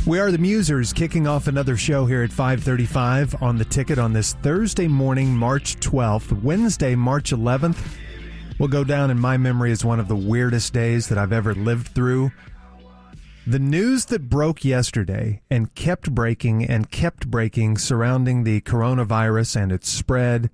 We are the Musers, kicking off another show here at 5:35 on the ticket on this Thursday morning, March 12th. Wednesday, March 11th will go down in my memory as one of the weirdest days that I've ever lived through. The news that broke yesterday and kept breaking surrounding the coronavirus and its spread,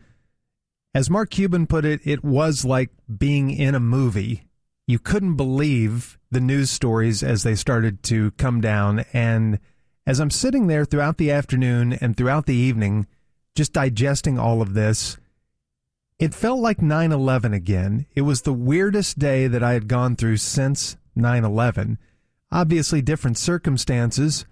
as Mark Cuban put it, it was like being in a movie. You couldn't believe the news stories as they started to come down. And as I'm sitting there throughout the afternoon and throughout the evening, just digesting all of this, it felt like 9/11 again. It was the weirdest day that I had gone through since 9/11. Obviously different circumstances.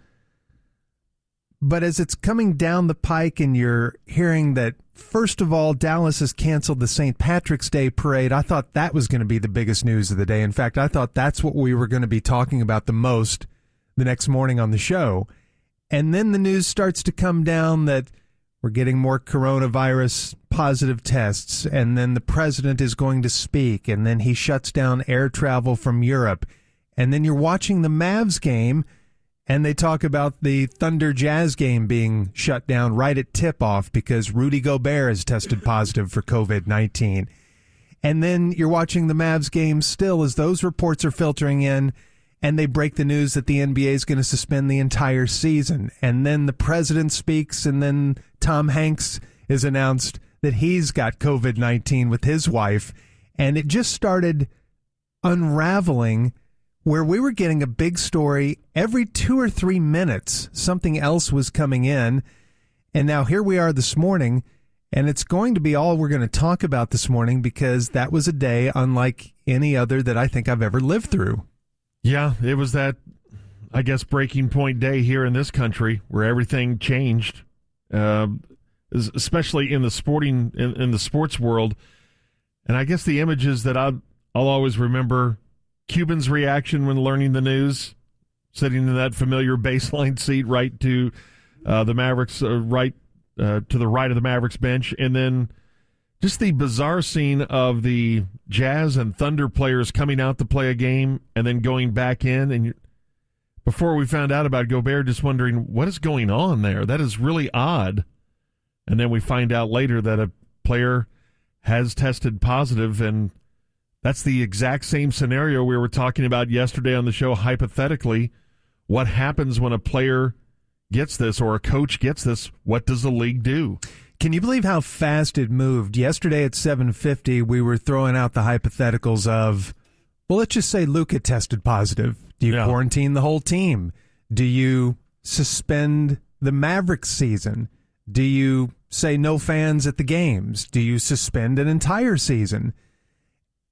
But as it's coming down the pike and you're hearing that, first of all, Dallas has canceled the St. Patrick's Day parade, I thought that was going to be the biggest news of the day. In fact, I thought that's what we were going to be talking about the most the next morning on the show. And then the news starts to come down that we're getting more coronavirus positive tests, and then the president is going to speak, and then he shuts down air travel from Europe. And then you're watching the Mavs game, and they talk about the Thunder Jazz game being shut down right at tip-off because Rudy Gobert has tested positive for COVID-19. And then you're watching the Mavs game still as those reports are filtering in, and they break the news that the NBA is going to suspend the entire season. And then the president speaks, and then Tom Hanks is announced that he's got COVID-19 with his wife. And it just started unraveling where we were getting a big story every 2 or 3 minutes. Something else was coming in. And now here we are this morning, and it's going to be all we're going to talk about this morning because that was a day unlike any other that I think I've ever lived through. Yeah, it was that, I guess, breaking point day here in this country where everything changed, especially in the sports world. And I guess the images that I'll always remember, Cuban's reaction when learning the news, sitting in that familiar baseline seat right to the Mavericks, to the right of the Mavericks bench, and then just the bizarre scene of the Jazz and Thunder players coming out to play a game and then going back in. And before we found out about Gobert, just wondering what is going on there. That is really odd. And then we find out later that a player has tested positive, and that's the exact same scenario we were talking about yesterday on the show, hypothetically. What happens when a player gets this or a coach gets this? What does the league do? Can you believe how fast it moved? Yesterday at 7:50, we were throwing out the hypotheticals of, well, let's just say Luka tested positive. Do you quarantine the whole team? Do you suspend the Mavericks season? Do you say no fans at the games? Do you suspend an entire season?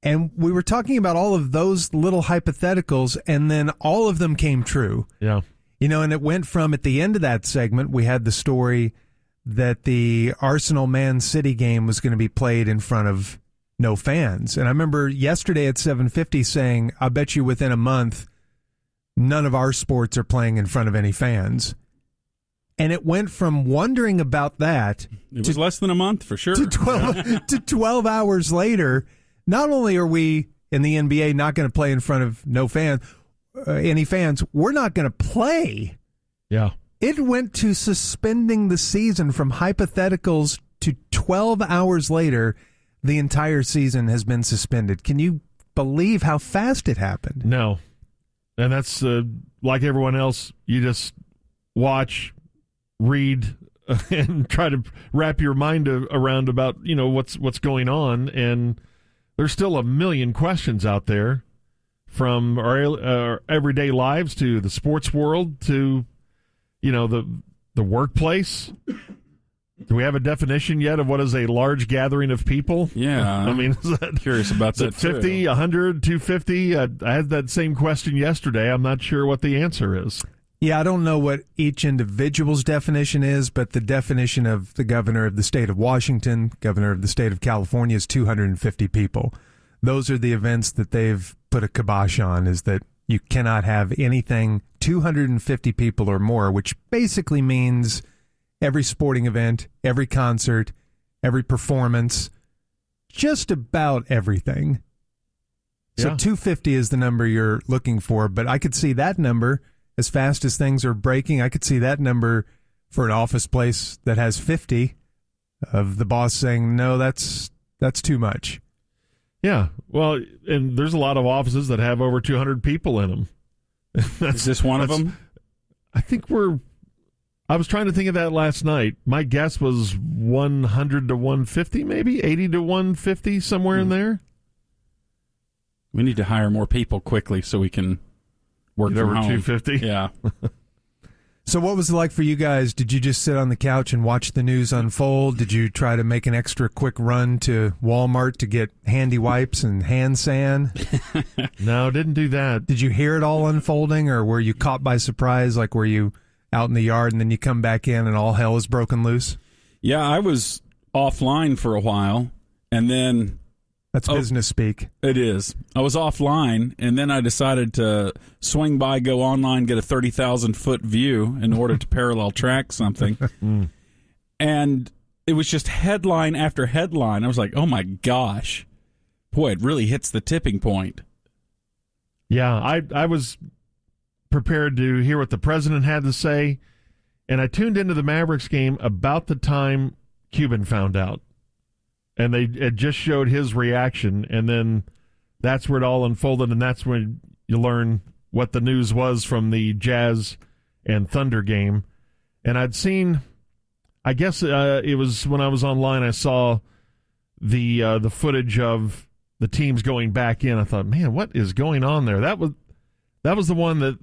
And we were talking about all of those little hypotheticals, and then all of them came true. Yeah. You know, and it went from, at the end of that segment, we had the story that the Arsenal-Man City game was going to be played in front of no fans. And I remember yesterday at 7:50 saying, I bet you within a month, none of our sports are playing in front of any fans. And it went from wondering about that. It was less than a month, for sure. To 12 hours later. Not only are we in the NBA not going to play in front of no fans, any fans, we're not going to play. Yeah. It went to suspending the season from hypotheticals to 12 hours later, the entire season has been suspended. Can you believe how fast it happened? No. And that's like everyone else. You just watch, read, and try to wrap your mind around about, what's going on. And there's still a million questions out there, from our everyday lives to the sports world to, the workplace. Do we have a definition yet of what is a large gathering of people? Yeah. I mean, is that, curious about that, 50, too. 100, 250? I had that same question yesterday. I'm not sure what the answer is. Yeah, I don't know what each individual's definition is, but the definition of the governor of the state of Washington, governor of the state of California, is 250 people. Those are the events that they've put a kibosh on, is that you cannot have anything 250 people or more, which basically means every sporting event, every concert, every performance, just about everything. So 250 is the number you're looking for, but I could see that number as fast as things are breaking. I could see that number for an office place that has 50 of the boss saying, no, that's too much. Yeah, well, and there's a lot of offices that have over 200 people in them. Is this one of them? I think I was trying to think of that last night. My guess was 100 to 150, maybe 80 to 150, somewhere in there. We need to hire more people quickly so we can work Get from over home. 250. Yeah. So what was it like for you guys? Did you just sit on the couch and watch the news unfold? Did you try to make an extra quick run to Walmart to get handy wipes and hand sand? No, didn't do that. Did you hear it all unfolding, or were you caught by surprise? Like, were you out in the yard and then you come back in and all hell is broken loose? Yeah, I was offline for a while, and then... That's business speak. It is. I was offline, and then I decided to swing by, go online, get a 30,000-foot view in order to parallel track something. And it was just headline after headline. I was like, oh, my gosh. Boy, it really hits the tipping point. Yeah, I was prepared to hear what the president had to say, and I tuned into the Mavericks game about the time Cuban found out. And it just showed his reaction, and then that's where it all unfolded, and that's when you learn what the news was from the Jazz and Thunder game. And I'd seen, I guess it was when I was online, I saw the footage of the teams going back in. I thought, man, what is going on there? That was the one that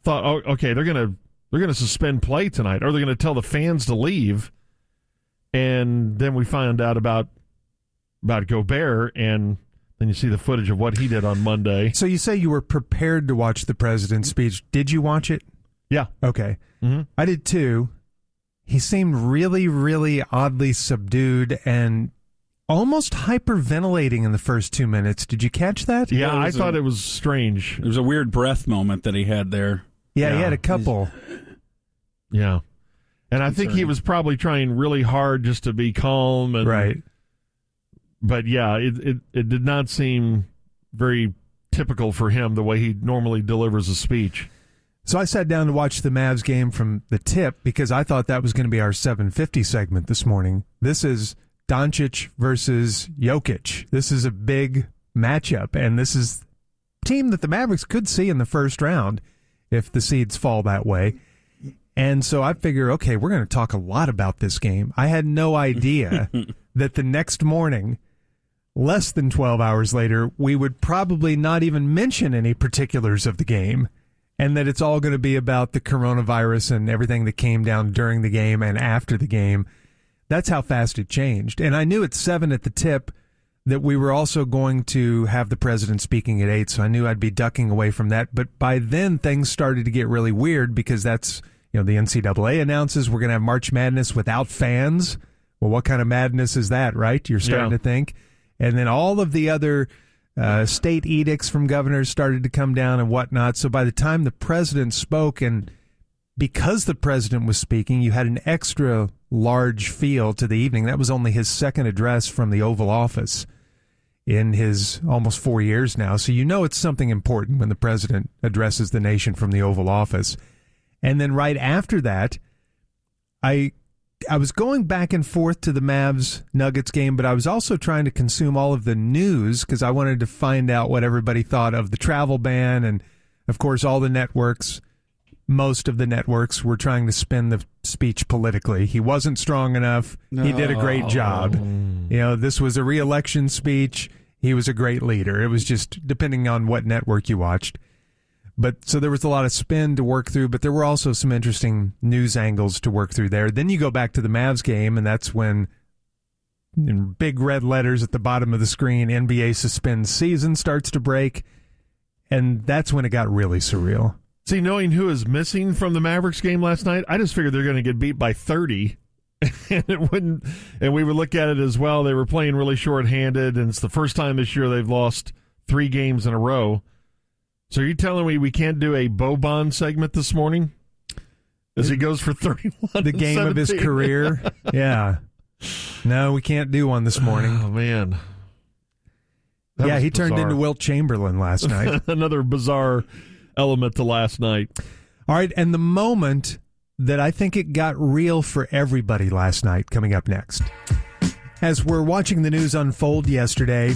thought, oh, okay, they're gonna suspend play tonight, or they're gonna tell the fans to leave. And then we found out about Gobert, and then you see the footage of what he did on Monday. So you say you were prepared to watch the president's speech. Did you watch it? Yeah. Okay. Mm-hmm. I did too. He seemed really, really oddly subdued and almost hyperventilating in the first 2 minutes. Did you catch that? Yeah, I thought it was strange. There was a weird breath moment that he had there. Yeah, he had a couple. Yeah. And I think he was probably trying really hard just to be calm. And, right. But, yeah, it did not seem very typical for him, the way he normally delivers a speech. So I sat down to watch the Mavs game from the tip because I thought that was going to be our 750 segment this morning. This is Doncic versus Jokic. This is a big matchup, and this is a team that the Mavericks could see in the first round if the seeds fall that way. And so I figure, okay, we're going to talk a lot about this game. I had no idea that the next morning, less than 12 hours later, we would probably not even mention any particulars of the game, and that it's all going to be about the coronavirus and everything that came down during the game and after the game. That's how fast it changed. And I knew at 7 at the tip that we were also going to have the president speaking at 8, so I knew I'd be ducking away from that. But by then, things started to get really weird because that's... You know, the NCAA announces we're going to have March Madness without fans. Well, what kind of madness is that, right? You're starting to think. And then all of the other state edicts from governors started to come down and whatnot. So by the time the president spoke, and because the president was speaking, you had an extra large feel to the evening. That was only his second address from the Oval Office in his almost 4 years now. So you know it's something important when the president addresses the nation from the Oval Office. And then right after that, I was going back and forth to the Mavs-Nuggets game, but I was also trying to consume all of the news because I wanted to find out what everybody thought of the travel ban. And, of course, all the networks, most of the networks were trying to spin the speech politically. He wasn't strong enough. No. He did a great job. You know, this was a re-election speech. He was a great leader. It was just depending on what network you watched. But so there was a lot of spin to work through, but there were also some interesting news angles to work through there. Then you go back to the Mavs game, and that's when, in big red letters at the bottom of the screen, NBA suspends season starts to break, and that's when it got really surreal. See, knowing who is missing from the Mavericks game last night, I just figured they're going to get beat by 30, and it wouldn't. And we would look at it as well. They were playing really shorthanded, and it's the first time this year they've lost 3 games in a row. So you're telling me we can't do a Boban segment this morning as he goes for 31? The game 17. of his career? Yeah. No, we can't do one this morning. Oh, man. He turned into Wilt Chamberlain last night. Another bizarre element to last night. All right, and the moment that I think it got real for everybody last night, coming up next. As we're watching the news unfold yesterday,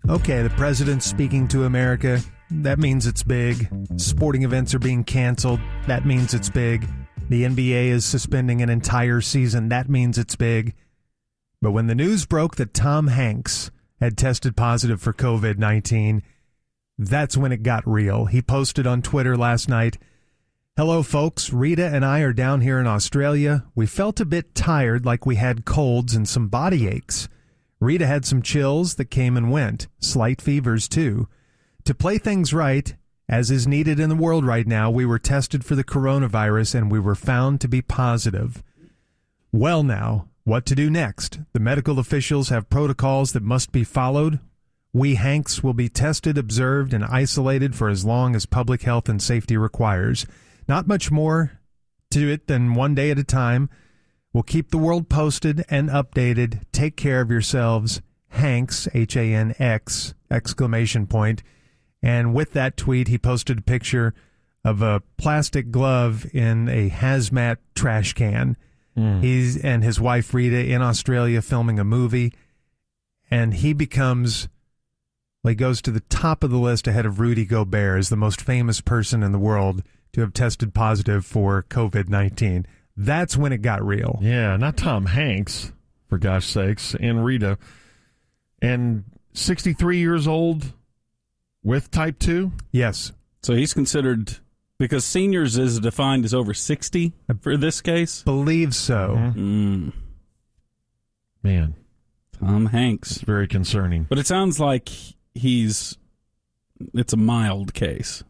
okay, the president's speaking to America. That means it's big. Sporting events are being canceled. That means it's big. The NBA is suspending an entire season. That means it's big. But when the news broke that Tom Hanks had tested positive for COVID-19, that's when it got real. He posted on Twitter last night, "Hello, folks. Rita and I are down here in Australia. We felt a bit tired, like we had colds and some body aches. Rita had some chills that came and went, slight fevers too. To play things right, as is needed in the world right now, we were tested for the coronavirus and we were found to be positive. Well now, what to do next? The medical officials have protocols that must be followed. We Hanks will be tested, observed, and isolated for as long as public health and safety requires. Not much more to it than one day at a time. We'll keep the world posted and updated. Take care of yourselves. Hanks, Hanx, exclamation point." And with that tweet, he posted a picture of a plastic glove in a hazmat trash can. He's and his wife Rita in Australia filming a movie, and he becomes, well, he goes to the top of the list ahead of Rudy Gobert as the most famous person in the world to have tested positive for COVID-19. That's when it got real. Yeah, not Tom Hanks, for gosh sakes, and Rita. And 63 years old with type 2? Yes. So he's considered, because seniors is defined as over 60 for this case? Believe so. Mm. Man. Tom Hanks. It's very concerning. But it sounds like it's a mild case.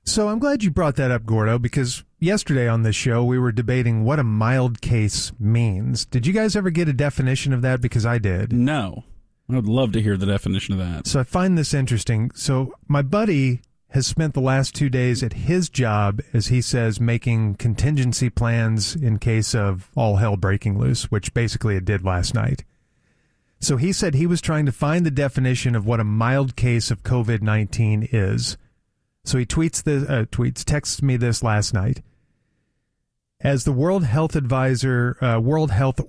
So I'm glad you brought that up, Gordo, because yesterday on this show we were debating what a mild case means. Did you guys ever get a definition of that? Because I did. No. I would love to hear the definition of that. So I find this interesting. So my buddy has spent the last 2 days at his job, as he says, making contingency plans in case of all hell breaking loose, which basically it did last night. So he said he was trying to find the definition of what a mild case of COVID-19 is. So he texts me this last night. As the World Health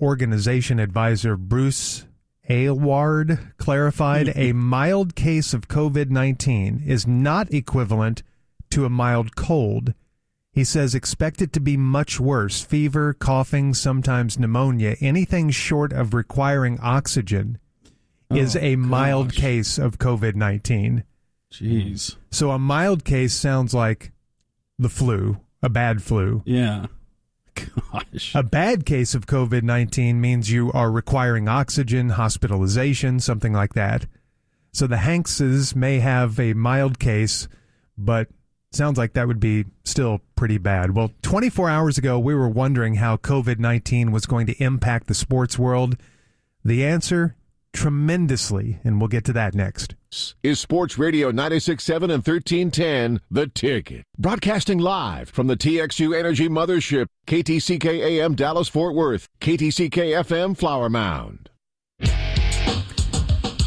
Organization advisor Bruce Aylward clarified, a mild case of COVID-19 is not equivalent to a mild cold. He says expect it to be much worse. Fever, coughing, sometimes pneumonia, anything short of requiring oxygen is a mild case of COVID-19. Jeez. So a mild case sounds like the flu, a bad flu. Yeah. Gosh. A bad case of COVID-19 means you are requiring oxygen, hospitalization, something like that. So the Hankses may have a mild case, but sounds like that would be still pretty bad. Well, 24 hours ago, we were wondering how COVID-19 was going to impact the sports world. The answer, tremendously, and we'll get to that next. Is Sports Radio 96.7 and 1310 The Ticket. Broadcasting live from the TXU Energy Mothership, KTCK AM Dallas-Fort Worth, KTCK FM Flower Mound.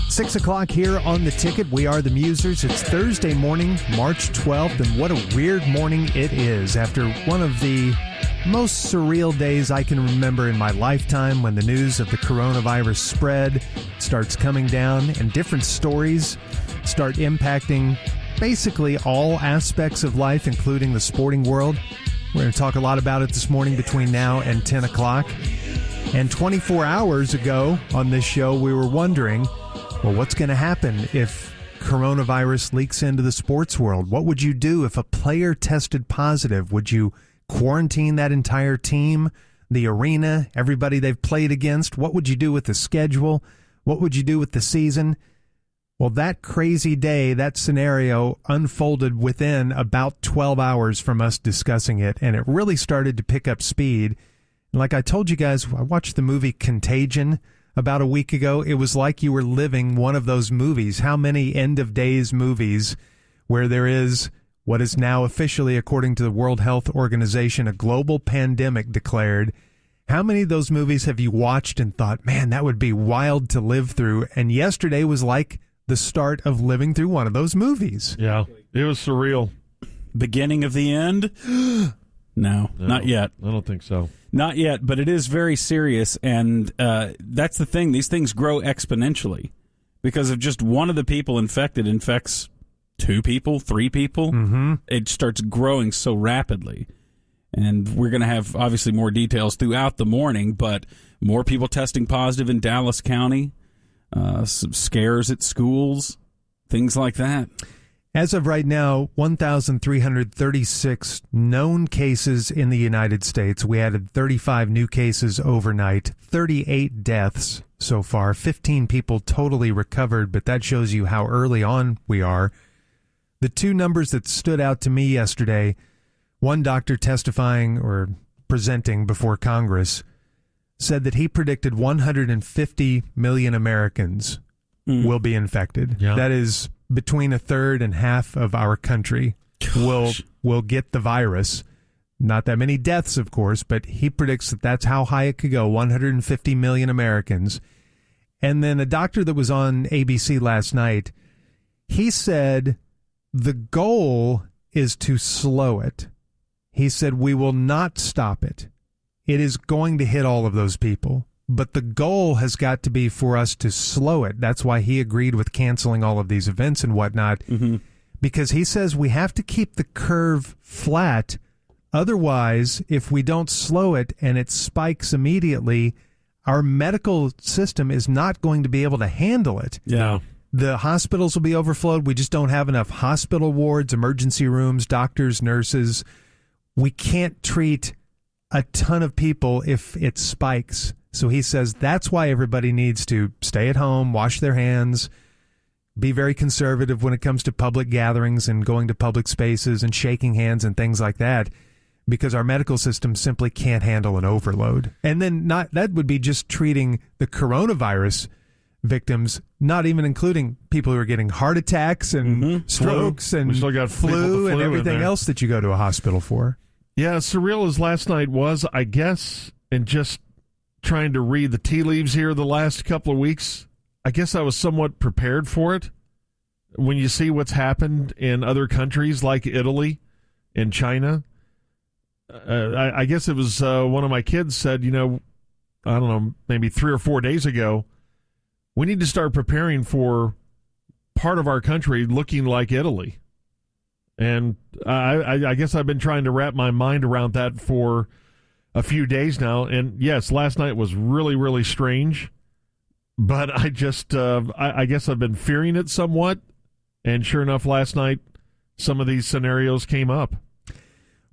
6 o'clock here on The Ticket. We are the Musers. It's Thursday morning, March 12th, and what a weird morning it is after one of the most surreal days I can remember in my lifetime, when the news of the coronavirus spread starts coming down and different stories start impacting basically all aspects of life, including the sporting world. We're going to talk a lot about it this morning between now and 10 o'clock. And 24 hours ago on this show, we were wondering, well, what's going to happen if coronavirus leaks into the sports world? What would you do if a player tested positive? Would you quarantine that entire team, the arena, everybody they've played against? What would you do with the schedule? What would you do with the season? Well, that crazy day, that scenario unfolded within about 12 hours from us discussing it, and it really started to pick up speed. And like I told you guys, I watched the movie Contagion about a week ago. It was like you were living one of those movies. How many end-of-days movies where there is what is now officially, according to the World Health Organization, a global pandemic declared? How many of those movies have you watched and thought, man, that would be wild to live through? And yesterday was like the start of living through one of those movies. Yeah, it was surreal. beginning of the end? No, not yet. I don't think so. Not yet, but it is very serious, and that's the thing. These things grow exponentially because if just one of the people infected infects 2 people, 3 people, it starts growing so rapidly. And we're going to have, obviously, more details throughout the morning, but more people testing positive in Dallas County, some scares at schools, things like that. As of right now, 1,336 known cases in the United States. We added 35 new cases overnight, 38 deaths so far, 15 people totally recovered, but that shows you how early on we are. The 2 numbers that stood out to me yesterday, one doctor testifying or presenting before Congress said that he predicted 150 million Americans will be infected. Yeah. That is between a third and half of our country will get the virus. Not that many deaths, of course, but he predicts that that's how high it could go, 150 million Americans. And then a doctor that was on ABC last night, he said the goal is to slow it. He said we will not stop it. It is going to hit all of those people. But the goal has got to be for us to slow it. That's why he agreed with canceling all of these events and whatnot, because he says we have to keep the curve flat. Otherwise, if we don't slow it and it spikes immediately, our medical system is not going to be able to handle it. Yeah. The hospitals will be overflowed. We just don't have enough hospital wards, emergency rooms, doctors, nurses. We can't treat a ton of people if it spikes. So he says that's why everybody needs to stay at home, wash their hands, be very conservative when it comes to public gatherings and going to public spaces and shaking hands and things like that, because our medical system simply can't handle an overload. And then that would be just treating the coronavirus victims, not even including people who are getting heart attacks and strokes and we still got flu and everything else that you go to a hospital for. Yeah, surreal as last night was, I guess, and just trying to read the tea leaves here the last couple of weeks, I guess I was somewhat prepared for it. When you see what's happened in other countries like Italy and China, I guess it was one of my kids said, I don't know, maybe 3 or 4 days ago, we need to start preparing for part of our country looking like Italy. And I guess I've been trying to wrap my mind around that for a few days now. And yes, last night was really, really strange. But I just, I guess I've been fearing it somewhat. And sure enough, last night, some of these scenarios came up.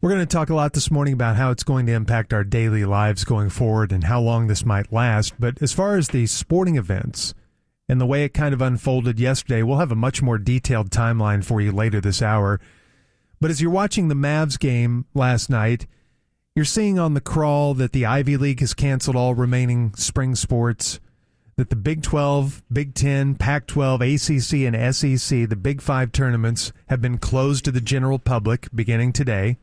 We're going to talk a lot this morning about how it's going to impact our daily lives going forward and how long this might last. But as far as the sporting events and the way it kind of unfolded yesterday, we'll have a much more detailed timeline for you later this hour. But as you're watching the Mavs game last night, you're seeing on the crawl that the Ivy League has canceled all remaining spring sports, that the Big 12, Big 10, Pac-12, ACC, and SEC, the Big Five tournaments, have been closed to the general public beginning today.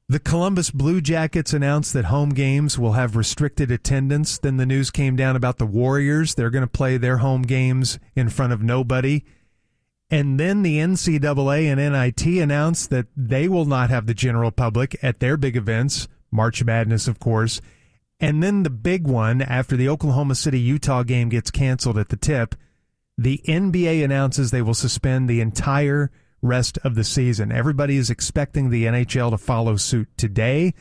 The Columbus Blue Jackets announced that home games will have restricted attendance. Then the news came down about the Warriors. They're going to play their home games in front of nobody. And then the NCAA and NIT announced that they will not have the general public at their big events, March Madness, of course. And then the big one, after the Oklahoma City-Utah game gets canceled at the tip, the NBA announces they will suspend the entire rest of the season. Everybody is expecting the NHL to follow suit today.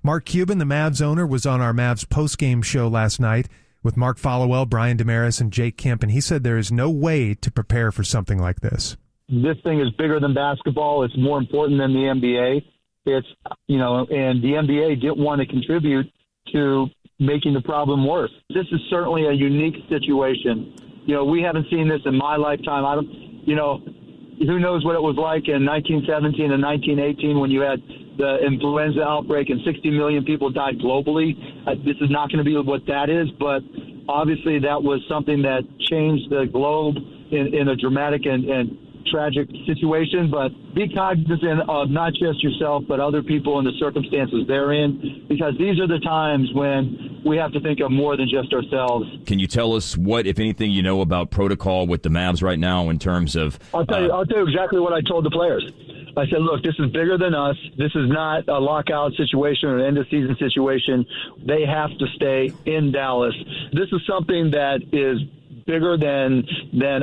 Mark Cuban, the Mavs owner, was on our Mavs postgame show last night with Mark Followell, Brian Damaris, and Jake Kemp, and he said there is no way to prepare for something like this. This thing is bigger than basketball. It's more important than the NBA. It's, and the NBA didn't want to contribute to making the problem worse. This is certainly a unique situation. We haven't seen this in my lifetime. Who knows what it was like in 1917 and 1918 when you had the influenza outbreak and 60 million people died globally. This is not going to be what that is, but obviously that was something that changed the globe in a dramatic and tragic situation. But be cognizant of not just yourself, but other people and the circumstances they're in, because these are the times when we have to think of more than just ourselves. Can you tell us what, if anything, you know about protocol with the Mavs right now in terms of... I'll tell you exactly what I told the players. I said, look, this is bigger than us. This is not a lockout situation or an end-of-season situation. They have to stay in Dallas. This is something that is bigger than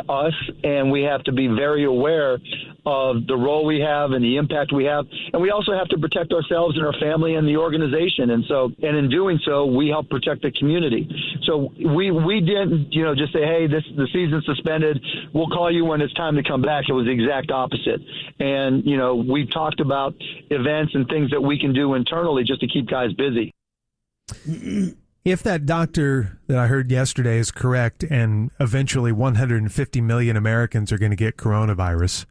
us, and we have to be very aware of the role we have and the impact we have. And we also have to protect ourselves and our family and the organization. And in doing so, we help protect the community. So we didn't, just say, hey, the season's suspended. We'll call you when it's time to come back. It was the exact opposite. And, we've talked about events and things that we can do internally just to keep guys busy. If that doctor that I heard yesterday is correct, and eventually 150 million Americans are going to get coronavirus,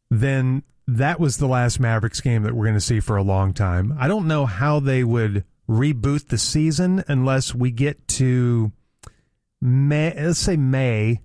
then that was the last Mavericks game that we're going to see for a long time. I don't know how they would reboot the season unless we get to May, let's say May,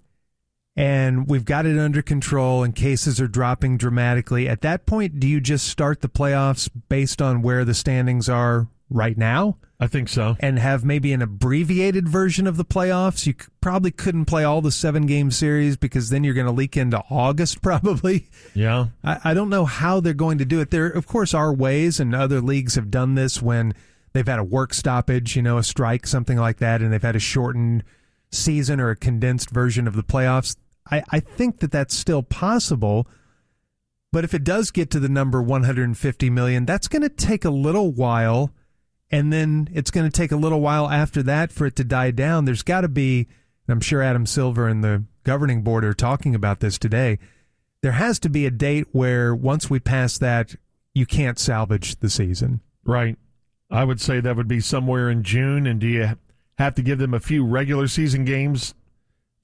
and we've got it under control and cases are dropping dramatically. At that point, do you just start the playoffs based on where the standings are right now? I think so. And have maybe an abbreviated version of the playoffs. You probably couldn't play all the 7-game series because then you're going to leak into August probably. Yeah. I don't know how they're going to do it. There, of course, are ways, and other leagues have done this when they've had a work stoppage, a strike, something like that, and they've had a shortened season or a condensed version of the playoffs. I think that that's still possible. But if it does get to the number 150 million, that's going to take a little while. And then it's going to take a little while after that for it to die down. There's got to be, and I'm sure Adam Silver and the governing board are talking about this today, there has to be a date where once we pass that, you can't salvage the season. Right. I would say that would be somewhere in June. And do you have to give them a few regular season games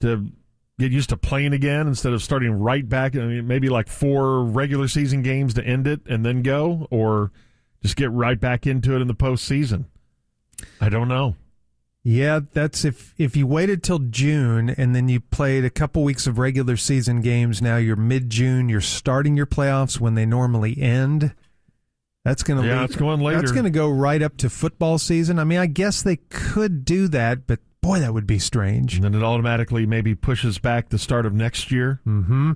to get used to playing again instead of starting right back? I mean, maybe like 4 regular season games to end it and then go, or just get right back into it in the postseason. I don't know. Yeah, that's if you waited till June and then you played a couple weeks of regular season games, now you're mid-June, you're starting your playoffs when they normally end. That's going to it's going later. That's going to go right up to football season. I mean, I guess they could do that, but boy, that would be strange. And then it automatically maybe pushes back the start of next year. Mm-hmm.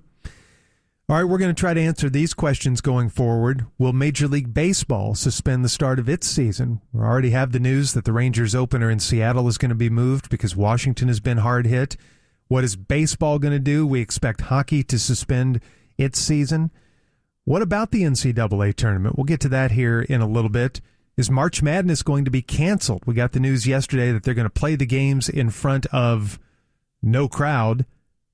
All right, we're going to try to answer these questions going forward. Will Major League Baseball suspend the start of its season? We already have the news that the Rangers opener in Seattle is going to be moved because Washington has been hard hit. What is baseball going to do? We expect hockey to suspend its season. What about the NCAA tournament? We'll get to that here in a little bit. Is March Madness going to be canceled? We got the news yesterday that they're going to play the games in front of no crowd,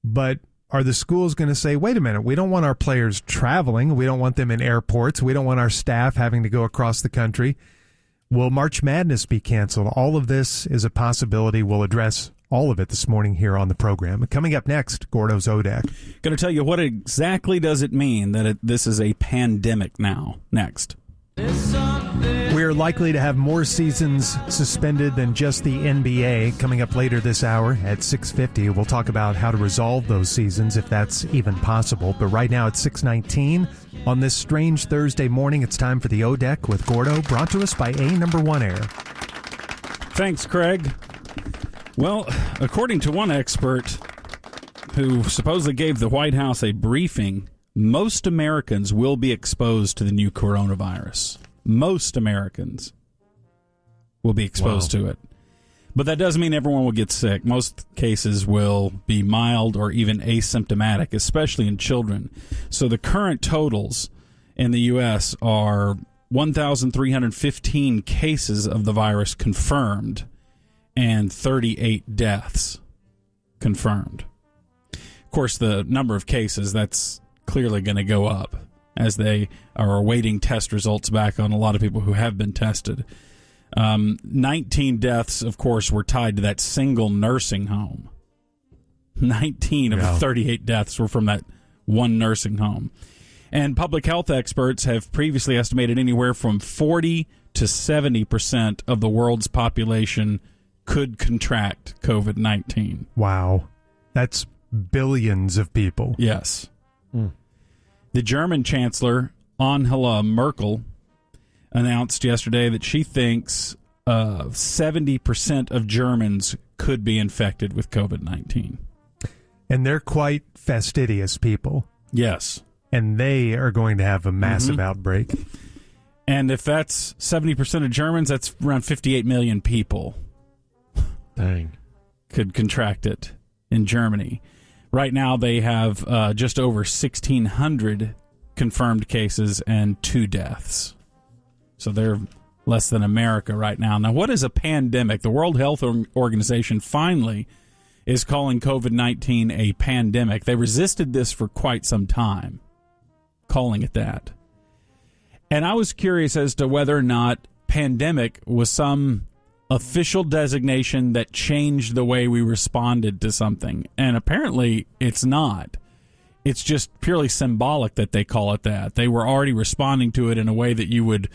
but are the schools going to say, wait a minute, we don't want our players traveling. We don't want them in airports. We don't want our staff having to go across the country. Will March Madness be canceled? All of this is a possibility. We'll address all of it this morning here on the program. Coming up next, Gordo's ODEC. Going to tell you what exactly does it mean that this is a pandemic now. Next. We're likely to have more seasons suspended than just the NBA. Coming up later this hour at 6:50, we'll talk about how to resolve those seasons, if that's even possible. But right now it's 6:19 on this strange Thursday morning. It's time for the ODEC with Gordo, brought to us by A1 Air. Thanks, Craig. Well, according to one expert who supposedly gave the White House a briefing, most Americans will be exposed to the new coronavirus. Most Americans will be exposed to it. But that doesn't mean everyone will get sick. Most cases will be mild or even asymptomatic, especially in children. So the current totals in the U.S. are 1,315 cases of the virus confirmed and 38 deaths confirmed. Of course, the number of cases, that's clearly going to go up as they are awaiting test results back on a lot of people who have been tested. 19 deaths, of course, were tied to that single nursing home. 19 of the 38 deaths were from that one nursing home. And public health experts have previously estimated anywhere from 40 to 70% of the world's population could contract COVID-19. Wow. That's billions of people. Yes. The German Chancellor, Angela Merkel, announced yesterday that she thinks 70% of Germans could be infected with COVID-19. And they're quite fastidious people. Yes. and they are going to have a massive outbreak. And if that's 70% of Germans, that's around 58 million people. Dang. Could contract it in Germany. Right now, they have just over 1,600 confirmed cases and 2 deaths. So they're less than America right now. Now, what is a pandemic? The World Health Organization finally is calling COVID-19 a pandemic. They resisted this for quite some time, calling it that. And I was curious as to whether or not pandemic was some official designation that changed the way we responded to something. And apparently it's not. It's just purely symbolic that they call it that. They were already responding to it in a way that you would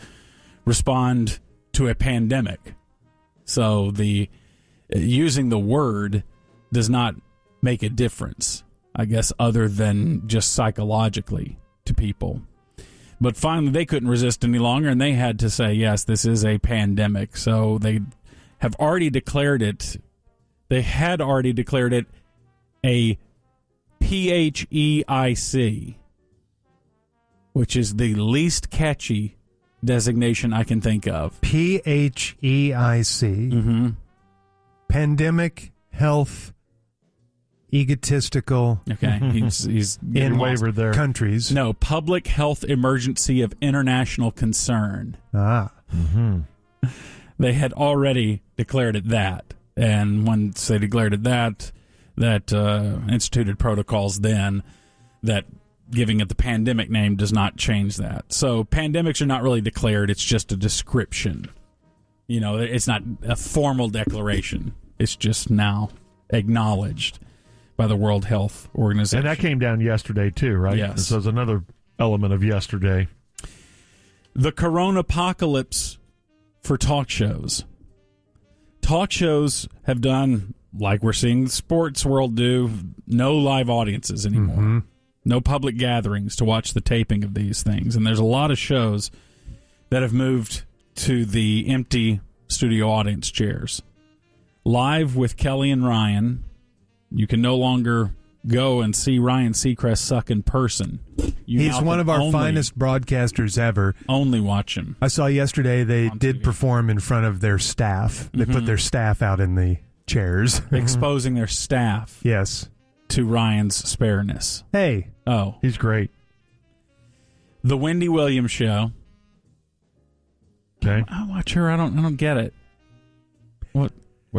respond to a pandemic. So the using the word does not make a difference, I guess, other than just psychologically to people. But finally, they couldn't resist any longer, and they had to say, yes, this is a pandemic. So they have already declared it. They had already declared it a PHEIC, which is the least catchy designation I can think of. PHEIC. Mm-hmm. Pandemic, health, egotistical. Okay, he's in wavered there. Countries. No, public health emergency of international concern. Ah. Mm-hmm. They had already declared it that. And once they declared it that instituted protocols then that giving it the pandemic name does not change that. So pandemics are not really declared. It's just a description. You know, it's not a formal declaration. It's just now acknowledged by the World Health Organization. And that came down yesterday, too, right? Yes. So it's another element of yesterday. The coronapocalypse for talk shows. Talk shows have done, like we're seeing the sports world do, no live audiences anymore. Mm-hmm. No public gatherings to watch the taping of these things. And there's a lot of shows that have moved to the empty studio audience chairs. Live with Kelly and Ryan, you can no longer go and see Ryan Seacrest suck in person. He's one of our finest broadcasters ever. Only watch him. I saw yesterday they did perform in front of their staff. They put their staff out in the chairs. Exposing their staff. Yes. To Ryan's spareness. Hey. Oh. He's great. The Wendy Williams Show. Okay. I watch her. I don't get it. What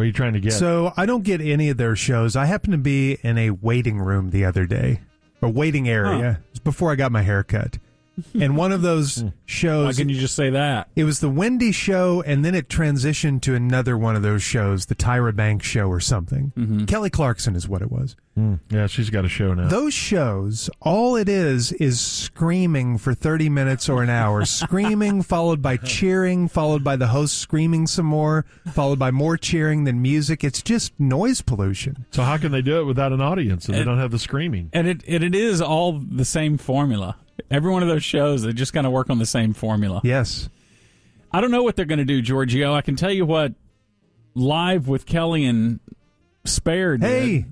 are you trying to get? So I don't get any of their shows. I happened to be in a waiting room the other day, a waiting area. It was before I got my hair cut. And one of those shows... Why couldn't you just say that? It was the Wendy Show, and then it transitioned to another one of those shows, the Tyra Banks Show or something. Mm-hmm. Kelly Clarkson is what it was. Yeah, she's got a show now. Those shows, all it is screaming for 30 minutes or an hour. Screaming, followed by cheering, followed by the host screaming some more, followed by more cheering than music. It's just noise pollution. So how can they do it without an audience if they don't have the screaming? And it is all the same formula. Every one of those shows, they just kind of work on the same formula. Yes. I don't know what they're going to do, Giorgio. I can tell you what Live with Kelly and Spare did. Hey,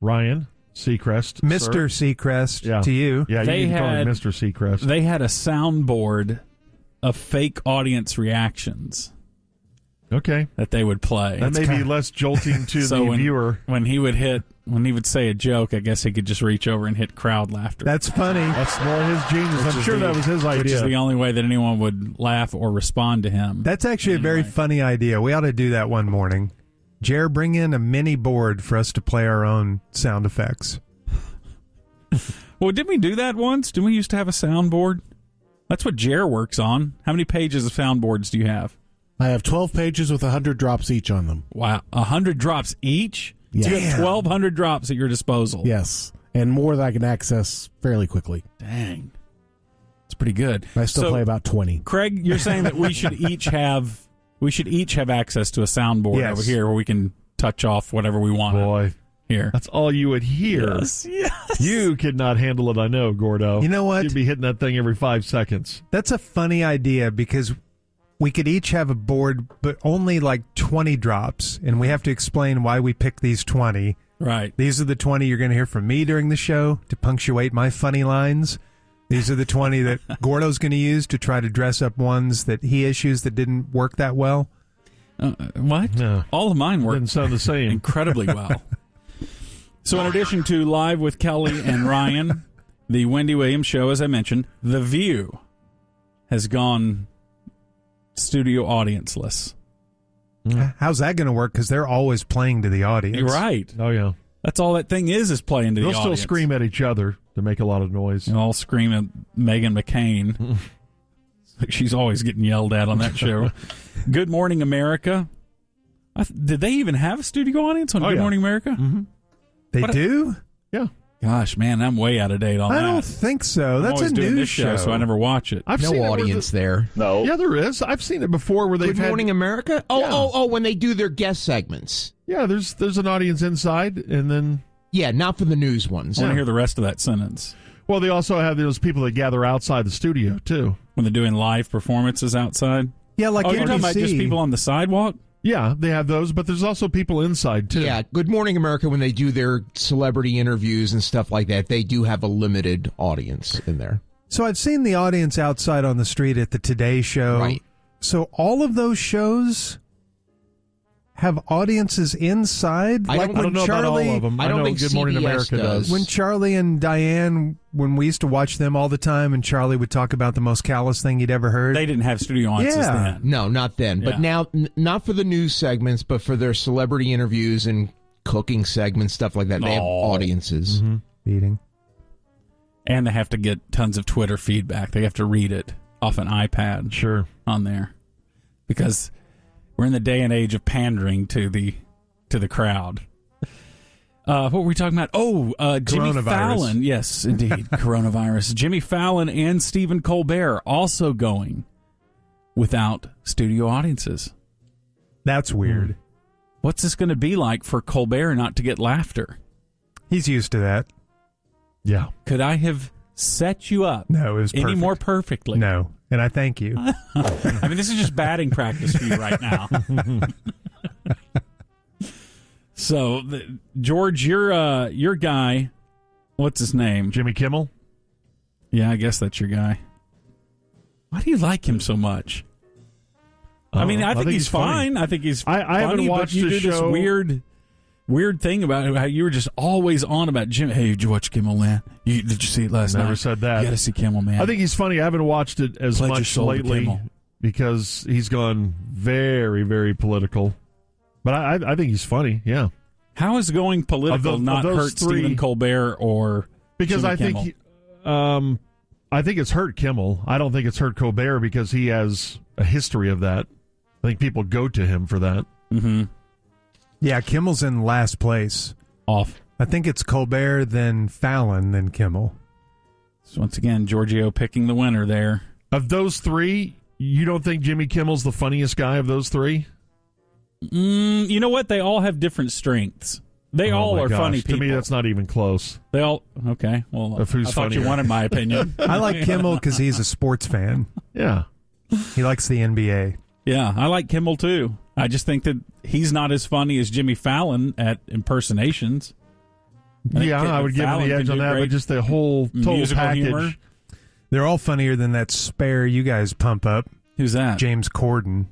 Ryan Seacrest. Mr. Seacrest, to you. Yeah, you can call him Mr. Seacrest. They had a soundboard of fake audience reactions. Okay. That they would play. That may be less jolting to the viewer. When he would say a joke, I guess he could just reach over and hit crowd laughter. That's funny. That's more his genius. I'm sure that was his idea. Which is the only way that anyone would laugh or respond to him. That's actually a very funny idea. We ought to do that one morning. Jer, bring in a mini board for us to play our own sound effects. Well, didn't we do that once? Didn't we used to have a soundboard? That's what Jer works on. How many pages of soundboards do you have? I have 12 pages with 100 drops each on them. Wow. 100 drops each? Yeah. So you have 1,200 drops at your disposal. Yes. And more that I can access fairly quickly. Dang. It's pretty good. I still play about 20. Craig, you're saying that we should each have access to a soundboard over here where we can touch off whatever we want. Boy. Here. That's all you would hear. Yes. You could not handle it, I know, Gordo. You know what? You'd be hitting that thing every 5 seconds. That's a funny idea because we could each have a board, but only like 20 drops, and we have to explain why we picked these 20. Right. These are the 20 you're going to hear from me during the show to punctuate my funny lines. These are the 20 that Gordo's going to use to try to dress up ones that he issues that didn't work that well. What? No. All of mine work. Didn't sound the same. Incredibly well. So in addition to Live with Kelly and Ryan, the Wendy Williams show, as I mentioned, The View has gone studio audience-less. How's that going to work? Because they're always pling to the audience. You're right. Oh, yeah. That's all that thing is playing to They'll the audience. still scream at each other to make a lot of noise. They all scream at Meghan McCain. She's always getting yelled at on that show. Good Morning America. Did they even have a studio audience on Good Morning America? Mm-hmm. They do? Yeah. Gosh, man, I'm way out of date on that. I don't think so. That's a always doing news this show, so I never watch it. I've no seen audience there. No. Yeah, there is. I've seen it before where they've Good Morning America? Oh, when they do their guest segments. Yeah, there's an audience inside, and then... Yeah, not for the news ones. I want to hear the rest of that sentence. Well, they also have those people that gather outside the studio, too. When they're doing live performances outside? Yeah, like you're talking about NBC. just people on the sidewalk? Yeah, they have those, but there's also people inside, too. Yeah, Good Morning America, when they do their celebrity interviews and stuff like that, they do have a limited audience in there. So I've seen the audience outside on the street at the Today Show. Right. So all of those shows have audiences inside? I like don't when know about all of them. I don't know think Good Morning CBS America does. When Charlie and Diane, when we used to watch them all the time, and Charlie would talk about the most callous thing he'd ever heard. They didn't have studio audiences Yeah. then. No, not then. Yeah. But now, not for the news segments, but for their celebrity interviews and cooking segments, stuff like that. They have audiences. Feeding. And they have to get tons of Twitter feedback. They have to read it off an iPad Sure. on there. Because we're in the day and age of pandering to the crowd. What were we talking about? Jimmy Coronavirus. Fallon. Yes, indeed. Coronavirus. Jimmy Fallon and Stephen Colbert also going without studio audiences. That's weird. What's this going to be like for Colbert not to get laughter? He's used to that. Yeah. Could I have set you up No, it was any perfect. more perfectly? No, and I thank you. I mean, this is just batting practice for you right now. So, George, your guy, what's his name? Jimmy Kimmel? Yeah, I guess that's your guy. Why do you like him so much? I mean, I think he's fine. funny. I think he's I funny, haven't watched but you the do show. this weird thing about how you were just always on about Jim. Hey, did you watch Kimmel, man? Did you see it last night? Never said that. You got to see Kimmel, man. I think he's funny. I haven't watched it as Pledge your much soul to lately Kimmel. because he's gone very, very political. But I think he's funny, yeah. How is going political Of not those hurt three- Stephen Colbert or Because Jimmy I think Kimmel? I think it's hurt Kimmel. I don't think it's hurt Colbert because he has a history of that. I think people go to him for that. Mm-hmm. Yeah, Kimmel's in last place. Off. I think it's Colbert, then Fallon, then Kimmel. So once again, Giorgio picking the winner there. Of those three, you don't think Jimmy Kimmel's the funniest guy of those three? You know what? They all have different strengths. They all my are gosh. funny people. To me, that's not even close. They all okay. Well, Of who's I thought you funnier. wanted my opinion. I like Kimmel because he's a sports fan. Yeah. He likes the NBA. Yeah, I like Kimmel too. I just think that he's not as funny as Jimmy Fallon at impersonations. Yeah, I would give him Fallon the edge can on do that, great but just the whole total musical package. humor. They're all funnier than that spare you guys pump up, Who's that? James Corden.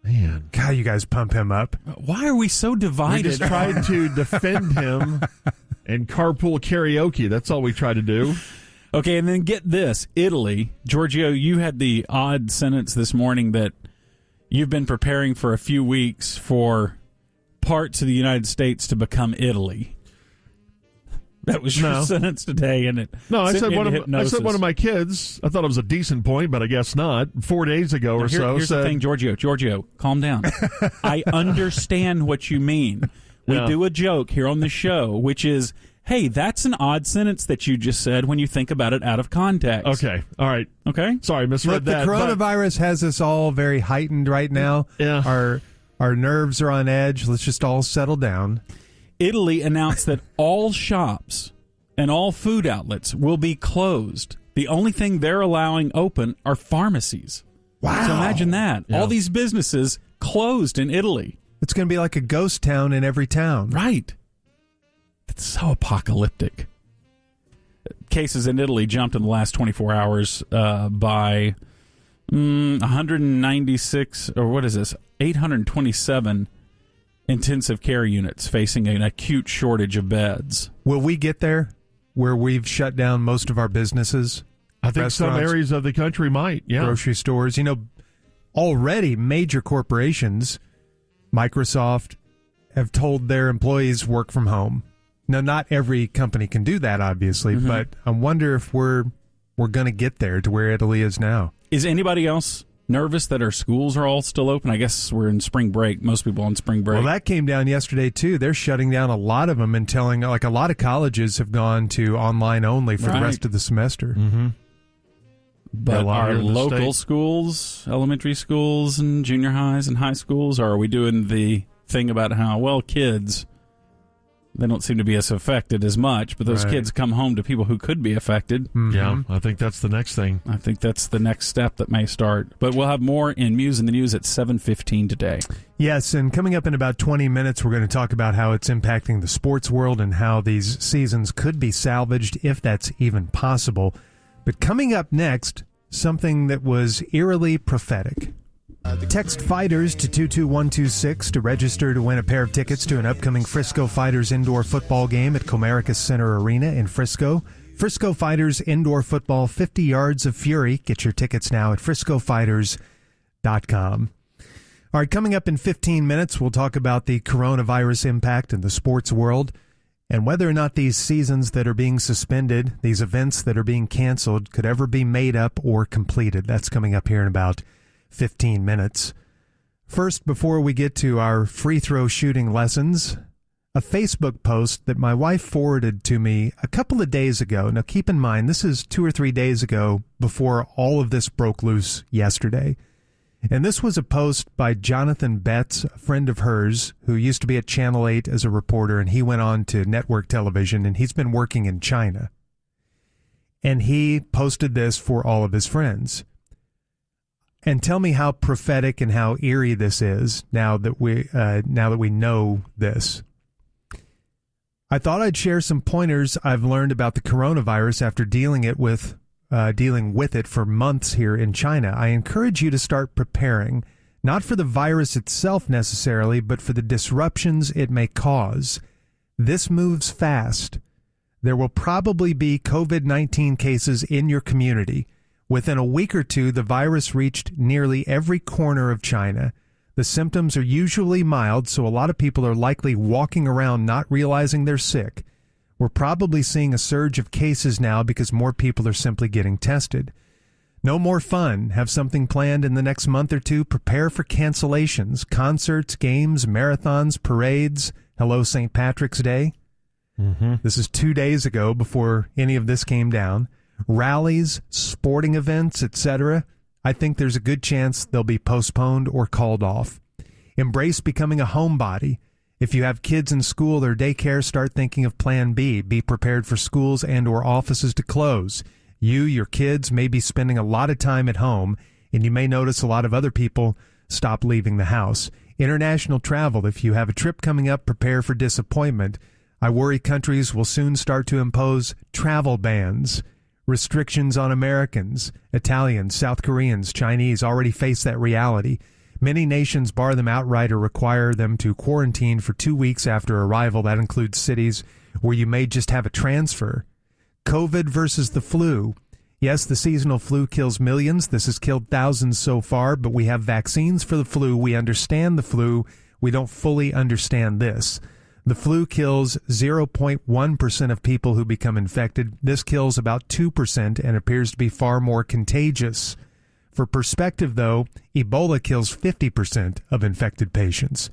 Man. God, you guys pump him up. Why are we so We divided? just tried to defend him and carpool karaoke. That's all we try to do. Okay, and then get this. Italy. Giorgio, you had the odd sentence this morning that you've been preparing for a few weeks for parts of the United States to become Italy. That was your No. sentence today, and it No, I sent said me one into of hypnosis. my kids. I thought it was a decent point, but I guess not. 4 days ago or so, Here's said the thing, Giorgio, calm down. I understand what you mean. We Yeah. do a joke here on the show, which is, hey, that's an odd sentence that you just said when you think about it out of context. Okay, all right. Okay? Sorry, misread Look, the that. but- coronavirus has us all very heightened right now. Yeah. Our nerves are on edge. Let's just all settle down. Italy announced that all shops and all food outlets will be closed. The only thing they're allowing open are pharmacies. Wow. So imagine that. Yeah. All these businesses closed in Italy. It's going to be like a ghost town in every town. Right. It's so apocalyptic. Cases in Italy jumped in the last 24 hours by 196, or what is this, 827 intensive care units facing an acute shortage of beds. Will we get there where we've shut down most of our businesses? I think some areas of the country might, yeah. Grocery stores. Already major corporations, Microsoft, have told their employees work from home. Now, not every company can do that, obviously, but I wonder if we're going to get there to where Italy is now. Is anybody else nervous that our schools are all still open? I guess we're in spring break. Most people on spring break. Well, that came down yesterday, too. They're shutting down a lot of them and telling, a lot of colleges have gone to online only for the rest of the semester. Mm-hmm. But our local schools, elementary schools and junior highs and high schools, or are we doing the thing about how, kids, they don't seem to be as affected as much, but those kids come home to people who could be affected. Mm-hmm. Yeah, I think that's the next thing. I think that's the next step that may start. But we'll have more in Muse in the News at 7:15 today. Yes, and coming up in about 20 minutes, we're going to talk about how it's impacting the sports world and how these seasons could be salvaged, if that's even possible. But coming up next, something that was eerily prophetic. Text FIGHTERS to 22126 to register to win a pair of tickets to an upcoming Frisco Fighters indoor football game at Comerica Center Arena in Frisco. Frisco Fighters indoor football, 50 yards of fury. Get your tickets now at friscofighters.com. All right, coming up in 15 minutes, we'll talk about the coronavirus impact in the sports world and whether or not these seasons that are being suspended, these events that are being canceled, could ever be made up or completed. That's coming up here in about 15 minutes. First, before we get to our free throw shooting lessons, a Facebook post that my wife forwarded to me a couple of days ago. Now, keep in mind, this is 2 or 3 days ago before all of this broke loose yesterday. And this was a post by Jonathan Betts, a friend of hers, who used to be at Channel 8 as a reporter, and he went on to network television, and he's been working in China. And he posted this for all of his friends. And tell me how prophetic and how eerie this is now that we know this. I thought I'd share some pointers I've learned about the coronavirus after dealing with it for months here in China. I encourage you to start preparing, not for the virus itself necessarily, but for the disruptions it may cause. This moves fast. There will probably be COVID-19 cases in your community. Within a week or two, the virus reached nearly every corner of China. The symptoms are usually mild, so a lot of people are likely walking around not realizing they're sick. We're probably seeing a surge of cases now because more people are simply getting tested. No more fun. Have something planned in the next month or two. Prepare for cancellations, concerts, games, marathons, parades. Hello, St. Patrick's Day. Mm-hmm. This is 2 days ago before any of this came down. Rallies, sporting events, etc. I think there's a good chance they'll be postponed or called off. Embrace becoming a homebody. If you have kids in school or daycare, start thinking of Plan B. Be prepared for schools and or offices to close. Your kids may be spending a lot of time at home, and you may notice a lot of other people stop leaving the house. International travel. If you have a trip coming up, prepare for disappointment. I worry countries will soon start to impose travel bans. Restrictions on Americans, Italians, South Koreans, Chinese already face that reality. Many nations bar them outright or require them to quarantine for 2 weeks after arrival. That includes cities where you may just have a transfer. COVID versus the flu. Yes, the seasonal flu kills millions. This has killed thousands so far, but we have vaccines for the flu. We understand the flu. We don't fully understand this. The flu kills 0.1% of people who become infected. This kills about 2% and appears to be far more contagious. For perspective, though, Ebola kills 50% of infected patients.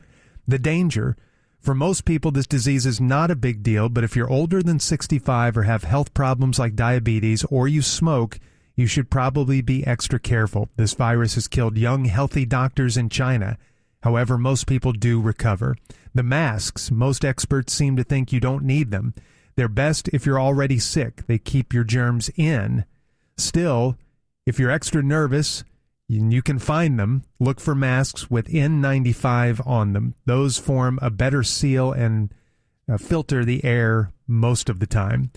The danger. For most people, this disease is not a big deal, but if you're older than 65 or have health problems like diabetes or you smoke, you should probably be extra careful. This virus has killed young, healthy doctors in China. However, most people do recover. The masks, most experts seem to think you don't need them. They're best if you're already sick. They keep your germs in. Still, if you're extra nervous, you can find them. Look for masks with N95 on them. Those form a better seal and filter the air most of the time.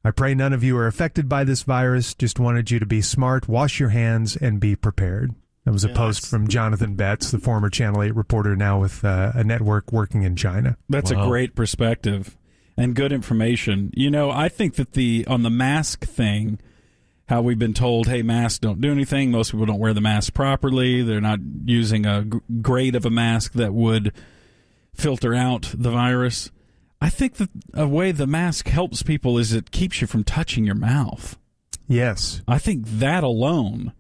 I pray none of you are affected by this virus. Just wanted you to be smart, wash your hands, and be prepared. That was a post from Jonathan Betts, the former Channel 8 reporter, now with a network working in China. That's a great perspective and good information. You know, I think that on the mask thing, how we've been told, hey, masks don't do anything. Most people don't wear the mask properly. They're not using a grade of a mask that would filter out the virus. I think that a way the mask helps people is it keeps you from touching your mouth. Yes. I think that alone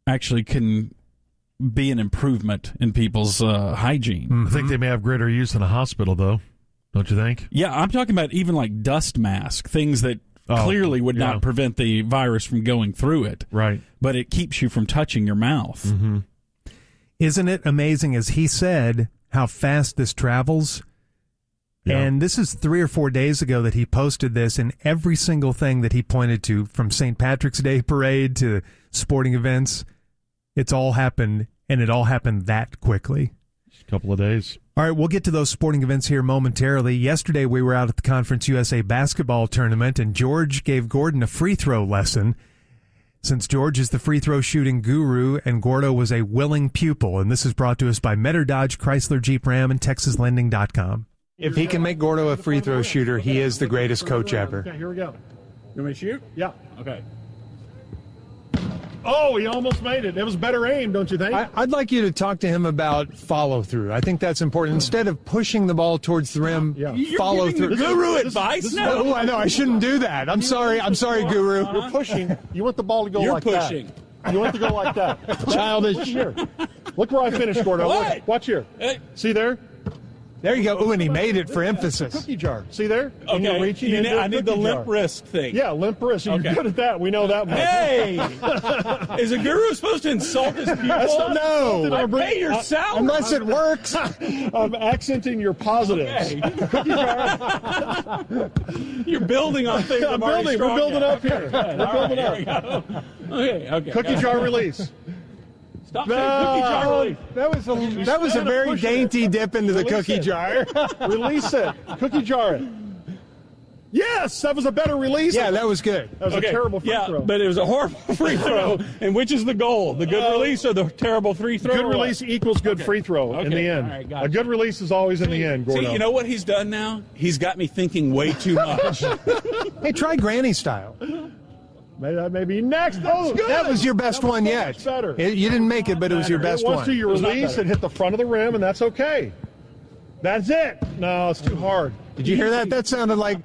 actually can be an improvement in people's hygiene. Mm-hmm. I think they may have greater use in a hospital, though. Don't you think? Yeah, I'm talking about even like dust mask, things that clearly would not prevent the virus from going through it. Right. But it keeps you from touching your mouth. Mm-hmm. Isn't it amazing, as he said, how fast this travels? Yeah. And this is 3 or 4 days ago that he posted this, and every single thing that he pointed to, from St. Patrick's Day parade to sporting events, it's all happened, and it all happened that quickly. Just a couple of days. All right, we'll get to those sporting events here momentarily. Yesterday, we were out at the Conference USA basketball tournament, and George gave Gordon a free throw lesson. Since George is the free throw shooting guru and Gordo was a willing pupil, and this is brought to us by Metter Dodge, Chrysler Jeep Ram, and TexasLending.com. If he can make Gordo a free throw shooter, he is the greatest coach ever. Okay, here we go. You want me to shoot? Yeah. Okay. Oh, he almost made it. It was better aim, don't you think? I'd like you to talk to him about follow-through. I think that's important. Instead of pushing the ball towards the rim, follow through. Guru advice? No. Oh, I know. I shouldn't do that. I'm sorry, Guru. You're pushing. You want the ball to go like pushing. that. You want it to go like that. Childish. Here. Look where I finished, Gordo. What? Look, watch here. Hey. See there? There you go. Ooh, and he made it for emphasis. Cookie jar. See there? And Okay. you're reaching into I need the cookie jar. limp wrist thing. Yeah, limp wrist. You're good at that. We know that much. Hey! Is a guru supposed to insult his people? No. I pay your salary. Unless it works. I'm accenting your positives. Okay. Cookie jar. You're building on things. I'm building. We're building up here. We're building up. Okay. Cookie jar release. Stop saying cookie jar release. That was a very dainty dip into the cookie jar. Release it. Cookie jar it. Yes, that was a better release. Yeah, that was good. That was a terrible free throw. But it was a horrible free throw. And which is the goal? The good release or the terrible free throw? Good release equals good free throw in the end. All right, gotcha. A good release is always in the end, Gordo. See, you know what he's done now? He's got me thinking way too much. Hey, try granny style. Maybe that may be next. Oh, good. That was your best one yet. Much better. You didn't make it, but it was your best Once one. to your release and hit the front of the rim, and that's okay. That's it. No, it's too hard. Did you hear that? That sounded like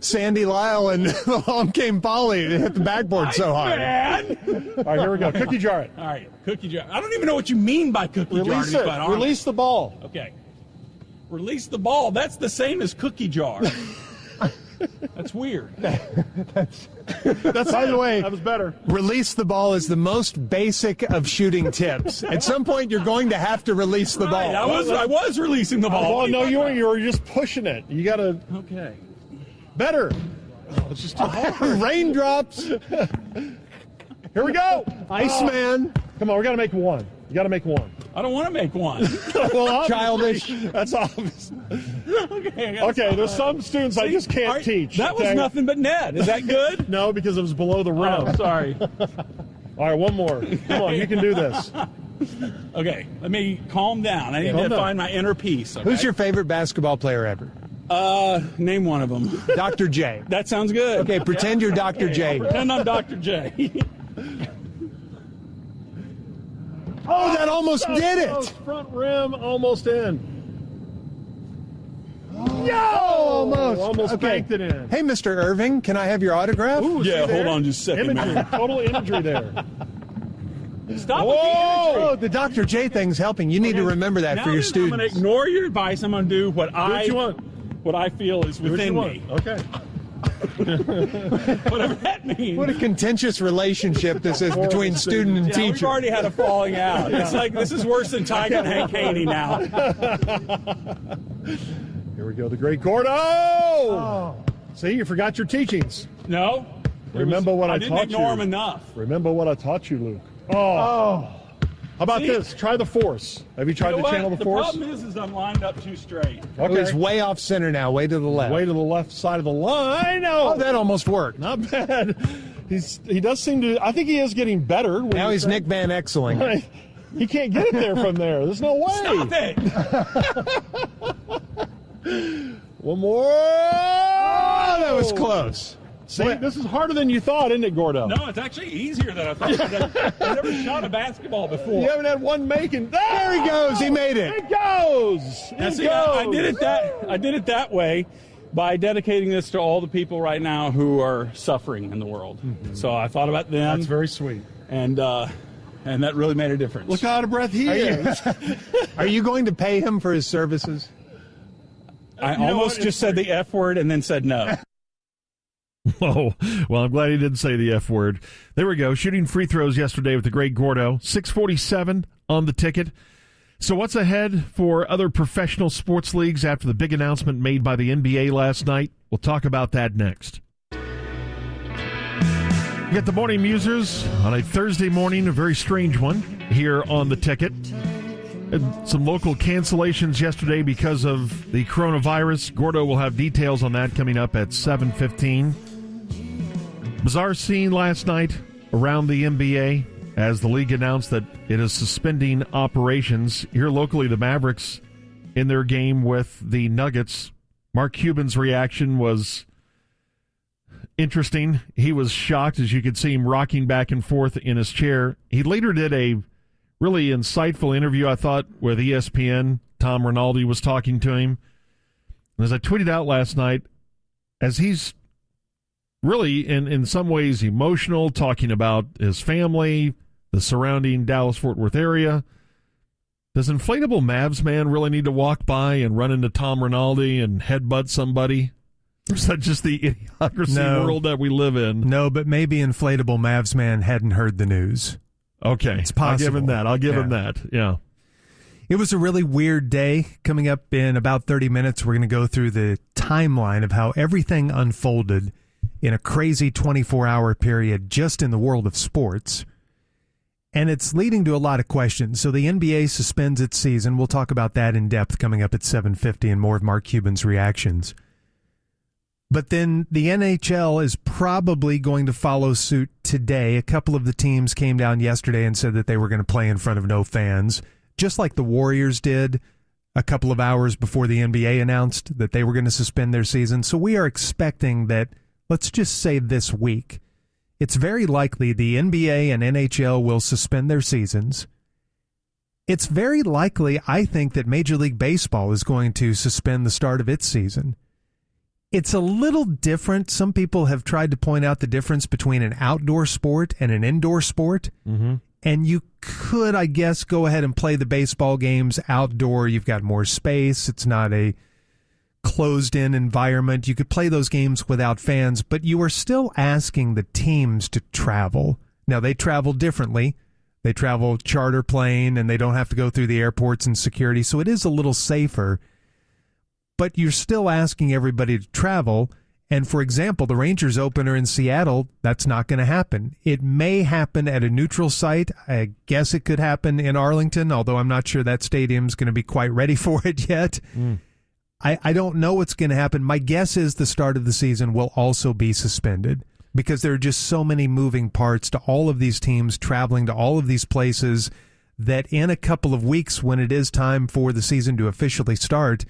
Sandy Lyle and Along Came Polly. It hit the backboard so hard. All right, here we go. Cookie jar it. All right, cookie jar. I don't even know what you mean by cookie jar. Release it. Release the ball. Okay. Release the ball. That's the same as cookie jar. That's weird. That's by the way, that was better. Release the ball is the most basic of shooting tips. At some point, you're going to have to release the ball. I was releasing the ball. Oh, no, you were just pushing it. You got to. Okay. Better. Oh, it's just too hard. Raindrops. Here we go. Iceman. Come on, we got to make one. You got to make one. I don't want to make one. Well, Childish. That's obvious. Okay, there's some students I just can't teach. That was nothing but net. Is that good? No, because it was below the rim. Oh, sorry. All right, one more. Come on, you can do this. Okay, let me calm down. I need to find my inner peace. Okay? Who's your favorite basketball player ever? Name one of them. Dr. J. That sounds good. Okay, pretend you're Dr. J. Pretend I'm Dr. J. Oh, that almost did it. Front rim almost in. Yo, Almost banked it in. Hey, Mr. Irving, can I have your autograph? Ooh, Yeah, see there? hold on just a second, Imagery, man. total imagery there. Stop with the imagery. Oh, the Dr. J thing's helping. You need to remember that Now for your then, I'm going to students. ignore your advice. I'm going to do what you want. what I feel is Do what within you me. want. Okay. Whatever that means. What a contentious relationship this is between student and Yeah, teacher. we've already had a falling out. It's like this is worse than Tiger and Hank Haney now. Here we go. The great Gordo. Oh. See, you forgot your teachings. No. Remember what I didn't taught ignore you. him enough. Remember what I taught you, Luke. Oh. How about this? Try the force. Have you tried to channel the force? The problem is I'm lined up too straight. Okay. He's way off center now, way to the left. Way to the left side of the line. Oh, that almost worked. Not bad. He does seem to. I think he is getting better. Now he's Nick Van Exeling. He can't get it there from there. There's no way. Stop it! One more. Oh, that was close. See, this is harder than you thought, isn't it, Gordo? No, it's actually easier than I thought. I've never shot a basketball before. You haven't had one making. There he goes. He made it. It goes. I did it that way by dedicating this to all the people right now who are suffering in the world. Mm-hmm. So I thought about them. That's very sweet. And that really made a difference. Look how out of breath he is. Are you going to pay him for his services? I almost just said the F word and then said no. Oh, well, I'm glad he didn't say the F word. There we go. Shooting free throws yesterday with the great Gordo. 6:47 on the ticket. So what's ahead for other professional sports leagues after the big announcement made by the NBA last night? We'll talk about that next. We got the Morning Musers on a Thursday morning, a very strange one here on the ticket. And some local cancellations yesterday because of the coronavirus. Gordo will have details on that coming up at 7:15. Bizarre scene last night around the NBA as the league announced that it is suspending operations. Here locally, the Mavericks in their game with the Nuggets. Mark Cuban's reaction was interesting. He was shocked, as you could see him rocking back and forth in his chair. He later did a really insightful interview, I thought, with ESPN. Tom Rinaldi was talking to him. And as I tweeted out last night, as he's really, in some ways, emotional, talking about his family, the surrounding Dallas-Fort Worth area, does inflatable Mavs man really need to walk by and run into Tom Rinaldi and headbutt somebody? Or is that just the idiocracy world that we live in? No, but maybe inflatable Mavs man hadn't heard the news. Okay, it's possible. I'll give him that. I'll give him that. Yeah. It was a really weird day. Coming up in about 30 minutes, we're going to go through the timeline of how everything unfolded in a crazy 24-hour period just in the world of sports. And it's leading to a lot of questions. So the NBA suspends its season. We'll talk about that in depth coming up at 7:50 and more of Mark Cuban's reactions. But then the NHL is probably going to follow suit today. A couple of the teams came down yesterday and said that they were going to play in front of no fans, just like the Warriors did a couple of hours before the NBA announced that they were going to suspend their season. So we are expecting that, let's just say this week, it's very likely the NBA and NHL will suspend their seasons. It's very likely, I think, that Major League Baseball is going to suspend the start of its season. It's a little different. Some people have tried to point out the difference between an outdoor sport and an indoor sport. Mm-hmm. And you could, I guess, go ahead and play the baseball games outdoor. You've got more space. It's not a closed-in environment. You could play those games without fans, but you are still asking the teams to travel. Now, they travel differently. They travel charter plane, and they don't have to go through the airports and security, so it is a little safer. But you're still asking everybody to travel. And, for example, the Rangers opener in Seattle, that's not going to happen. It may happen at a neutral site. I guess it could happen in Arlington, although I'm not sure that stadium's going to be quite ready for it yet. I don't know what's going to happen. My guess is the start of the season will also be suspended because there are just so many moving parts to all of these teams traveling to all of these places that in a couple of weeks when it is time for the season to officially start,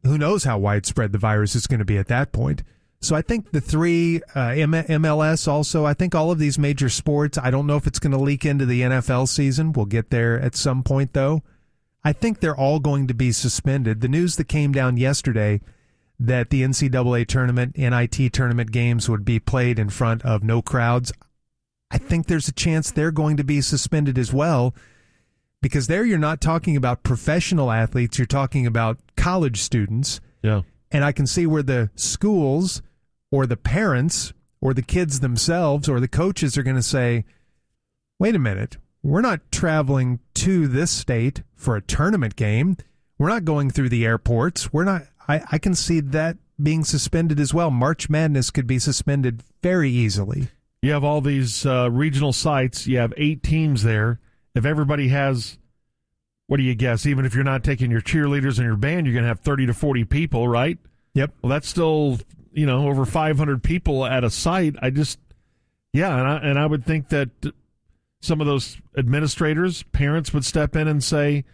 who knows how widespread the virus is going to be at that point. So I think the three, MLS also, I think all of these major sports, I don't know if it's going to leak into the NFL season. We'll get there at some point, though. I think they're all going to be suspended. The news that came down yesterday that the NCAA tournament, NIT tournament games would be played in front of no crowds, I think there's a chance they're going to be suspended as well. Because there you're not talking about professional athletes, you're talking about college students. Yeah. And I can see where the schools or the parents or the kids themselves or the coaches are going to say, wait a minute, we're not traveling to this state for a tournament game. We're not going through the airports. We're not. I can see that being suspended as well. March Madness could be suspended very easily. You have all these regional sites. You have 8 teams there. if everybody has, what do you guess? Even if you're not taking your cheerleaders and your band, you're going to have 30 to 40 people, right? Yep. Well, that's still, over 500 people at a site. And I would think that some of those administrators, parents would step in and say,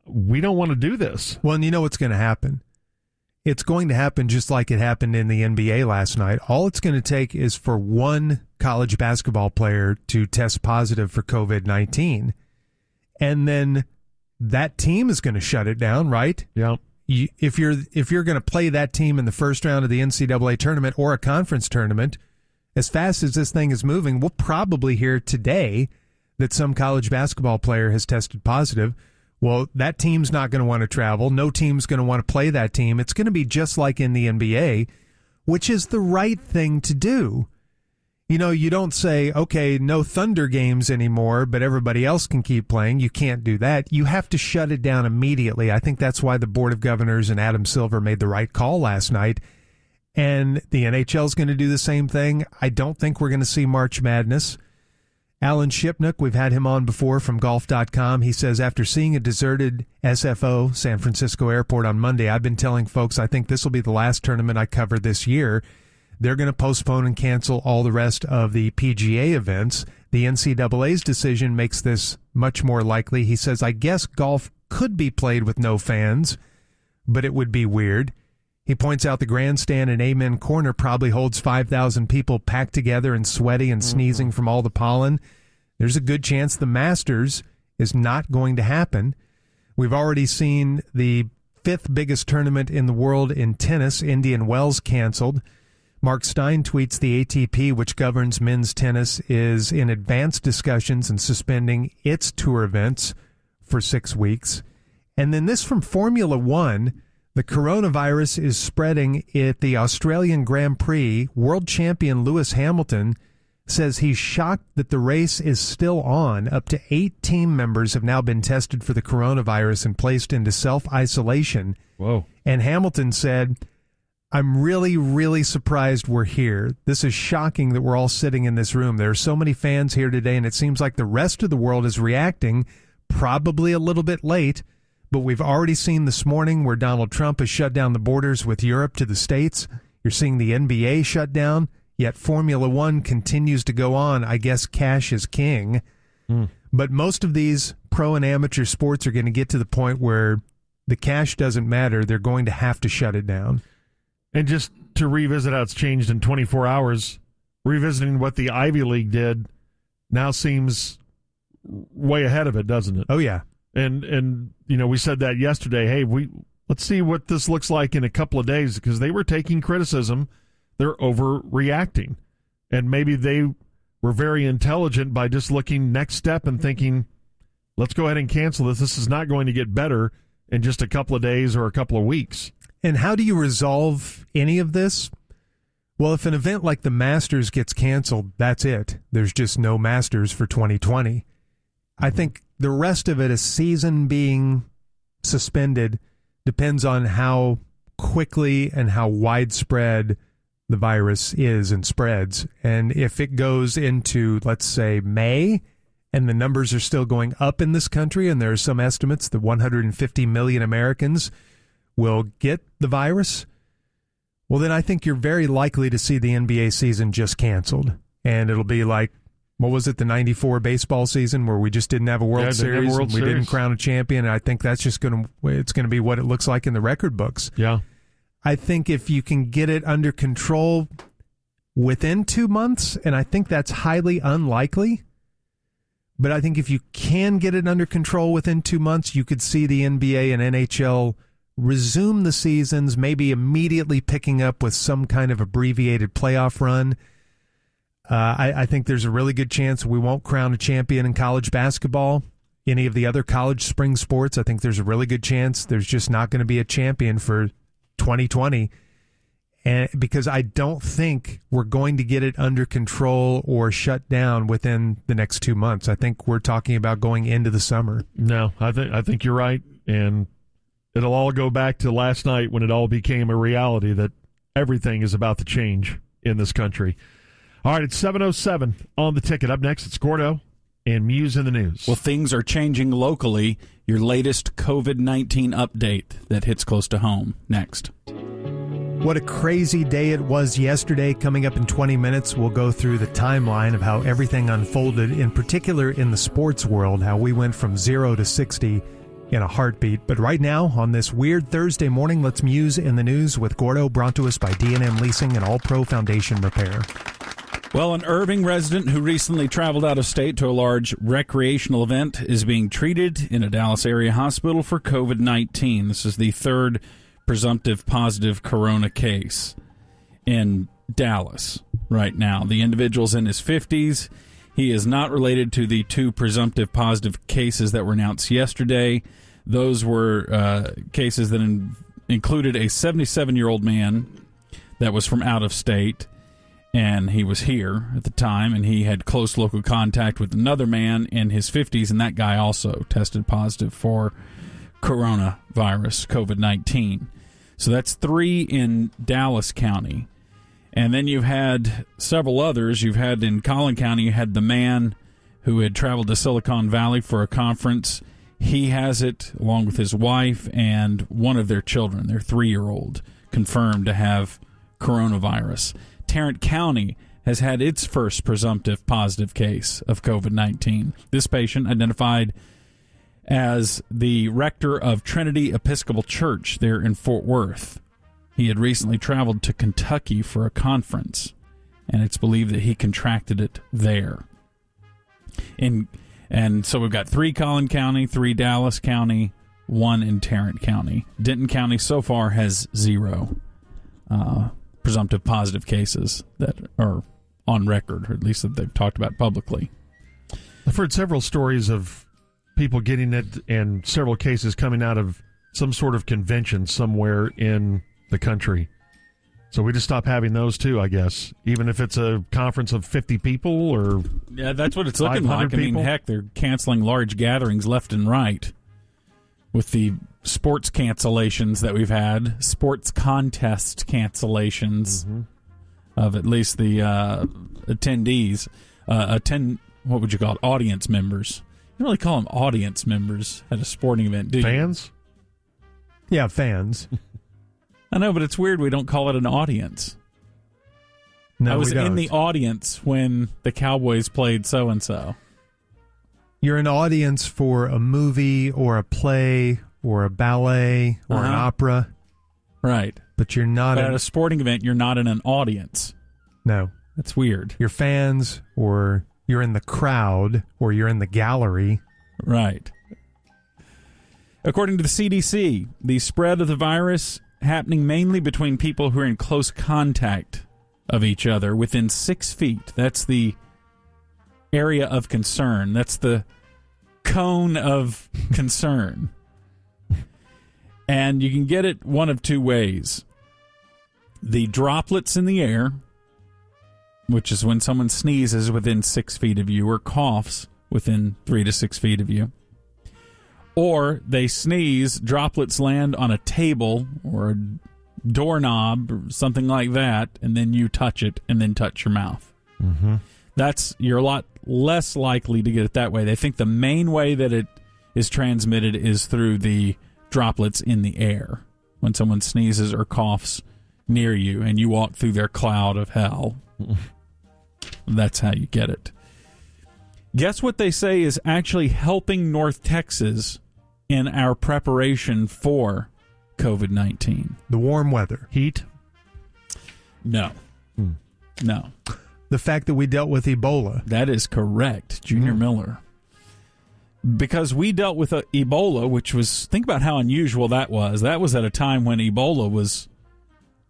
we don't want to do this. Well, and you know what's going to happen? It's going to happen just like it happened in the NBA last night. All it's going to take is for one college basketball player to test positive for COVID-19. And then that team is going to shut it down, right? Yeah. If you're going to play that team in the first round of the NCAA tournament or a conference tournament, as fast as this thing is moving, we'll probably hear today that some college basketball player has tested positive. Well, that team's not going to want to travel. No team's going to want to play that team. It's going to be just like in the NBA, which is the right thing to do. You don't say, okay, no Thunder games anymore, but everybody else can keep playing. You can't do that. You have to shut it down immediately. I think that's why the Board of Governors and Adam Silver made the right call last night. And the NHL is going to do the same thing. I don't think we're going to see March Madness. Alan Shipnuck, we've had him on before from golf.com. He says, after seeing a deserted SFO, San Francisco Airport, on Monday, I've been telling folks I think this will be the last tournament I cover this year. They're going to postpone and cancel all the rest of the PGA events. The NCAA's decision makes this much more likely. He says, I guess golf could be played with no fans, but it would be weird. He points out the grandstand in Amen Corner probably holds 5,000 people packed together and sweaty and sneezing from all the pollen. There's a good chance the Masters is not going to happen. We've already seen the fifth biggest tournament in the world in tennis, Indian Wells, canceled. Mark Stein tweets the ATP, which governs men's tennis, is in advanced discussions and suspending its tour events for 6 weeks. And then this from Formula One. The coronavirus is spreading at the Australian Grand Prix. World champion Lewis Hamilton says he's shocked that the race is still on. Up to 8 team members have now been tested for the coronavirus and placed into self-isolation. Whoa. And Hamilton said, I'm really, really surprised we're here. This is shocking that we're all sitting in this room. There are so many fans here today, and it seems like the rest of the world is reacting, probably a little bit late. But we've already seen this morning where Donald Trump has shut down the borders with Europe to the States. You're seeing the NBA shut down, yet Formula One continues to go on. I guess cash is king. But most of these pro and amateur sports are going to get to the point where the cash doesn't matter. They're going to have to shut it down. And just to revisit how it's changed in 24 hours, revisiting what the Ivy League did now seems way ahead of it, doesn't it? Oh, yeah. And we said that yesterday. Hey, let's see what this looks like in a couple of days, because they were taking criticism. They're overreacting. And maybe they were very intelligent by just looking next step and thinking, let's go ahead and cancel this. This is not going to get better in just a couple of days or a couple of weeks. And how do you resolve any of this? Well, if an event like the Masters gets canceled, that's it. There's just no Masters for 2020. I think the rest of it, a season being suspended, depends on how quickly and how widespread the virus is and spreads. And if it goes into, let's say, May, and the numbers are still going up in this country, and there are some estimates that 150 million Americans will get the virus, well, then I think you're very likely to see the NBA season just canceled. And it'll be like, what was it, the 94 baseball season where we just didn't have a World Series and we didn't crown a champion? And I think that's just going to be what it looks like in the record books. Yeah. I think if you can get it under control within 2 months, and I think that's highly unlikely, but I think if you can get it under control within 2 months, you could see the NBA and NHL resume the seasons, maybe immediately picking up with some kind of abbreviated playoff run. I think there's a really good chance we won't crown a champion in college basketball, any of the other college spring sports. I think there's a really good chance there's just not going to be a champion for 2020, and because I don't think we're going to get it under control or shut down within the next 2 months. I think we're talking about going into the summer. No, I think you're right, and it'll all go back to last night when it all became a reality that everything is about to change in this country. All right, it's 7:07 on the ticket. Up next, it's Gordo and Muse in the News. Well, things are changing locally. Your latest COVID-19 update that hits close to home. Next. What a crazy day it was yesterday. Coming up in 20 minutes, we'll go through the timeline of how everything unfolded, in particular in the sports world, how we went from 0 to 60 in a heartbeat. But right now, on this weird Thursday morning, let's Muse in the News with Gordo, brought to us by D&M Leasing and All Pro Foundation Repair. Well, an Irving resident who recently traveled out of state to a large recreational event is being treated in a Dallas area hospital for COVID-19. This is the third presumptive positive corona case in Dallas right now. The individual's in his 50s. He is not related to the two presumptive positive cases that were announced yesterday. Those were cases that included a 77-year-old man that was from out of state, and he was here at the time, and he had close local contact with another man in his 50s, and that guy also tested positive for coronavirus, COVID-19. So that's 3 in Dallas County. And then you've had several others. You've had in Collin County, you had the man who had traveled to Silicon Valley for a conference. He has it, along with his wife and one of their children, their 3-year-old, confirmed to have coronavirus. Tarrant County has had its first presumptive positive case of COVID-19. This patient, identified as the rector of Trinity Episcopal Church there in Fort Worth. He had recently traveled to Kentucky for a conference, and it's believed that he contracted it there. And so we've got 3 Collin County, 3 Dallas County, 1 in Tarrant County. Denton County so far has 0 presumptive positive cases that are on record, or at least that they've talked about publicly. I've heard several stories of people getting it and several cases coming out of some sort of convention somewhere in the country. So we just stop having those too, I guess, even if it's a conference of 50 people or yeah, that's what it's looking like. I mean, people. Heck, they're canceling large gatherings left and right with the sports cancellations that we've had, sports contest cancellations of at least the attendees, what would you call it, audience members. You don't really call them audience members at a sporting event, do you? Fans? Yeah, fans. I know, but it's weird we don't call it an audience. No, I was we don't. in the audience when the Cowboys played so-and-so. You're an audience for a movie or a play or a ballet or an opera. Right. But you're not at a sporting event, you're not in an audience. No. That's weird. You're fans, or you're in the crowd, or you're in the gallery. Right. According to the CDC, the spread of the virus happening mainly between people who are in close contact of each other within 6 feet. That's the area of concern. That's the cone of concern. And you can get it one of 2 ways. The droplets in the air, which is when someone sneezes within 6 feet of you or coughs within 3 to 6 feet of you. Or they sneeze, droplets land on a table or a doorknob or something like that, and then you touch it and then touch your mouth. Mm-hmm. You're a lot less likely to get it that way. They think the main way that it is transmitted is through the droplets in the air. When someone sneezes or coughs near you and you walk through their cloud of hell, that's how you get it. Guess what they say is actually helping North Texas in our preparation for COVID-19? The warm weather. Heat? No. No. The fact that we dealt with Ebola. That is correct, Junior Miller. Because we dealt with Ebola, which was, think about how unusual that was. That was at a time when Ebola was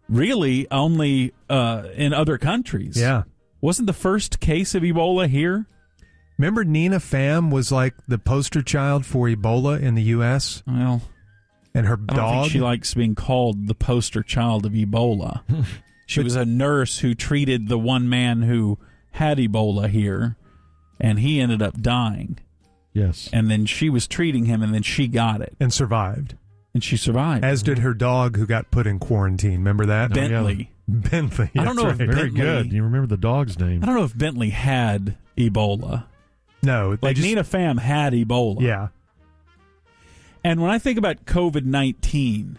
really only in other countries. Yeah. Wasn't the first case of Ebola here? Remember Nina Pham was like the poster child for Ebola in the U.S.? Well, and her I don't dog? think she likes being called the poster child of Ebola. She was a nurse who treated the one man who had Ebola here, and he ended up dying. Yes. And then she was treating him, and then she got it. And survived. And she survived. As did her dog who got put in quarantine. Remember that? Bentley. Bentley. I don't know if Very Bentley, good. You remember the dog's name. I don't know if Bentley had Ebola. No. They Like Nina Pham had Ebola. Yeah. And when I think about COVID-19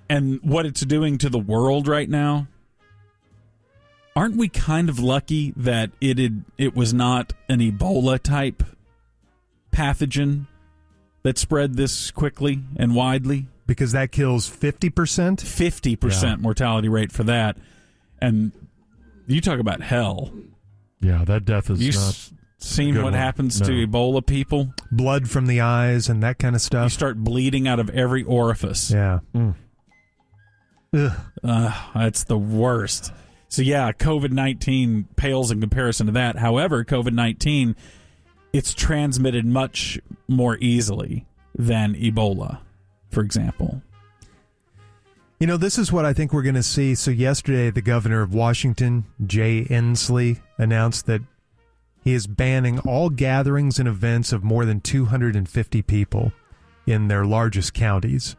and what it's doing to the world right now, aren't we kind of lucky that it was not an Ebola-type pathogen that spread this quickly and widely? Because that kills 50%? 50% mortality rate for that. And you talk about hell. Yeah, that death is not... Seen what happens to Ebola people? Blood from the eyes and that kind of stuff. You start bleeding out of every orifice. Yeah. That's the worst. So yeah, COVID-19 pales in comparison to that. However, COVID-19, it's transmitted much more easily than Ebola, for example. You know, this is what I think we're going to see. So yesterday, the governor of Washington, Jay Inslee, announced that he is banning all gatherings and events of more than 250 people in their largest counties,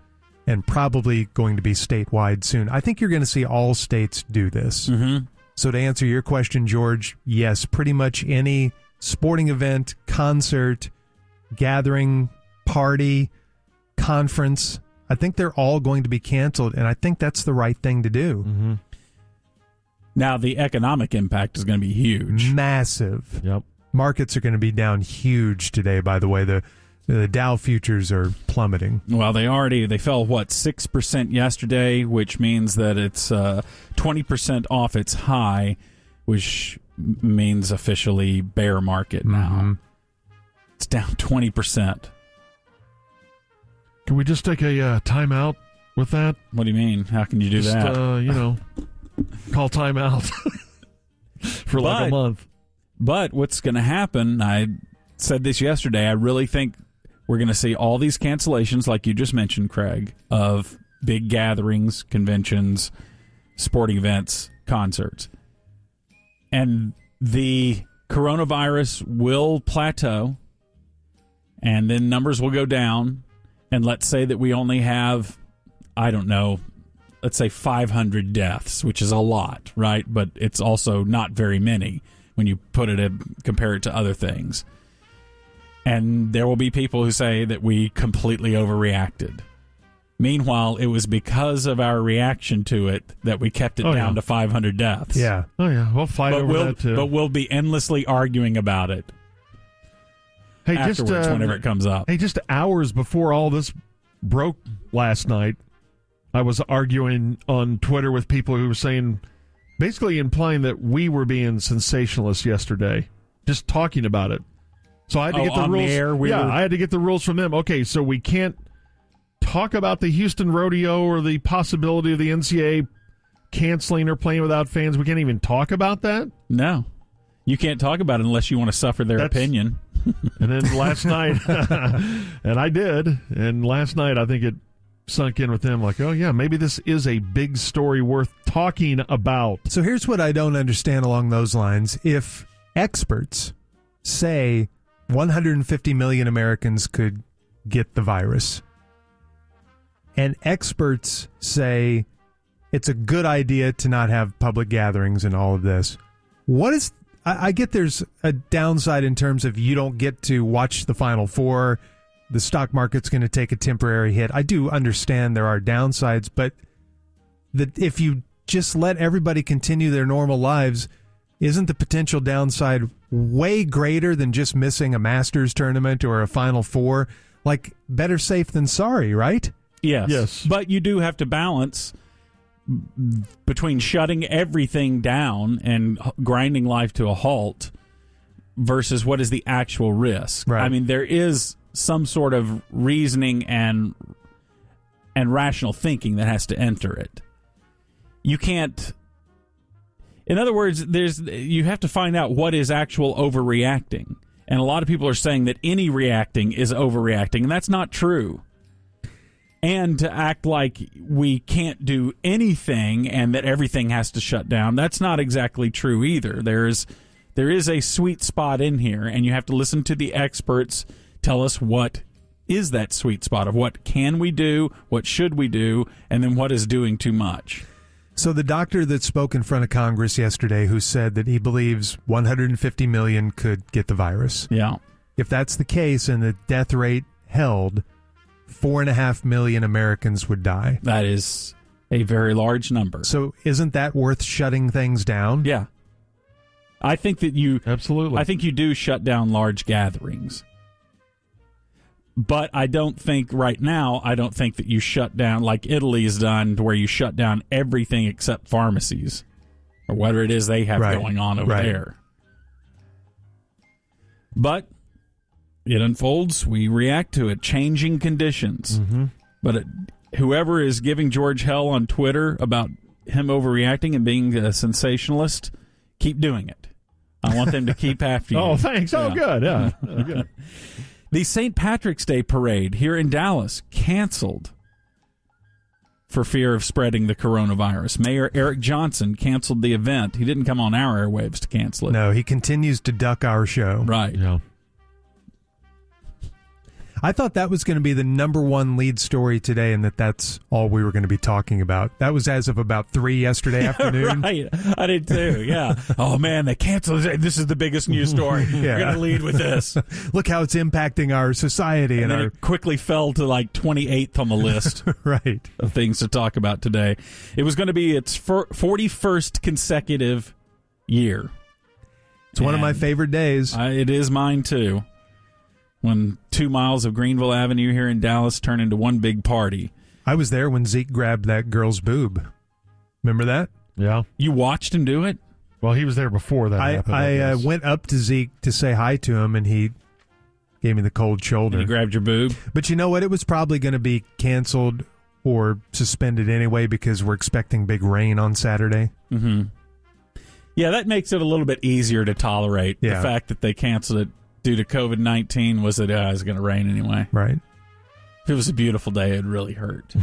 and probably going to be statewide soon. I think you're going to see all states do this. Mm-hmm. So to answer your question, George, yes, pretty much any sporting event, concert, gathering, party, conference, I think they're all going to be canceled, and I think that's the right thing to do. Mm-hmm. Now, the economic impact is going to be huge. Massive. Yep. Markets are going to be down huge today, by the way. The Dow futures are plummeting. Well, they fell, 6% yesterday, which means that it's 20% off its high, which means officially bear market now. Mm-hmm. It's down 20%. Can we just take a timeout with that? What do you mean? How can you do that? Call timeout for like a month. But what's going to happen, I said this yesterday, I really think we're going to see all these cancellations, like you just mentioned, Craig, of big gatherings, conventions, sporting events, concerts. And the coronavirus will plateau, and then numbers will go down. And let's say that we only have, I don't know, let's say 500 deaths, which is a lot, right? But it's also not very many when you compare it to other things. And there will be people who say that we completely overreacted. Meanwhile, it was because of our reaction to it that we kept it down to 500 deaths. Yeah. Oh, yeah. We'll fight over that, too. But we'll be endlessly arguing about it. Hey, afterwards, whenever it comes up. Hey, just hours before all this broke last night, I was arguing on Twitter with people who were saying, basically implying that we were being sensationalists yesterday, just talking about it. So I had to get the rules. I had to get the rules from them. Okay, so we can't talk about the Houston Rodeo or the possibility of the NCAA canceling or playing without fans. We can't even talk about that? No. You can't talk about it unless you want to suffer their opinion. And then last night, and I did, and last night I think it sunk in with them like, oh, yeah, maybe this is a big story worth talking about. So here's what I don't understand along those lines. If experts say 150 million Americans could get the virus, and experts say it's a good idea to not have public gatherings and all of this, what is... I get there's a downside in terms of you don't get to watch the Final Four. The stock market's going to take a temporary hit. I do understand there are downsides, but if you just let everybody continue their normal lives, isn't the potential downside way greater than just missing a Masters tournament or a Final Four? Like, better safe than sorry, right? Yes. But you do have to balance between shutting everything down and grinding life to a halt versus what is the actual risk. Right. I mean, there is some sort of reasoning and rational thinking that has to enter it. You can't... In other words, you have to find out what is actual overreacting. And a lot of people are saying that any reacting is overreacting, and that's not true. And to act like we can't do anything and that everything has to shut down, that's not exactly true either. There is a sweet spot in here, and you have to listen to the experts tell us what is that sweet spot of what can we do, what should we do, and then what is doing too much. So the doctor that spoke in front of Congress yesterday who said that he believes 150 million could get the virus. Yeah. If that's the case and the death rate held, 4.5 million Americans would die. That is a very large number. So isn't that worth shutting things down? Yeah. I think that you... Absolutely. I think you do shut down large gatherings. But I don't think right now, that you shut down like Italy's done, to where you shut down everything except pharmacies or whatever it is they have going on over there. But it unfolds. We react to it. Changing conditions. Mm-hmm. But whoever is giving George hell on Twitter about him overreacting and being a sensationalist, keep doing it. I want them to keep after you. Oh, thanks. Oh, good. Yeah. Good. The St. Patrick's Day parade here in Dallas canceled for fear of spreading the coronavirus. Mayor Eric Johnson canceled the event. He didn't come on our airwaves to cancel it. No, he continues to duck our show. Right. Yeah. I thought that was going to be the number one lead story today, and that's all we were going to be talking about. That was as of about 3 yesterday afternoon. Right. I did too, yeah. Oh, man, they canceled it. This is the biggest news story. We're going to lead with this. Look how it's impacting our society. And then it quickly fell to like 28th on the list right. of things to talk about today. It was going to be its 41st consecutive year. It's one of my favorite days. It is mine, too. When 2 miles of Greenville Avenue here in Dallas turned into one big party. I was there when Zeke grabbed that girl's boob. Remember that? Yeah. You watched him do it? Well, he was there before that happened. I went up to Zeke to say hi to him, and he gave me the cold shoulder. And he grabbed your boob? But you know what? It was probably going to be canceled or suspended anyway because we're expecting big rain on Saturday. Mm-hmm. Yeah, that makes it a little bit easier to tolerate. Yeah. The fact that they canceled it due to COVID-19 was that it was going to rain anyway. Right. If it was a beautiful day, it'd really hurt.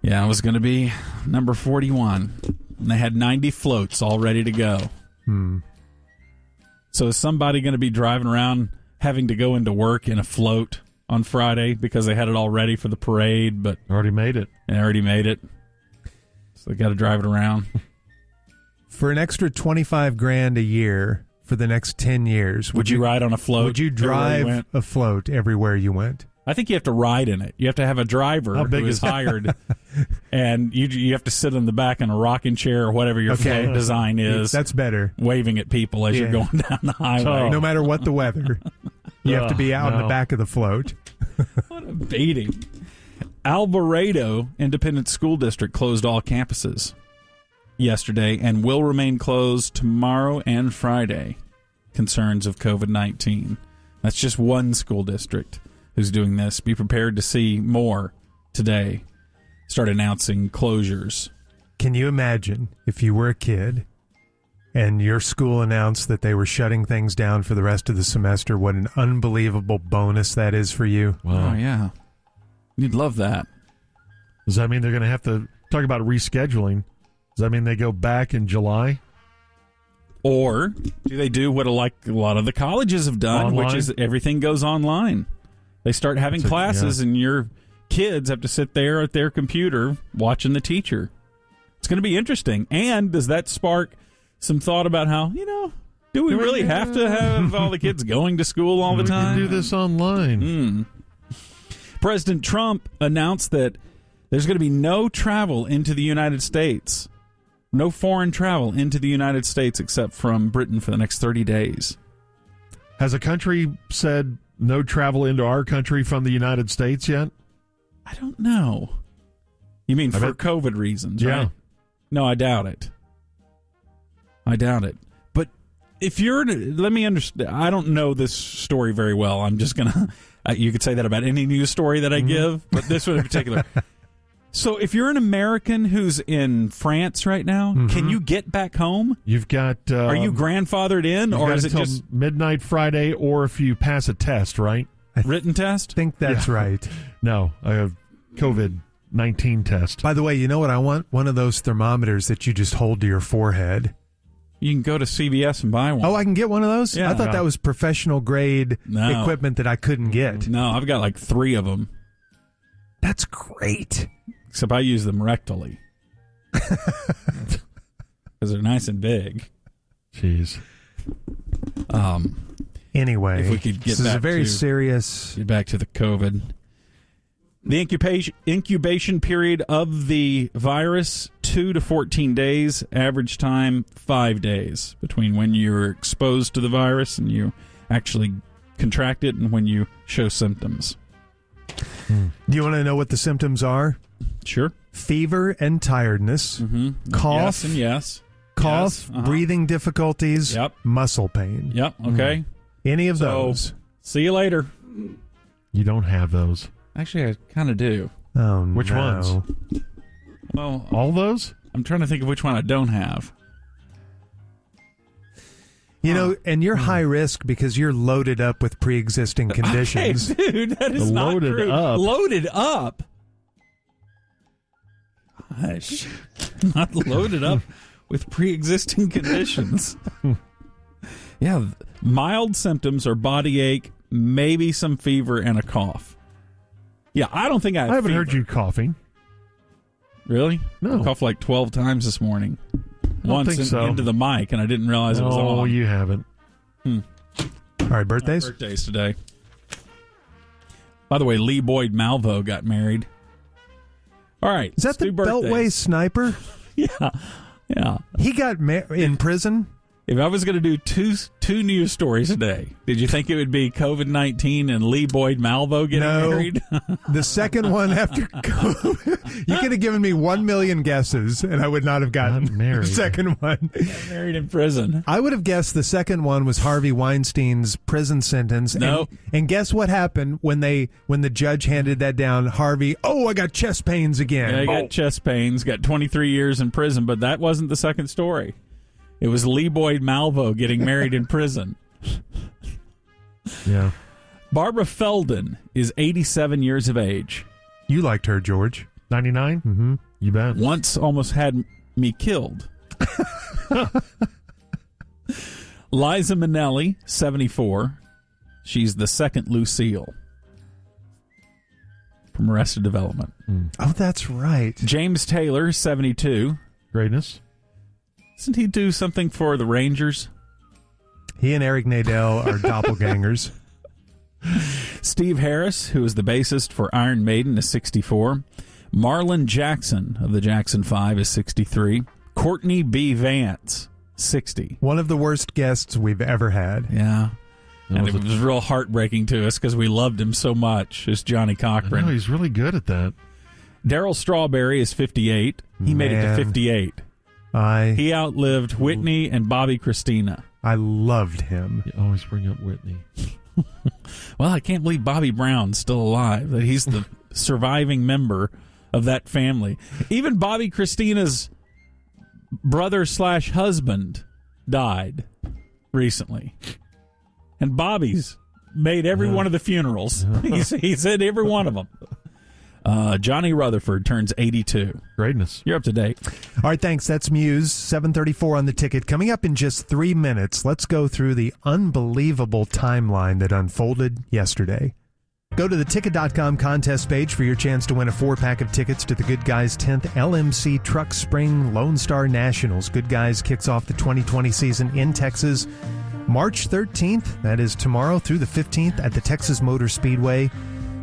Yeah, it was going to be number 41. And they had 90 floats all ready to go. So is somebody going to be driving around having to go into work in a float on Friday because they had it all ready for the parade, but already made it. So they got to drive it around. For an extra $25,000 a year for the next 10 years, would you ride on a float? Would you drive a float everywhere you went? I think you have to ride in it. You have to have a driver who is hired, and you have to sit in the back in a rocking chair or whatever your float design is. That's better. Waving at people as you're going down the highway. No matter what the weather, you have to be out in the back of the float. What a beating. Alvarado Independent School District closed all campuses yesterday and will remain closed tomorrow and Friday. Concerns of COVID-19. That's just one school district who's doing this. Be prepared to see more today. Start announcing closures. Can you imagine if you were a kid and your school announced that they were shutting things down for the rest of the semester? What an unbelievable bonus that is for you. Wow. Oh, yeah. You'd love that. Does that mean they're going to have to talk about rescheduling? Does that mean they go back in July? Or do they do what a lot of the colleges have done, online? Which is everything goes online? They start having classes, and your kids have to sit there at their computer watching the teacher. It's going to be interesting. And does that spark some thought about how, do we really have to have all the kids going to school all the time? We can do this online. President Trump announced that there's going to be no travel into the United States. No foreign travel into the United States except from Britain for the next 30 days. Has a country said no travel into our country from the United States yet? I don't know. You mean for COVID reasons, right? No, I doubt it. But if let me understand. I don't know this story very well. I'm just going to, you could say that about any news story that I give, but this one in particular. So if you're an American who's in France right now, can you get back home? You've got... are you grandfathered in, or is it just... midnight Friday, or if you pass a test, right? Written test? I think that's right. No, a COVID-19 test. By the way, you know what I want? One of those thermometers that you just hold to your forehead. You can go to CVS and buy one. Oh, I can get one of those? Yeah. I thought that was professional grade equipment that I couldn't get. No, I've got like 3 of them. That's great. Except I use them rectally. because they're nice and big. Jeez. Anyway, If we could get this is back a very to- serious. Get back to the COVID. The incubation period of the virus, 2 to 14 days. Average time, 5 days between when you're exposed to the virus and you actually contract it and when you show symptoms. Do you want to know what the symptoms are? Sure. Fever and tiredness, cough, Yes and yes. cough, Yes, breathing difficulties, Yep. muscle pain. Yep. Okay. Any of So, those. see you later. You don't have those. Actually, I kind of do. Oh, Which no. ones? Well, All those? I'm trying to think of which one I don't have. You know, and you're high risk because you're loaded up with pre-existing conditions. Hey, dude, that is not Loaded true. up. Loaded up. Gosh, not loaded up with pre-existing conditions. Yeah, mild symptoms are body ache, maybe some fever, and a cough. Yeah, I don't think I have I haven't fever. heard you coughing. Really? No. I coughed like 12 times this morning. don't Once think so. into the mic, and I didn't realize it was Oh, on. you haven't. All right, birthdays? Birthdays today. By the way, Lee Boyd Malvo got married. All right. Is that the let's do Beltway birthdays. sniper? Yeah. He got in prison? If I was going to do two news stories today, did you think it would be COVID-19 and Lee Boyd Malvo getting No. married? The second one after COVID. You could have given me 1 million guesses, and I would not have gotten Not married. the second one. Married in prison. I would have guessed the second one was Harvey Weinstein's prison sentence. No. And guess what happened when the judge handed that down? Harvey, I got chest pains again. Yeah, he got chest pains, got 23 years in prison, but that wasn't the second story. It was Lee Boyd Malvo getting married in prison. Yeah. Barbara Feldon is 87 years of age. You liked her, George. 99? Mm-hmm. You bet. Once almost had me killed. Liza Minnelli, 74. She's the second Lucille from Arrested Development. Oh, that's right. James Taylor, 72. Greatness. Doesn't he do something for the Rangers? He and Eric Nadel are doppelgangers. Steve Harris, who is the bassist for Iron Maiden, is 64. Marlon Jackson of the Jackson 5 is 63. Courtney B. Vance, 60. One of the worst guests we've ever had. Yeah. That And was it was real heartbreaking to us because we loved him so much. It's Johnny I Cochran. know, he's really good at that. Daryl Strawberry is 58. He made it to Man. 58. He outlived Whitney and Bobby Christina. I loved him. You always bring up Whitney. Well, I can't believe Bobby Brown's still alive. That he's the surviving member of that family. Even Bobby Christina's brother/husband died recently. And Bobby's made every one of the funerals. He's at every one of them. Johnny Rutherford turns 82. Greatness. You're up to date. All right, thanks. That's Muse. 7:34 on the ticket. Coming up in just 3 minutes, let's go through the unbelievable timeline that unfolded yesterday. Go to the ticket.com contest page for your chance to win a 4-pack of tickets to the Good Guys 10th LMC Truck Spring Lone Star Nationals. Good Guys kicks off the 2020 season in Texas March 13th. That is tomorrow through the 15th at the Texas Motor Speedway.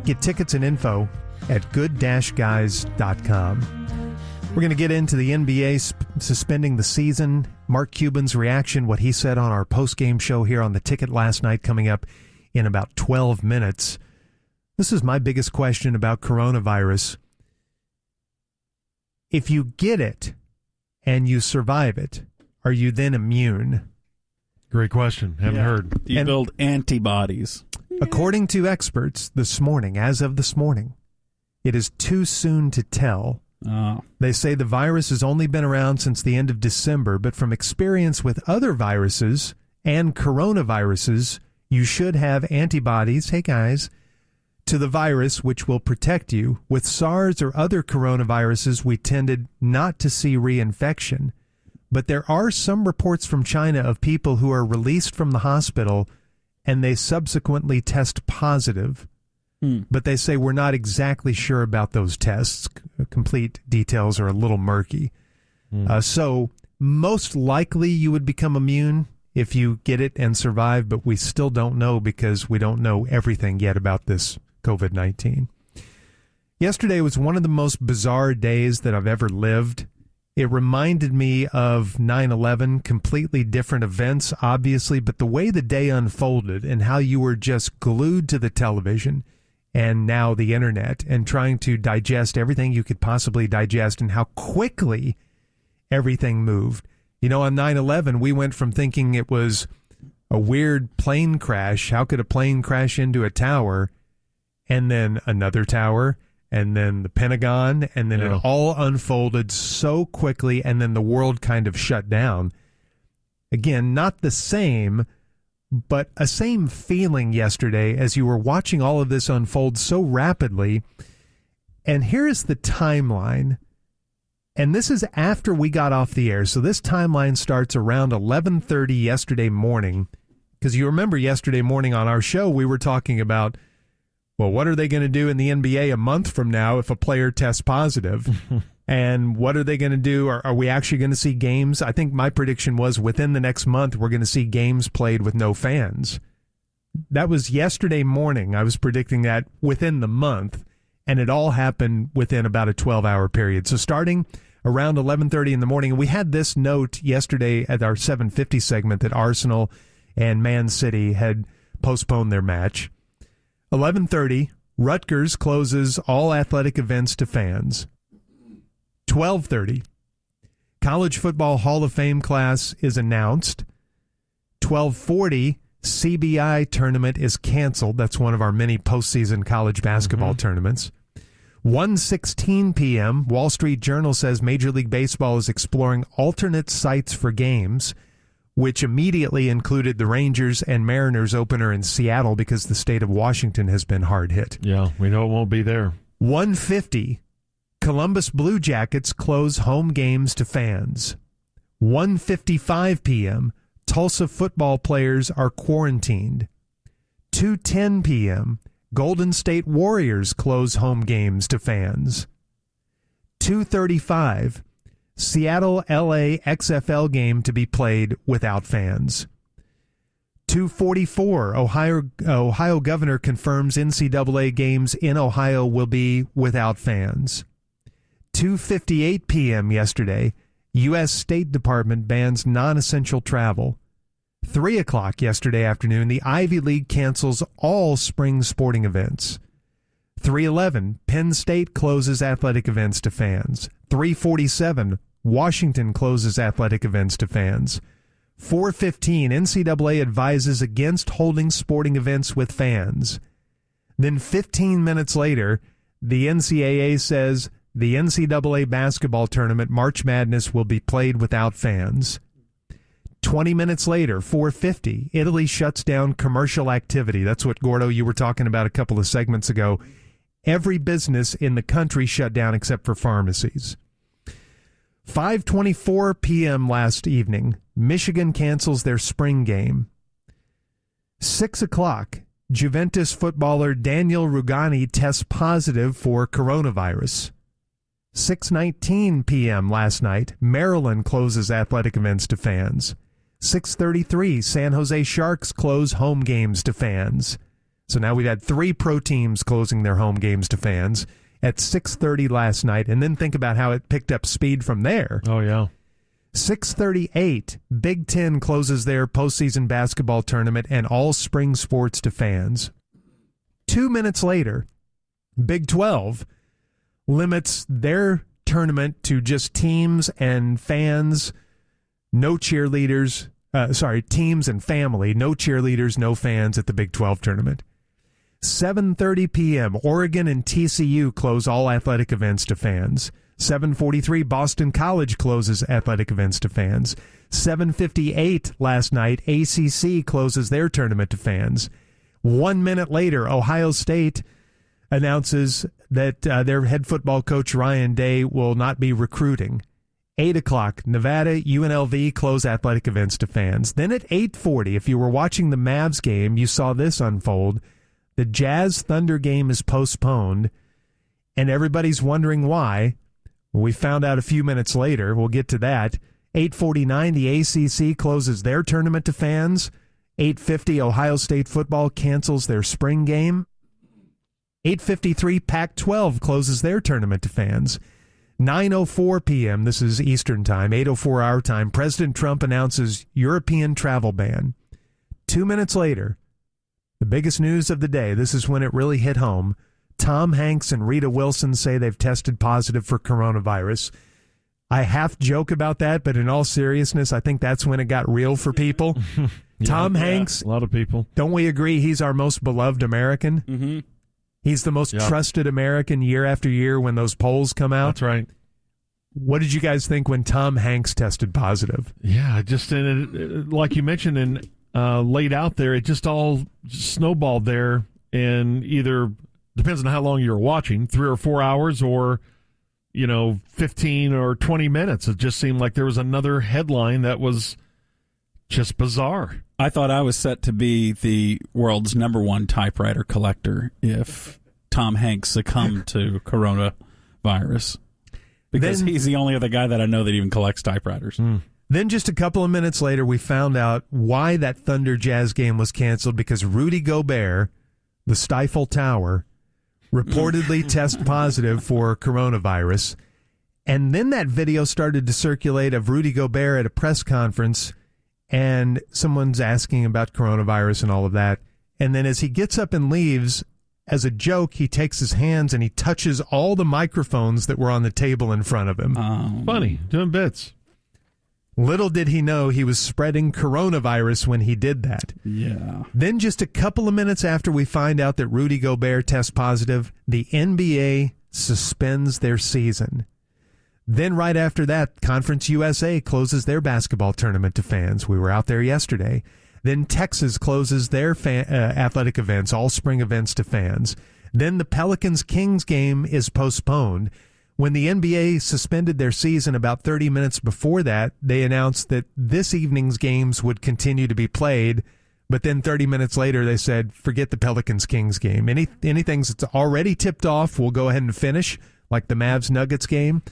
Get tickets and info at good-guys.com. We're going to get into the NBA suspending the season, Mark Cuban's reaction, what he said on our post-game show here on the ticket last night, coming up in about 12 minutes. This is my biggest question about coronavirus. If you get it and you survive it, are you then immune? Great question. Haven't heard. Do you build antibodies? According to experts this morning, as of this morning, it is too soon to tell. They say the virus has only been around since the end of December, but from experience with other viruses and coronaviruses, you should have antibodies, hey guys, to the virus, which will protect you. With SARS or other coronaviruses, we tended not to see reinfection. But there are some reports from China of people who are released from the hospital and they subsequently test positive. But they say we're not exactly sure about those tests. Complete details are a little murky. So most likely you would become immune if you get it and survive, but we still don't know because we don't know everything yet about this COVID-19. Yesterday was one of the most bizarre days that I've ever lived. It reminded me of 9/11, completely different events, obviously, but the way the day unfolded and how you were just glued to the television and now the internet and trying to digest everything you could possibly digest and how quickly everything moved. You know, on 9/11, we went from thinking it was a weird plane crash. How could a plane crash into a tower? And then another tower, and then the Pentagon, and then it all unfolded so quickly, and then the world kind of shut down. Again, not the same, but a same feeling yesterday as you were watching all of this unfold so rapidly. And here's the timeline. And this is after we got off the air. So this timeline starts around 11:30 yesterday morning. Because you remember yesterday morning on our show, we were talking about, well, what are they going to do in the NBA a month from now if a player tests positive? And what are they going to do? Are we actually going to see games? I think my prediction was within the next month, we're going to see games played with no fans. That was yesterday morning. I was predicting that within the month, and it all happened within about a 12-hour period. So starting around 11:30 in the morning, and we had this note yesterday at our 7:50 segment that Arsenal and Man City had postponed their match. 11:30, Rutgers closes all athletic events to fans. 12:30, College Football Hall of Fame class is announced. 12:40, CBI tournament is canceled. That's one of our many postseason college basketball tournaments. 1:16 p.m., Wall Street Journal says Major League Baseball is exploring alternate sites for games, which immediately included the Rangers and Mariners opener in Seattle because the state of Washington has been hard hit. Yeah, we know it won't be there. 1:50, Columbus Blue Jackets close home games to fans. 1:55 p.m., Tulsa football players are quarantined. 2:10 p.m., Golden State Warriors close home games to fans. 2:35, Seattle-LA XFL game to be played without fans. 2:44, Ohio governor confirms NCAA games in Ohio will be without fans. 2:58 p.m. yesterday, U.S. State Department bans non-essential travel. 3 o'clock yesterday afternoon, the Ivy League cancels all spring sporting events. 3:11, Penn State closes athletic events to fans. 3:47, Washington closes athletic events to fans. 4:15, NCAA advises against holding sporting events with fans. Then 15 minutes later, the NCAA says the NCAA basketball tournament, March Madness, will be played without fans. 20 minutes later, 4:50, Italy shuts down commercial activity. That's what, Gordo, you were talking about a couple of segments ago. Every business in the country shut down except for pharmacies. 5:24 p.m. last evening, Michigan cancels their spring game. 6 o'clock, Juventus footballer Daniel Rugani tests positive for coronavirus. 6:19 p.m. last night, Maryland closes athletic events to fans. 6:33, San Jose Sharks close home games to fans. So now we've had 3 pro teams closing their home games to fans at 6:30 last night, and then think about how it picked up speed from there. Oh, yeah. 6:38, Big Ten closes their postseason basketball tournament and all spring sports to fans. 2 minutes later, Big 12 limits their tournament to just teams and fans, no cheerleaders, teams and family, no cheerleaders, no fans at the Big 12 tournament. 7:30 p.m., Oregon and TCU close all athletic events to fans. 7:43, Boston College closes athletic events to fans. 7:58 last night, ACC closes their tournament to fans. 1 minute later, Ohio State announces that their head football coach, Ryan Day, will not be recruiting. 8 o'clock, Nevada, UNLV close athletic events to fans. Then at 8:40, if you were watching the Mavs game, you saw this unfold. The Jazz Thunder game is postponed, and everybody's wondering why. We found out a few minutes later. We'll get to that. 8:49, the ACC closes their tournament to fans. 8:50, Ohio State football cancels their spring game. 8:53, Pac-12 closes their tournament to fans. 9:04 p.m., this is Eastern Time, 8:04 our time, President Trump announces European travel ban. 2 minutes later, the biggest news of the day, this is when it really hit home, Tom Hanks and Rita Wilson say they've tested positive for coronavirus. I half joke about that, but in all seriousness, I think that's when it got real for people. Tom Hanks, a lot of people. Don't we agree he's our most beloved American? Mm-hmm. He's the most trusted American year after year when those polls come out. That's right. What did you guys think when Tom Hanks tested positive? Yeah, just like you mentioned and laid out there, it just all snowballed there, and either depends on how long you're watching, 3 or 4 hours or 15 or 20 minutes. It just seemed like there was another headline that was just bizarre. I thought I was set to be the world's #1 typewriter collector if Tom Hanks succumbed to coronavirus. Because he's the only other guy that I know that even collects typewriters. Then just a couple of minutes later, we found out why that Thunder Jazz game was canceled, because Rudy Gobert, the Stifle Tower, reportedly tested positive for coronavirus. And then that video started to circulate of Rudy Gobert at a press conference, and someone's asking about coronavirus and all of that. And then as he gets up and leaves, as a joke, he takes his hands and he touches all the microphones that were on the table in front of him. Funny, doing bits. Little did he know he was spreading coronavirus when he did that. Yeah. Then just a couple of minutes after we find out that Rudy Gobert tests positive, the NBA suspends their season. Then right after that, Conference USA closes their basketball tournament to fans. We were out there yesterday. Then Texas closes their athletic events, all spring events, to fans. Then the Pelicans-Kings game is postponed. When the NBA suspended their season about 30 minutes before that, they announced that this evening's games would continue to be played. But then 30 minutes later, they said, forget the Pelicans-Kings game. Anything that's already tipped off, we'll go ahead and finish, like the Mavs-Nuggets game.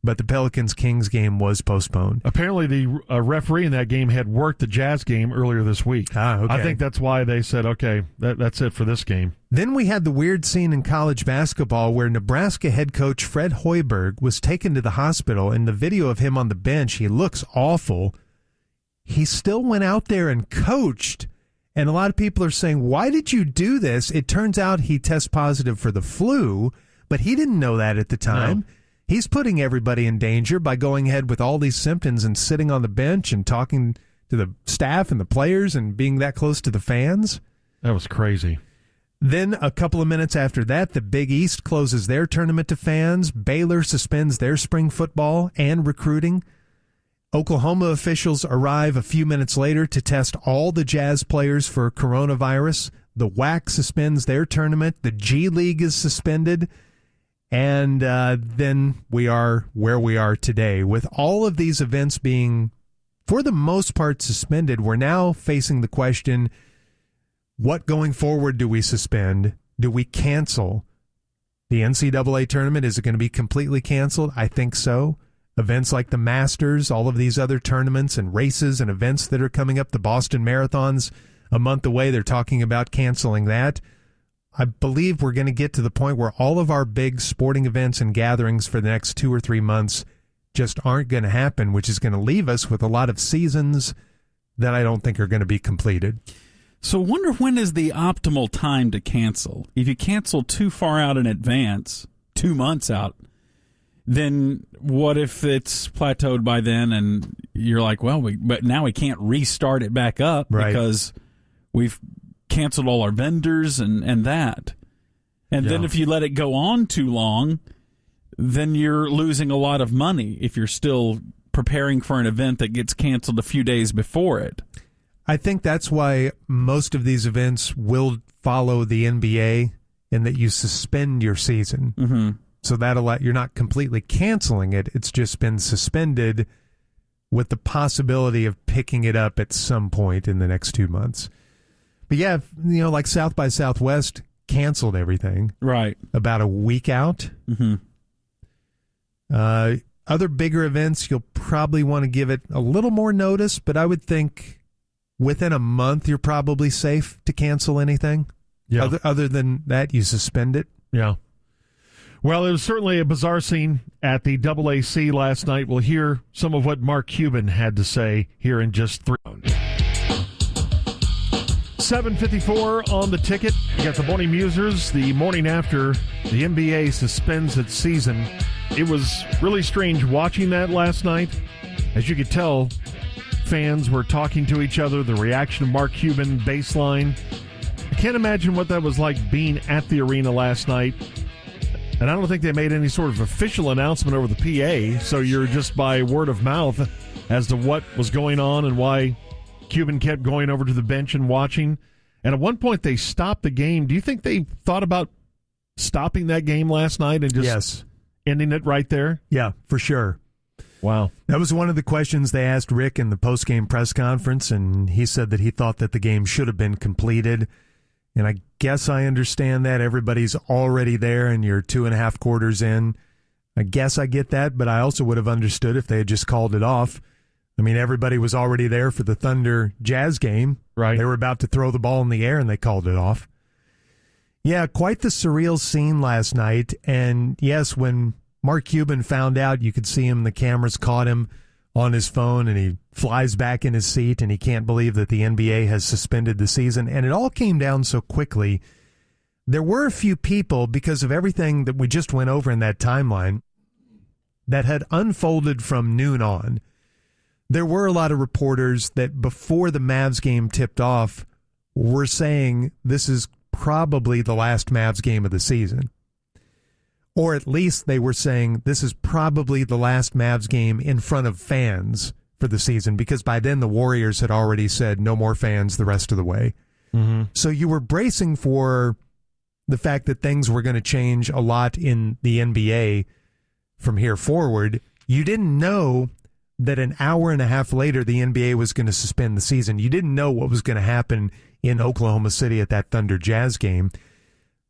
But the Pelicans-Kings game was postponed. Apparently, the referee in that game had worked the Jazz game earlier this week. Okay. I think that's why they said, okay, that's it for this game. Then we had the weird scene in college basketball where Nebraska head coach Fred Hoiberg was taken to the hospital. In the video of him on the bench, he looks awful. He still went out there and coached. And a lot of people are saying, why did you do this? It turns out he tests positive for the flu, but he didn't know that at the time. No. He's putting everybody in danger by going ahead with all these symptoms and sitting on the bench and talking to the staff and the players and being that close to the fans. That was crazy. Then a couple of minutes after that, the Big East closes their tournament to fans. Baylor suspends their spring football and recruiting. Oklahoma officials arrive a few minutes later to test all the Jazz players for coronavirus. The WAC suspends their tournament. The G League is suspended. And then we are where we are today. With all of these events being, for the most part, suspended, we're now facing the question, what going forward do we suspend? Do we cancel the NCAA tournament? Is it going to be completely canceled? I think so. Events like the Masters, all of these other tournaments and races and events that are coming up, the Boston Marathon's a month away. They're talking about canceling that. I believe we're going to get to the point where all of our big sporting events and gatherings for the next 2 or 3 months just aren't going to happen, which is going to leave us with a lot of seasons that I don't think are going to be completed. So wonder when is the optimal time to cancel? If you cancel too far out in advance, 2 months out, then what if it's plateaued by then and you're like, well, but now we can't restart it back up because we've canceled all our vendors and that. And then if you let it go on too long, then you're losing a lot of money if you're still preparing for an event that gets canceled a few days before it. I think that's why most of these events will follow the NBA in that you suspend your season. Mm-hmm. So you're not completely canceling it. It's just been suspended with the possibility of picking it up at some point in the next 2 months. But yeah, like South by Southwest canceled everything. Right. About a week out. Mm-hmm. Other bigger events, you'll probably want to give it a little more notice, but I would think within a month you're probably safe to cancel anything. Yeah. Other than that, you suspend it. Yeah. Well, it was certainly a bizarre scene at the AAC last night. We'll hear some of what Mark Cuban had to say here in just 3. 7:54 on the ticket. You got the morning Musers, the morning after the NBA suspends its season. It was really strange watching that last night. As you could tell, fans were talking to each other. The reaction of Mark Cuban, baseline. I can't imagine what that was like being at the arena last night. And I don't think they made any sort of official announcement over the PA, so you're just by word of mouth as to what was going on and why Cuban kept going over to the bench and watching. And at one point, they stopped the game. Do you think they thought about stopping that game last night and just ending it right there? Yeah, for sure. Wow. That was one of the questions they asked Rick in the post-game press conference, and he said that he thought that the game should have been completed. And I guess I understand that. Everybody's already there and you're 2.5 quarters in. I guess I get that, but I also would have understood if they had just called it off. I mean, everybody was already there for the Thunder Jazz game. Right. They were about to throw the ball in the air and they called it off. Yeah, quite the surreal scene last night. And yes, when Mark Cuban found out, you could see him, the cameras caught him on his phone, and he flies back in his seat, and he can't believe that the NBA has suspended the season. And it all came down so quickly. There were a few people, because of everything that we just went over in that timeline, that had unfolded from noon on. There were a lot of reporters that before the Mavs game tipped off were saying this is probably the last Mavs game of the season. Or at least they were saying this is probably the last Mavs game in front of fans for the season, because by then the Warriors had already said no more fans the rest of the way. Mm-hmm. So you were bracing for the fact that things were going to change a lot in the NBA from here forward. You didn't know that an hour and a half later the NBA was going to suspend the season. You didn't know what was going to happen in Oklahoma City at that Thunder Jazz game.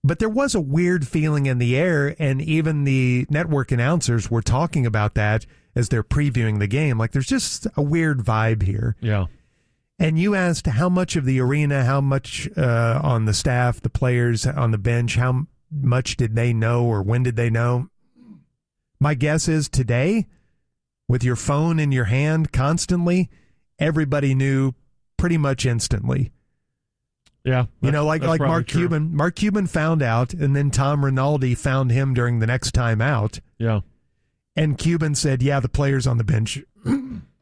But there was a weird feeling in the air, and even the network announcers were talking about that as they're previewing the game. Like, there's just a weird vibe here. Yeah. And you asked how much of the arena, how much on the staff, the players on the bench, how much did they know or when did they know? My guess is today, with your phone in your hand constantly, everybody knew pretty much instantly. Yeah. You know, like Mark true. Cuban. Mark Cuban found out, and then Tom Rinaldi found him during the next time out. Yeah. And Cuban said, yeah, the players on the bench,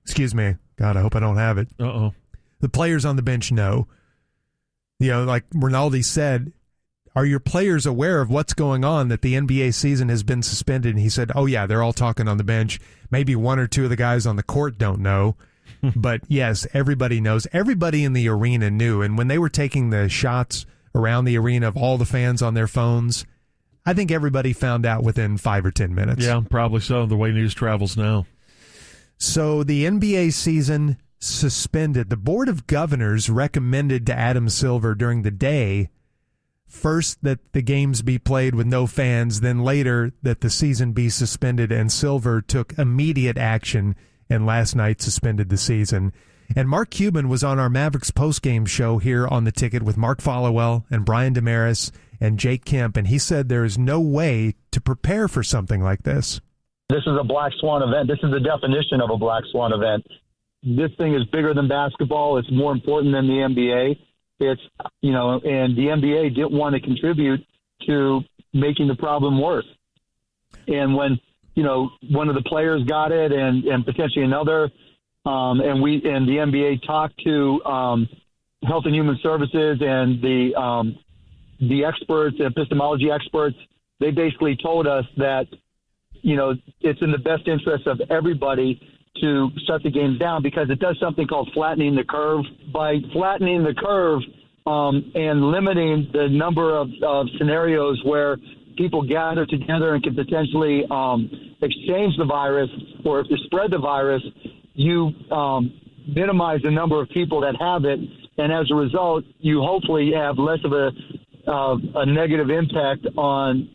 excuse me, God, I hope I don't have it. Uh-oh. The players on the bench know. You know, like Rinaldi said, are your players aware of what's going on, that the NBA season has been suspended? And he said, oh, yeah, they're all talking on the bench. Maybe one or two of the guys on the court don't know. But yes, everybody knows. Everybody in the arena knew. And when they were taking the shots around the arena of all the fans on their phones, I think everybody found out within 5 or 10 minutes. Yeah, probably so, the way news travels now. So the NBA season suspended. The Board of Governors recommended to Adam Silver during the day, first that the games be played with no fans, then later that the season be suspended, and Silver took immediate action and last night suspended the season. And Mark Cuban was on our Mavericks postgame show here on The Ticket with Mark Followell and Brian Damaris and Jake Kemp, and he said there is no way to prepare for something like this. This is a black swan event. This is the definition of a black swan event. This thing is bigger than basketball. It's more important than the NBA. It's, you know, and the NBA didn't want to contribute to making the problem worse. And when, you know, one of the players got it and potentially another, and the NBA talked to Health and Human Services and the experts, epistemology experts, they basically told us that, you know, it's in the best interest of everybody to shut the games down, because it does something called flattening the curve. By flattening the curve and limiting the number of scenarios where people gather together and can potentially exchange the virus, or if they spread the virus, you minimize the number of people that have it, and as a result, you hopefully have less of a negative impact on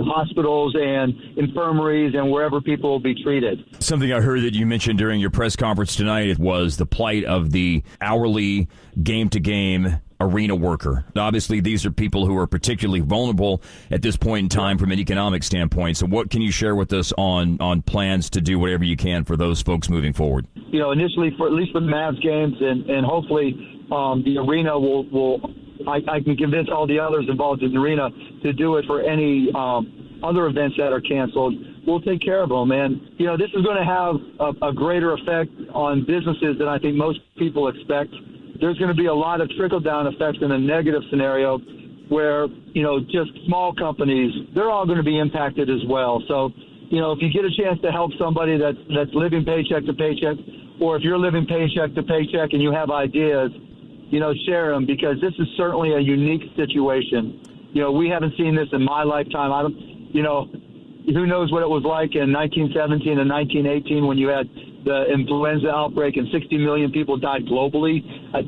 hospitals and infirmaries and wherever people will be treated. Something I heard that you mentioned during your press conference tonight was the plight of the hourly game-to-game arena worker. Obviously, these are people who are particularly vulnerable at this point in time from an economic standpoint. So what can you share with us on plans to do whatever you can for those folks moving forward? You know, initially, for at least for the Mavs games, and hopefully the arena will I can convince all the others involved in the arena to do it for any other events that are canceled. We'll take care of them. And, you know, this is going to have a greater effect on businesses than I think most people expect. There's going to be a lot of trickle-down effects in a negative scenario where, you know, just small companies, they're all going to be impacted as well. So, you know, if you get a chance to help somebody that's living paycheck to paycheck, or if you're living paycheck to paycheck and you have ideas, you know, share them, because this is certainly a unique situation. You know, we haven't seen this in my lifetime. You know, who knows what it was like in 1917 and 1918 when you had the influenza outbreak and 60 million people died globally.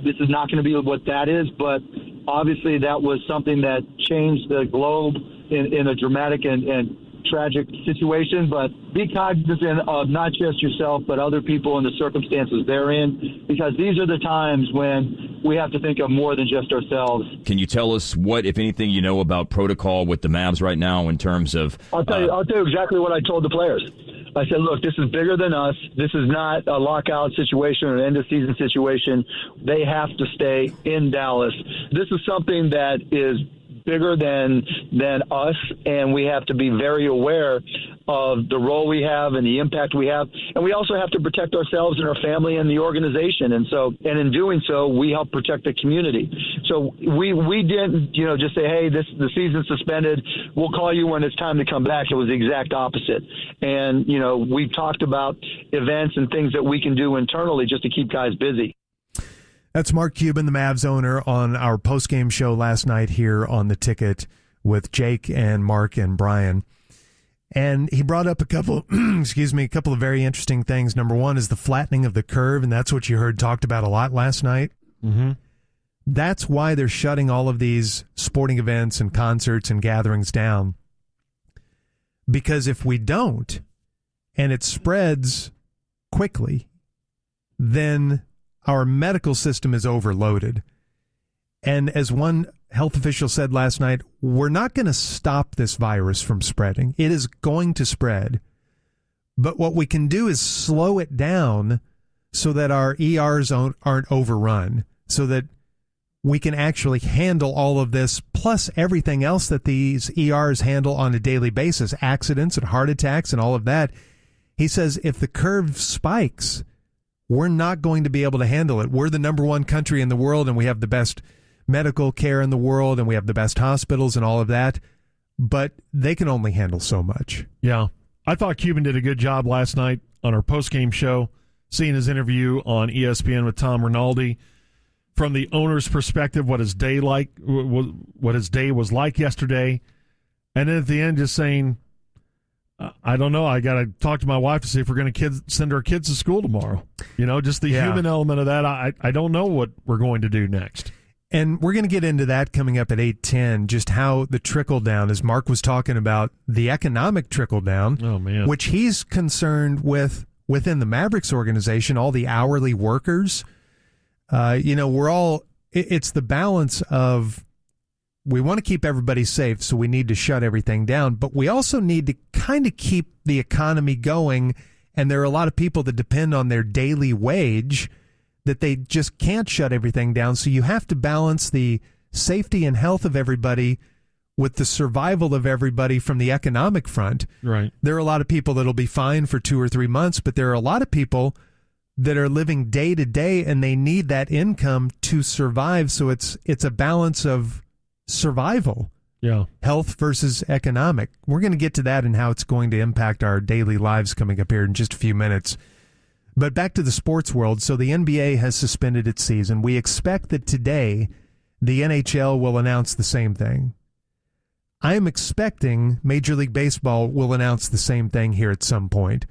This is not going to be what that is, but obviously that was something that changed the globe in a dramatic and tragic situation. But be cognizant of not just yourself, but other people and the circumstances they're in, because these are the times when we have to think of more than just ourselves. Can you tell us what, if anything, you know about protocol with the Mavs right now in terms of... I'll tell you exactly what I told the players. I said, look, this is bigger than us. This is not a lockout situation or an end-of-season situation. They have to stay in Dallas. This is something that is bigger than us, and we have to be very aware of the role we have and the impact we have. And we also have to protect ourselves and our family and the organization. And in doing so, we help protect the community. So we didn't, you know, just say, hey, the season's suspended. We'll call you when it's time to come back. It was the exact opposite. And, you know, we've talked about events and things that we can do internally just to keep guys busy. That's Mark Cuban, the Mavs owner, on our postgame show last night here on The Ticket with Jake and Mark and Brian. And he brought up a couple of very interesting things. Number one is the flattening of the curve, and that's what you heard talked about a lot last night. Mm-hmm. That's why they're shutting all of these sporting events and concerts and gatherings down. Because if we don't, and it spreads quickly, then our medical system is overloaded. And as one health official said last night, we're not going to stop this virus from spreading. It is going to spread. But what we can do is slow it down so that our ERs aren't overrun, so that we can actually handle all of this, plus everything else that these ERs handle on a daily basis, accidents and heart attacks and all of that. He says if the curve spikes, we're not going to be able to handle it. We're the number one country in the world, and we have the best medical care in the world, and we have the best hospitals and all of that, but they can only handle so much. Yeah. I thought Cuban did a good job last night on our postgame show, seeing his interview on ESPN with Tom Rinaldi. From the owner's perspective, what his day was like yesterday, and then at the end just saying, I don't know, I got to talk to my wife to see if we're going to send our kids to school tomorrow. You know, just the human element of that. I don't know what we're going to do next. And we're going to get into that coming up at 8:10, just how the trickle down, as Mark was talking about, the economic trickle down, which he's concerned with within the Mavericks organization, all the hourly workers. You know, it's the balance of, we want to keep everybody safe, so we need to shut everything down, but we also need to kind of keep the economy going, and there are a lot of people that depend on their daily wage that they just can't shut everything down, so you have to balance the safety and health of everybody with the survival of everybody from the economic front. Right. There are a lot of people that'll be fine for 2 or 3 months, but there are a lot of people that are living day to day, and they need that income to survive, so it's a balance of survival, health versus economic. We're going to get to that and how it's going to impact our daily lives coming up here in just a few minutes. But back to the sports world. So the NBA has suspended its season. We expect that today the NHL will announce the same thing. I am expecting Major League Baseball will announce the same thing here at some point,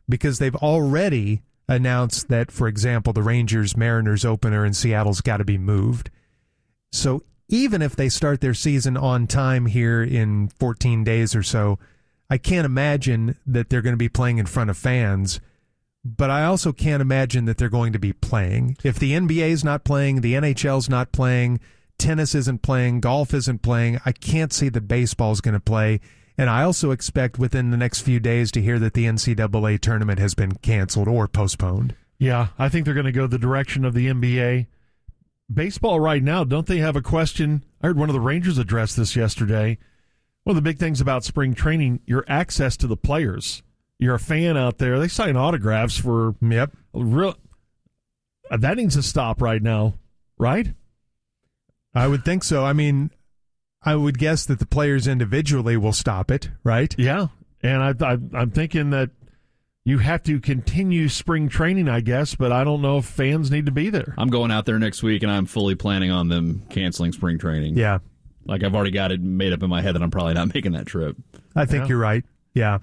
because they've already announced that, for example, the Rangers-Mariners opener in Seattle's got to be moved. So even if they start their season on time here in 14 days or so, I can't imagine that they're going to be playing in front of fans. But I also can't imagine that they're going to be playing. If the NBA's not playing, the NHL's not playing, tennis isn't playing, golf isn't playing, I can't see that baseball's going to play. And I also expect within the next few days to hear that the NCAA tournament has been canceled or postponed. Yeah, I think they're going to go the direction of the NBA. Baseball right now, don't they have a question? I heard one of the Rangers address this yesterday. One of the big things about spring training, your access to the players. You're a fan out there. They sign autographs for real. That needs to stop right now, right? I would think so. I mean, I would guess that the players individually will stop it, right? Yeah, and I'm thinking that you have to continue spring training, I guess, but I don't know if fans need to be there. I'm going out there next week, and I'm fully planning on them canceling spring training. Yeah. Like, I've already got it made up in my head that I'm probably not making that trip. I think you're right. Yeah.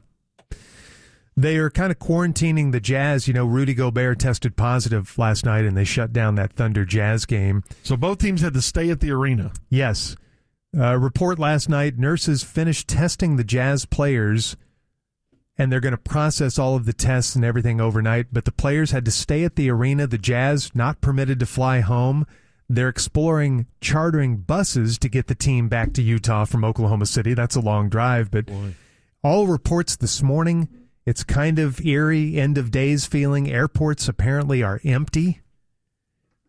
They are kind of quarantining the Jazz. You know, Rudy Gobert tested positive last night, and they shut down that Thunder Jazz game. So both teams had to stay at the arena. Yes. Report last night, nurses finished testing the Jazz players, and they're going to process all of the tests and everything overnight, but the players had to stay at the arena. The Jazz not permitted to fly home. They're exploring chartering buses to get the team back to Utah from Oklahoma City. That's a long drive, but all reports this morning, it's kind of eerie, end of days feeling. Airports apparently are empty.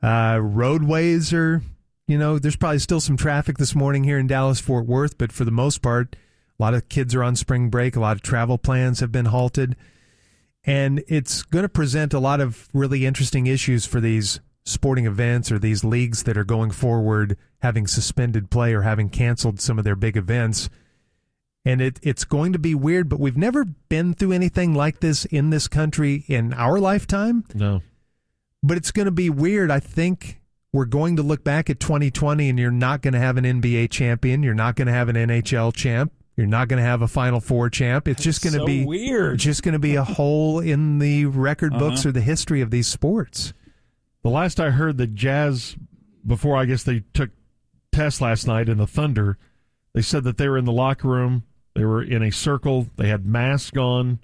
Roadways are, there's probably still some traffic this morning here in Dallas-Fort Worth, but for the most part, a lot of kids are on spring break. A lot of travel plans have been halted. And it's going to present a lot of really interesting issues for these sporting events or these leagues that are going forward, having suspended play or having canceled some of their big events. And it's going to be weird, but we've never been through anything like this in this country in our lifetime. No. But it's going to be weird. I think we're going to look back at 2020 and you're not going to have an NBA champion. You're not going to have an NHL champ. You're not going to have a Final Four champ. It's just going to be weird. It's just going to be a hole in the record books or the history of these sports. The last I heard, the Jazz, before I guess they took tests last night in the Thunder, they said that they were in the locker room. They were in a circle. They had masks on.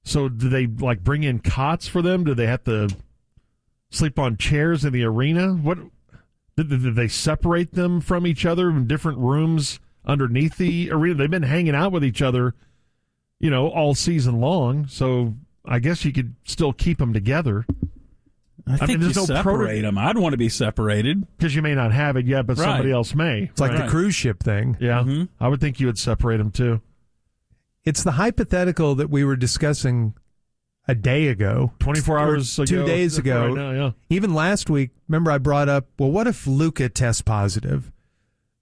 So did they bring in cots for them? Did they have to sleep on chairs in the arena? What did they separate them from each other in different rooms underneath the arena? They've been hanging out with each other, all season long. So I guess you could still keep them together. I think you separate them. I'd want to be separated. Because you may not have it yet, but somebody else may. It's like the cruise ship thing. Yeah. Mm-hmm. I would think you would separate them too. It's the hypothetical that we were discussing a day ago. 24 hours ago. 2 days ago. Right now, yeah. Even last week, remember I brought up, well, what if Luka tests positive?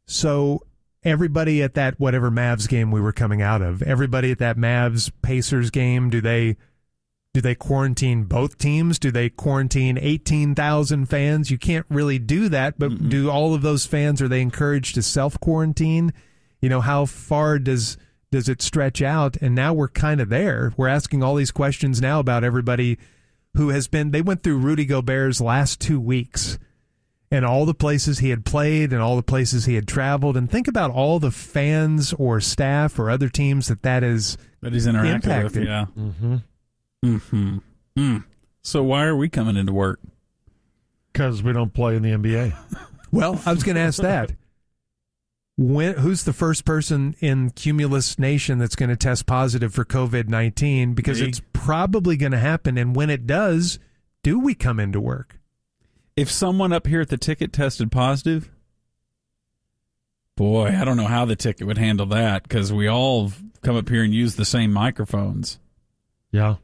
So everybody at that whatever Mavs game we were coming out of, everybody at that Mavs-Pacers game, do they quarantine both teams? Do they quarantine 18,000 fans? You can't really do that, but do all of those fans, are they encouraged to self-quarantine? How far does it stretch out? And now we're kind of there. We're asking all these questions now about everybody who has been, they went through Rudy Gobert's last 2 weeks and all the places he had played and all the places he had traveled. And think about all the fans or staff or other teams that is he's interacted impacted. with. Yeah. So why are we coming into work? Because we don't play in the NBA. Well, I was going to ask that. Who's the first person in Cumulus Nation that's going to test positive for COVID-19? Because it's probably going to happen. And when it does, do we come into work? If someone up here at the ticket tested positive, boy, I don't know how the ticket would handle that because we all come up here and use the same microphones. Yeah.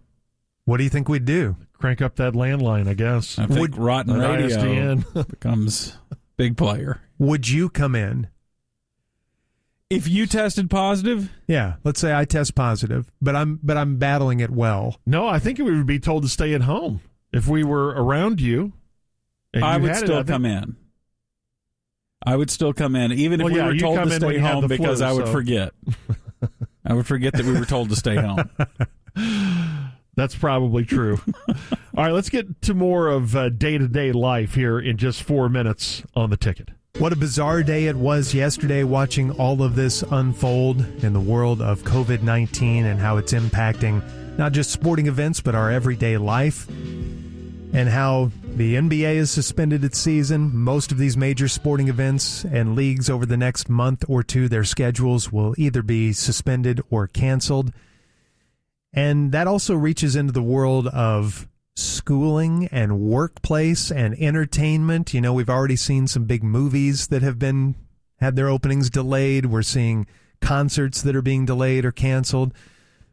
What do you think we'd do? Crank up that landline, I guess. I think Rotten Radio ISDN becomes big player. Would you come in? If you tested positive? Yeah, let's say I test positive, but I'm battling it well. No, I think we would be told to stay at home if we were around you. I would still come in. I would still come in, even if we were told to stay home, because I would forget. I would forget that we were told to stay home. That's probably true. All right, let's get to more of day-to-day life here in just 4 minutes on the ticket. What a bizarre day it was yesterday watching all of this unfold in the world of COVID-19 and how it's impacting not just sporting events, but our everyday life. And how the NBA has suspended its season. Most of these major sporting events and leagues over the next month or two, their schedules will either be suspended or canceled. And that also reaches into the world of schooling and workplace and entertainment. You know, we've already seen some big movies that have had their openings delayed. We're seeing concerts that are being delayed or canceled.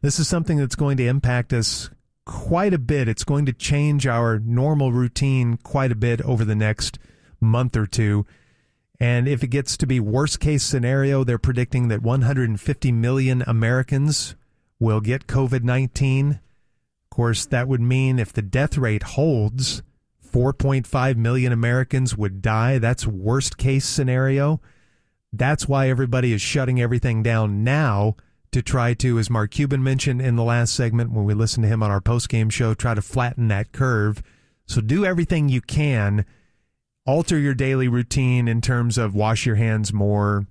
This is something that's going to impact us quite a bit. It's going to change our normal routine quite a bit over the next month or two. And if it gets to be worst case scenario, they're predicting that 150 million Americans will get COVID-19. Of course, that would mean if the death rate holds, 4.5 million Americans would die. That's worst case scenario. That's why everybody is shutting everything down now to try to, as Mark Cuban mentioned in the last segment when we listened to him on our post-game show, try to flatten that curve. So do everything you can. Alter your daily routine in terms of wash your hands more,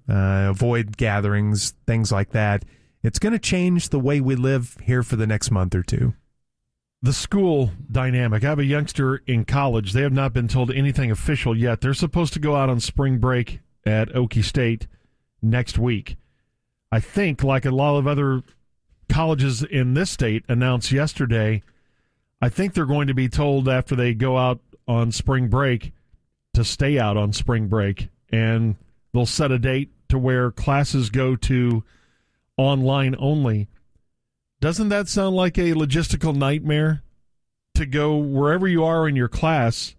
avoid gatherings, things like that. It's going to change the way we live here for the next month or two. The school dynamic. I have a youngster in college. They have not been told anything official yet. They're supposed to go out on spring break at Okie State next week. I think, like a lot of other colleges in this state announced yesterday, I think they're going to be told after they go out on spring break to stay out on spring break. And they'll set a date to where classes go to online only. Doesn't that sound like a logistical nightmare to go wherever you are in your class?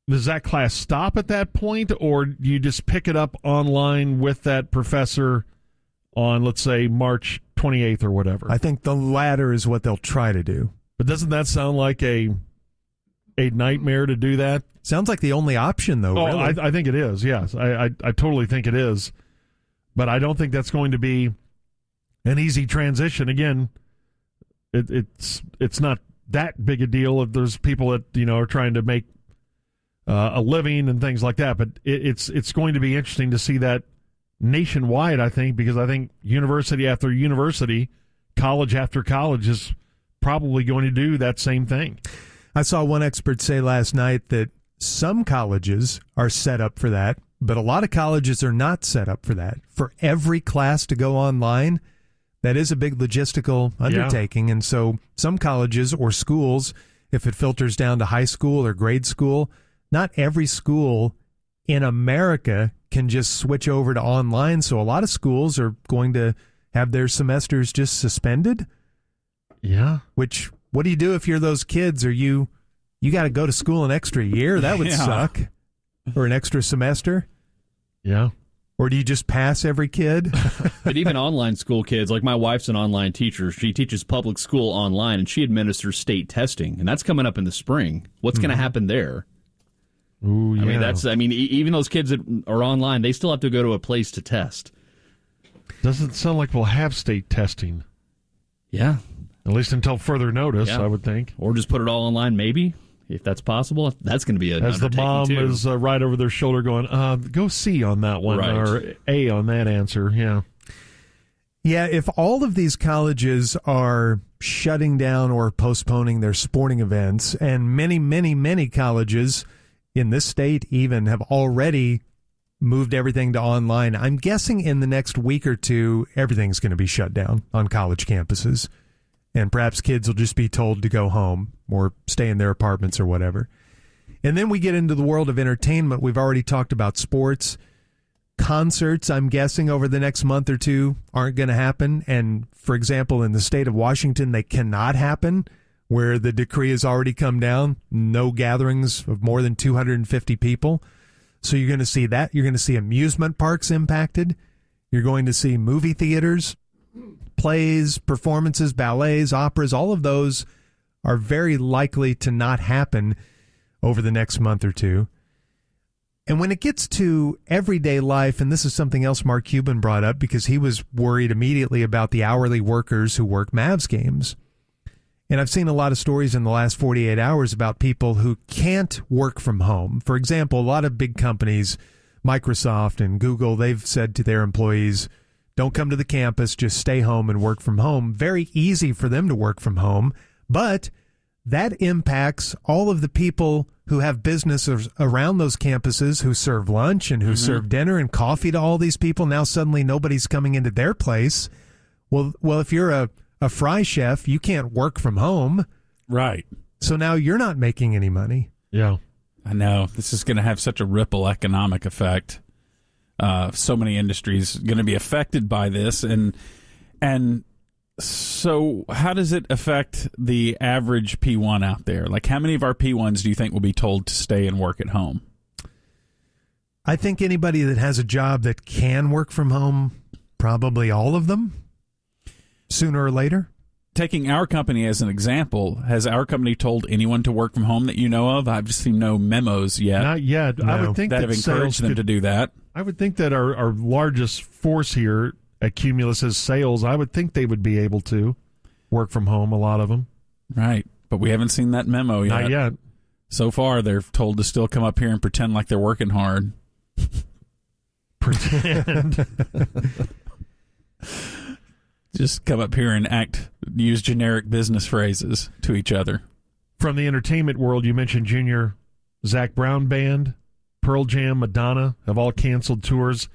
Does that class stop at that point, or do you just pick it up online with that professor on, let's say, March 28th or whatever? I think the latter is what they'll try to do. But doesn't that sound like a nightmare to do that? Sounds like the only option, though. Oh, really. I think it is, yes. I totally think it is. But I don't think that's going to be an easy transition. Again, it's not that big a deal if there's people that, you know, are trying to make a living and things like that. But it's going to be interesting to see that nationwide, I think, because I think university after university, college after college is probably going to do that same thing. I saw one expert say last night that some colleges are set up for that, but a lot of colleges are not set up for that. For every class to go online, that is a big logistical undertaking. Yeah. And so some colleges or schools, if it filters down to high school or grade school, not every school in America can just switch over to online. So a lot of schools are going to have their semesters just suspended. Yeah. Which, what do you do if you're those kids? Are you got to go to school an extra year? That would suck. Or an extra semester. Yeah. Or do you just pass every kid? But even online school kids, like my wife's an online teacher. She teaches public school online, and she administers state testing, and that's coming up in the spring. What's going to happen there? Ooh, yeah. I mean, even those kids that are online, they still have to go to a place to test. Doesn't sound like we'll have state testing. Yeah. At least until further notice, I would think. Or just put it all online, maybe, if that's possible. That's going to be an as the mom too. is right over their shoulder going, go C on that one, right. Or A on that answer. Yeah. Yeah, if all of these colleges are shutting down or postponing their sporting events, and many, many, many colleges in this state even have already moved everything to online, I'm guessing in the next week or two, everything's going to be shut down on college campuses. And perhaps kids will just be told to go home or stay in their apartments or whatever. And then we get into the world of entertainment. We've already talked about sports. Concerts, I'm guessing, over the next month or two aren't going to happen. And, for example, in the state of Washington, they cannot happen, where the decree has already come down. No gatherings of more than 250 people. So you're going to see that. You're going to see amusement parks impacted. You're going to see movie theaters, plays, performances, ballets, operas. All of those are very likely to not happen over the next month or two. And when it gets to everyday life, and this is something else Mark Cuban brought up because he was worried immediately about the hourly workers who work Mavs games. And I've seen a lot of stories in the last 48 hours about people who can't work from home. For example, a lot of big companies, Microsoft and Google, they've said to their employees, don't come to the campus, just stay home and work from home. Very easy for them to work from home, but that impacts all of the people who have businesses around those campuses who serve lunch and who serve dinner and coffee to all these people. Now suddenly nobody's coming into their place. Well, if you're a fry chef, you can't work from home. Right. So now you're not making any money. Yeah. I know. This is going to have such a ripple economic effect. So many industries going to be affected by this. And so how does it affect the average P1 out there? Like, how many of our P1s do you think will be told to stay and work at home? I think anybody that has a job that can work from home, probably all of them, sooner or later. Taking our company as an example, has our company told anyone to work from home that you know of? I've seen no memos yet. Not yet. No. I would think that have encouraged them to do that. I would think that our largest force here at Cumulus is sales. I would think they would be able to work from home, a lot of them. Right. But we haven't seen that memo yet. Not yet. So far, they're told to still come up here and pretend like they're working hard. Pretend. Just come up here and use generic business phrases to each other. From the entertainment world, you mentioned Junior Zach Brown Band, Pearl Jam, Madonna have all canceled tours.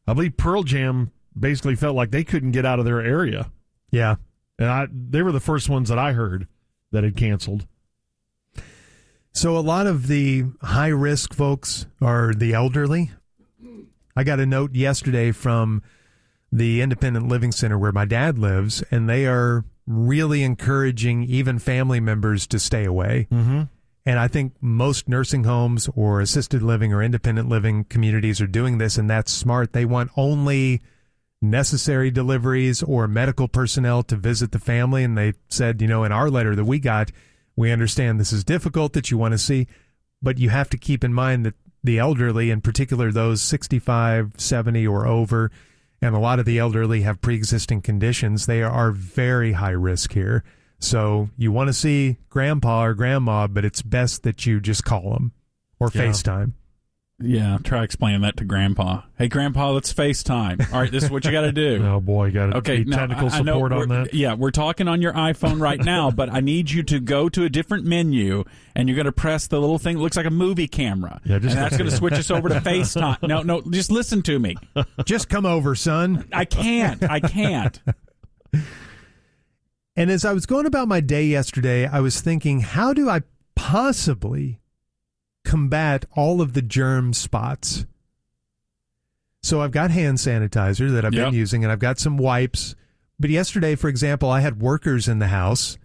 I believe Pearl Jam basically felt like they couldn't get out of their area. Yeah. And they were the first ones that I heard that had canceled. So a lot of the high-risk folks are the elderly. I got a note yesterday from the Independent Living Center where my dad lives, and they are really encouraging even family members to stay away. Mm-hmm. And I think most nursing homes or assisted living or independent living communities are doing this, and that's smart. They want only necessary deliveries or medical personnel to visit the family. And they said, in our letter that we got, we understand this is difficult that you want to see, but you have to keep in mind that the elderly, in particular those 65, 70 or over, and a lot of the elderly have pre-existing conditions. They are very high risk here. So you want to see grandpa or grandma, but it's best that you just call them or FaceTime. Yeah, try explaining that to Grandpa. Hey, Grandpa, let's FaceTime. All right, this is what you got to do. Oh, boy, you got okay, technical support on that? Yeah, we're talking on your iPhone right now, but I need you to go to a different menu, and you're going to press the little thing that looks like a movie camera. Yeah, and that's going to switch us over to FaceTime. No, just listen to me. Just come over, son. I can't. And as I was going about my day yesterday, I was thinking, how do I possibly combat all of the germ spots? So I've got hand sanitizer that I've been using, and I've got some wipes. But yesterday, for example, I had workers in the house,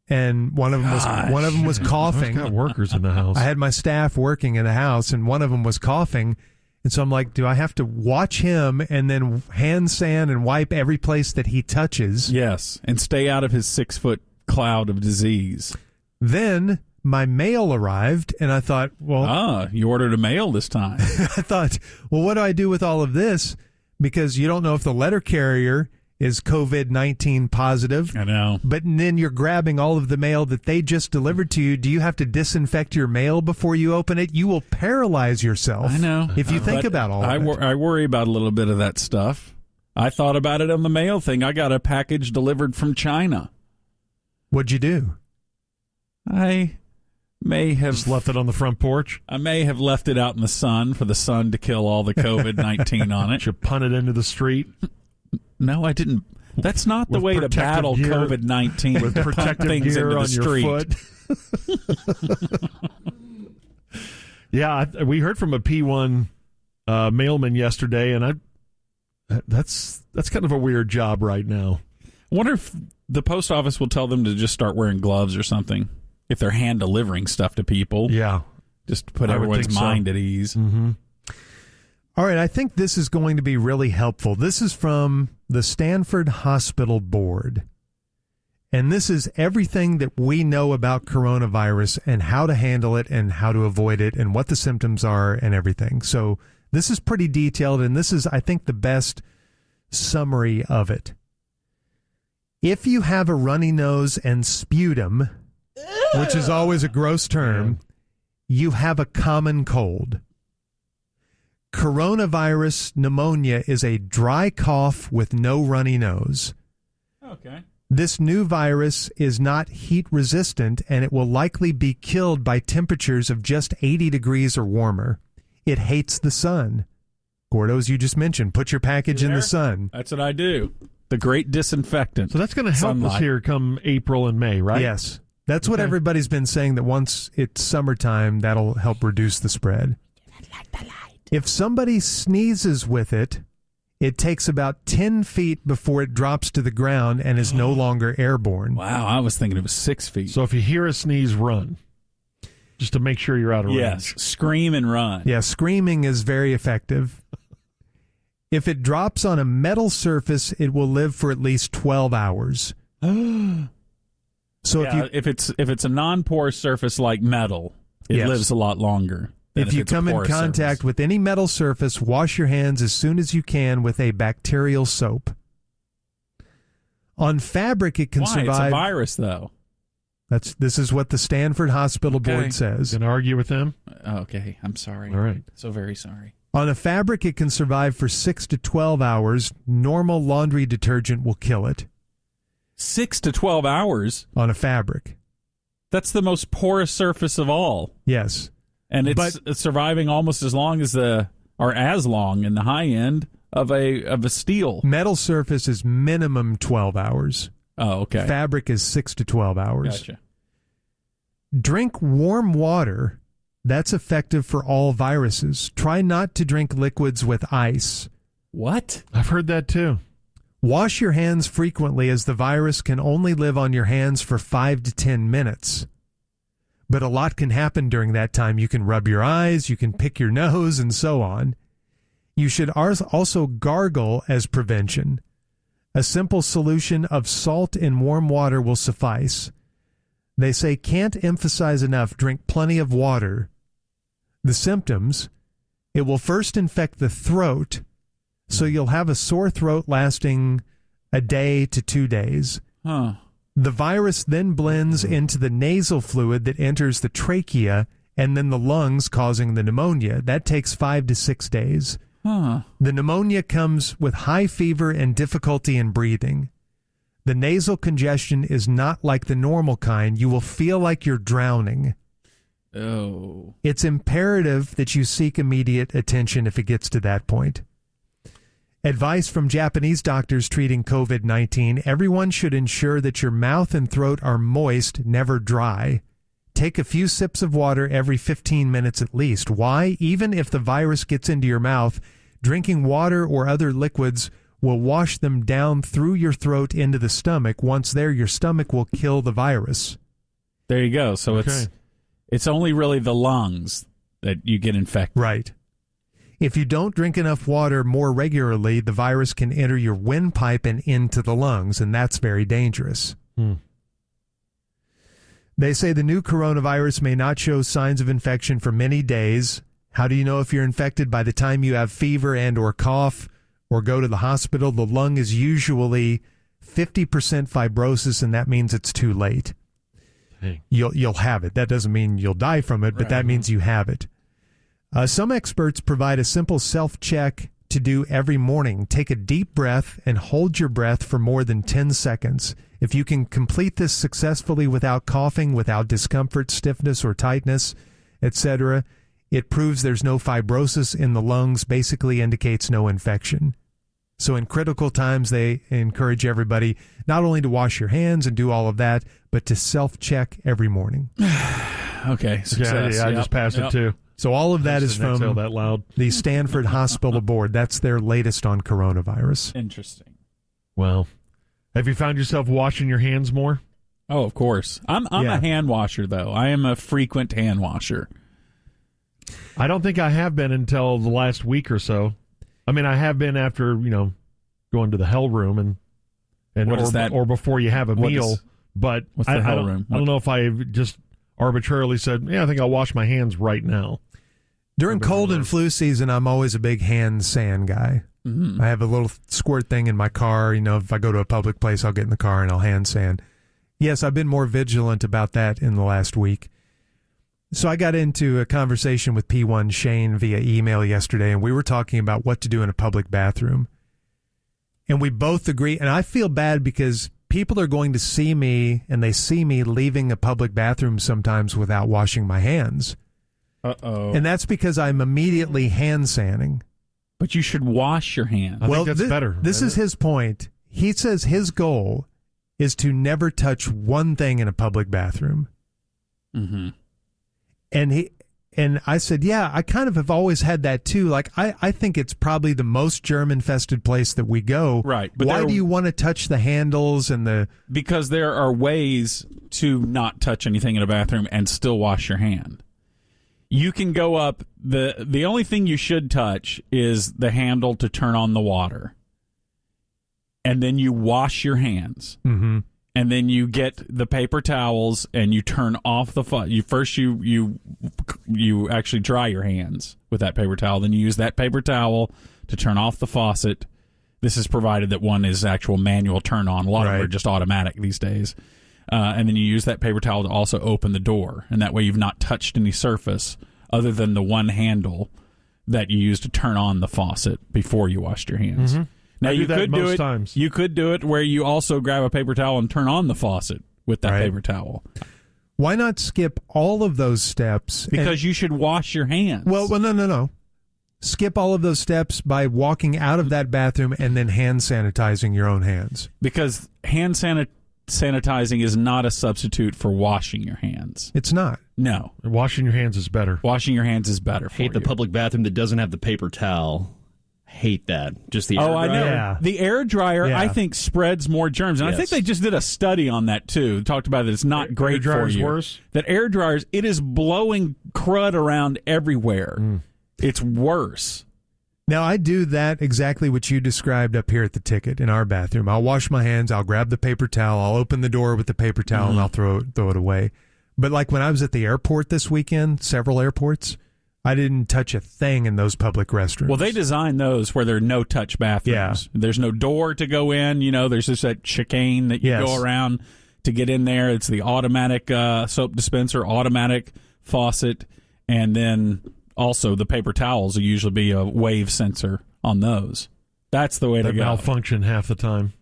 and one of them was coughing. I've got workers in the house. I had my staff working in the house, and one of them was coughing. And so I'm like, do I have to watch him and then hand sand and wipe every place that he touches? Yes, and stay out of his 6-foot cloud of disease. Then my mail arrived, and I thought, well... you ordered a mail this time. I thought, well, what do I do with all of this? Because you don't know if the letter carrier is COVID-19 positive. I know. But then you're grabbing all of the mail that they just delivered to you. Do you have to disinfect your mail before you open it? You will paralyze yourself. I know. If you think about all of it. I worry about a little bit of that stuff. I thought about it on the mail thing. I got a package delivered from China. What'd you do? I may have just left it on the front porch. I may have left it out in the sun for the sun to kill all the COVID-19 on it. You punt it into the street. No, I didn't. That's not the way to battle COVID-19. With protective gear on your foot. Yeah, we heard from a P1 mailman yesterday, and that's kind of a weird job right now. I wonder if the post office will tell them to just start wearing gloves or something if they're hand delivering stuff to people. Yeah. Just to put everyone's mind at ease. Mm-hmm. All right, I think this is going to be really helpful. This is from the Stanford Hospital Board. And this is everything that we know about coronavirus and how to handle it and how to avoid it and what the symptoms are and everything. So this is pretty detailed, and this is, I think, the best summary of it. If you have a runny nose and sputum, which is always a gross term, you have a common cold. Coronavirus pneumonia is a dry cough with no runny nose. Okay. This new virus is not heat resistant, and it will likely be killed by temperatures of just 80 degrees or warmer. It hates the sun. Gordo, as you just mentioned, put your package in the sun. That's what I do. The great disinfectant. So that's going to help us here come April and May, right? Yes. That's what everybody's been saying, that once it's summertime, that'll help reduce the spread. If somebody sneezes with it, it takes about 10 feet before it drops to the ground and is no longer airborne. Wow, I was thinking it was 6 feet. So if you hear a sneeze, run. Just to make sure you're out of range. Yes, scream and run. Yeah, screaming is very effective. If it drops on a metal surface, it will live for at least 12 hours. So if it's a non-porous surface like metal, it lives a lot longer. If you come in contact with any metal surface, wash your hands as soon as you can with a bacterial soap. On fabric, it can survive. It's a virus, though. This is what the Stanford Hospital Board says. Can argue with them? Okay, I'm sorry. All right. So very sorry. On a fabric, it can survive for 6 to 12 hours. Normal laundry detergent will kill it. 6 to 12 hours? On a fabric. That's the most porous surface of all. Yes. And it's surviving almost as long as as long in the high end of a steel. Metal surface is minimum 12 hours. Oh, okay. Fabric is 6 to 12 hours. Gotcha. Drink warm water. That's effective for all viruses. Try not to drink liquids with ice. What? I've heard that too. Wash your hands frequently, as the virus can only live on your hands for 5 to 10 minutes. But a lot can happen during that time. You can rub your eyes, you can pick your nose, and so on. You should also gargle as prevention. A simple solution of salt in warm water will suffice. They say can't emphasize enough, drink plenty of water. The symptoms: it will first infect the throat, so you'll have a sore throat lasting a day to 2 days. Huh. The virus then blends into the nasal fluid that enters the trachea and then the lungs, causing the pneumonia. That takes 5 to 6 days. Huh. The pneumonia comes with high fever and difficulty in breathing. The nasal congestion is not like the normal kind. You will feel like you're drowning. Oh. It's imperative that you seek immediate attention if it gets to that point. Advice from Japanese doctors treating COVID-19: everyone should ensure that your mouth and throat are moist, never dry. Take a few sips of water every 15 minutes at least. Why? Even if the virus gets into your mouth, drinking water or other liquids will wash them down through your throat into the stomach. Once there, your stomach will kill the virus. There you go. So it's only really the lungs that you get infected. Right. If you don't drink enough water more regularly, the virus can enter your windpipe and into the lungs, and that's very dangerous. They say the new coronavirus may not show signs of infection for many days. How do you know if you're infected? By the time you have fever and or cough or go to the hospital, the lung is usually 50% fibrosis, and that means it's too late. Hey. You'll have it. That doesn't mean you'll die from it, but that means you have it. Some experts provide a simple self-check to do every morning. Take a deep breath and hold your breath for more than 10 seconds. If you can complete this successfully without coughing, without discomfort, stiffness, or tightness, etc., it proves there's no fibrosis in the lungs, basically indicates no infection. So in critical times, they encourage everybody not only to wash your hands and do all of that, but to self-check every morning. Okay. Success. I just passed it too. So all of that is from that loud. the Stanford Hospital Board. That's their latest on coronavirus. Interesting. Well, have you found yourself washing your hands more? Oh, of course. I'm a hand washer, though. I am a frequent hand washer. I don't think I have been until the last week or so. I mean, I have been after, going to the hell room and what is that? Or before you have a meal. But what's the hell room? I don't know if I just arbitrarily said, I think I'll wash my hands right now. During cold and flu season, I'm always a big hand sand guy. Mm-hmm. I have a little squirt thing in my car. If I go to a public place, I'll get in the car and I'll hand sand. Yes, I've been more vigilant about that in the last week. So I got into a conversation with P1 Shane via email yesterday, and we were talking about what to do in a public bathroom. And we both agree, and I feel bad because people are going to see me, and they see me leaving a public bathroom sometimes without washing my hands. Uh-oh. And that's because I'm immediately hand sanding. But you should wash your hands. I think that's better. This is his point. He says his goal is to never touch one thing in a public bathroom. Mm-hmm. And I said, yeah, I kind of have always had that too. Like, I think it's probably the most germ-infested place that we go. Right. But why do you want to touch the handles and the... Because there are ways to not touch anything in a bathroom and still wash your hand. You can go up... The only thing you should touch is the handle to turn on the water. And then you wash your hands. Mm-hmm. And then you get the paper towels and you turn off the first you actually dry your hands with that paper towel. Then you use that paper towel to turn off the faucet. This is provided that one is actual manual turn on. A lot of them are just automatic these days. And then you use that paper towel to also open the door. And that way you've not touched any surface other than the one handle that you use to turn on the faucet before you washed your hands. Mm-hmm. Now you could do it. Times. You could do it where you also grab a paper towel and turn on the faucet with that paper towel. Why not skip all of those steps? Because you should wash your hands. Well, no. Skip all of those steps by walking out of that bathroom and then hand sanitizing your own hands. Because hand sanitizing is not a substitute for washing your hands. It's not. No. Washing your hands is better. Washing your hands is better for Hate the public bathroom that doesn't have the paper towel. Hate that. Just the air dryer. I know. Yeah. The air dryer, I think, spreads more germs. And I think Yes. they just did a study on that, too. Talked about that it's not great for you. Worse? That air dryers, it is blowing crud around everywhere. It's worse. Now, I do that exactly what you described up here at the Ticket in our bathroom. I'll wash my hands. I'll grab the paper towel. I'll open the door with the paper towel, and I'll throw it away. But like when I was at the airport this weekend, several airports, I didn't touch a thing in those public restrooms. Well, they designed those where there are no-touch bathrooms. Yeah. There's no door to go in. There's just that chicane that you go around to get in there. It's the automatic soap dispenser, automatic faucet, and then also the paper towels will usually be a wave sensor on those. That's the way to go. Malfunction half the time.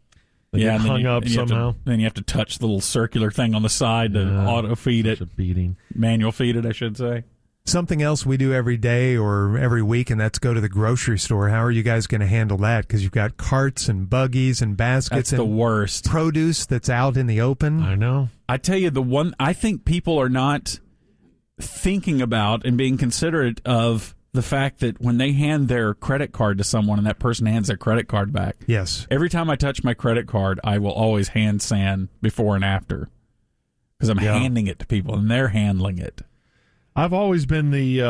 They get hung up somehow. Then you have to touch the little circular thing on the side to auto-feed it. A beating. Manual feed it, I should say. Something else we do every day or every week, and that's go to the grocery store. How are you guys going to handle that? Because you've got carts and buggies and baskets. That's and the worst. Produce that's out in the open. I know. I tell you, the one I think people are not thinking about and being considerate of the fact that when they hand their credit card to someone and that person hands their credit card back. Yes. Every time I touch my credit card, I will always hand sand before and after because I'm handing it to people and they're handling it. I've always been they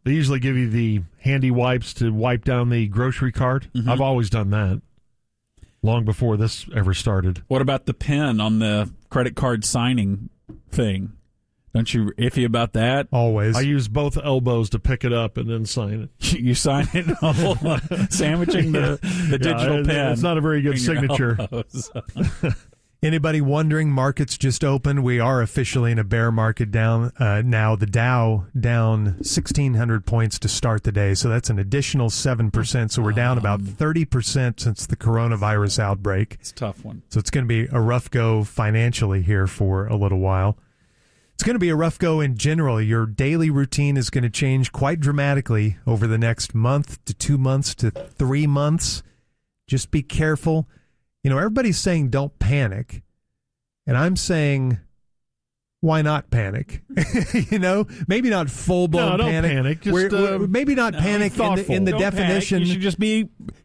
usually give you the handy wipes to wipe down the grocery cart. Mm-hmm. I've always done that long before this ever started. What about the pen on the credit card signing thing? Don't you iffy about that? Always. I use both elbows to pick it up and then sign it. You sign it, sandwiching the digital pen. It's not a very good signature. Anybody wondering, markets just opened. We are officially in a bear market down now. The Dow down 1,600 points to start the day, so that's an additional 7%. So we're down about 30% since the coronavirus outbreak. It's a tough one. So it's going to be a rough go financially here for a little while. It's going to be a rough go in general. Your daily routine is going to change quite dramatically over the next month to 2 months to 3 months. Just be careful. Everybody's saying don't panic. And I'm saying, why not panic? Maybe not full-blown don't panic. Panic. Just, maybe not panic in the Don't definition. Panic. You should just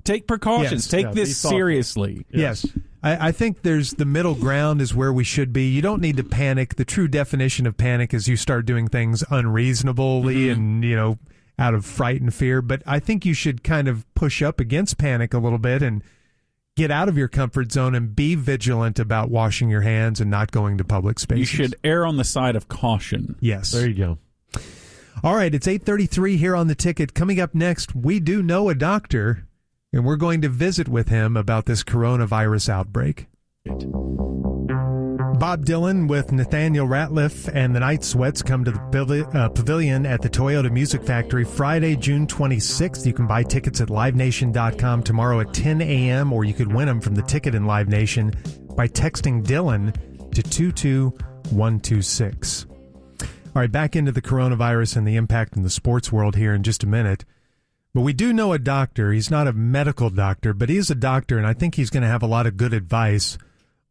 take precautions. Yes. Take this seriously. Yes. I think there's the middle ground is where we should be. You don't need to panic. The true definition of panic is you start doing things unreasonably and, out of fright and fear. But I think you should kind of push up against panic a little bit and get out of your comfort zone and be vigilant about washing your hands and not going to public spaces. You should err on the side of caution. Yes. There you go. All right, it's 8:33 here on the Ticket. Coming up next, we do know a doctor And we're going to visit with him about this coronavirus outbreak. Bob Dylan with Nathaniel Ratliff and the Night Sweats come to the pavilion at the Toyota Music Factory Friday, June 26th. You can buy tickets at livenation.com tomorrow at 10 a.m., or you could win them from the ticket in Live Nation by texting Dylan to 22126. All right, back into the coronavirus and the impact in the sports world here in just a minute. But we do know a doctor. He's not a medical doctor, but he is a doctor, and I think he's going to have a lot of good advice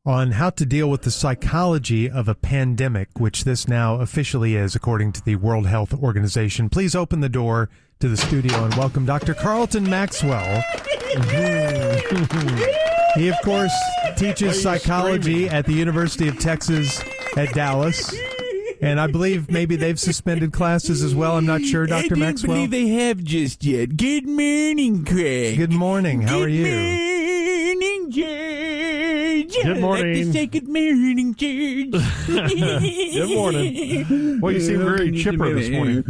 on how to deal with the psychology of a pandemic, which this now officially is, according to the World Health Organization. Please open the door to the studio and welcome Dr. Carlton Maxwell. He, of course, teaches psychology at the University of Texas at Dallas. And I believe maybe they've suspended classes as well. I'm not sure, Dr. Maxwell. I don't believe they have just yet. Good morning, Craig. Good morning. How are you? Good morning, George. Good morning. I'd like to say good morning, George. Good morning. Well, you seem very chipper this morning.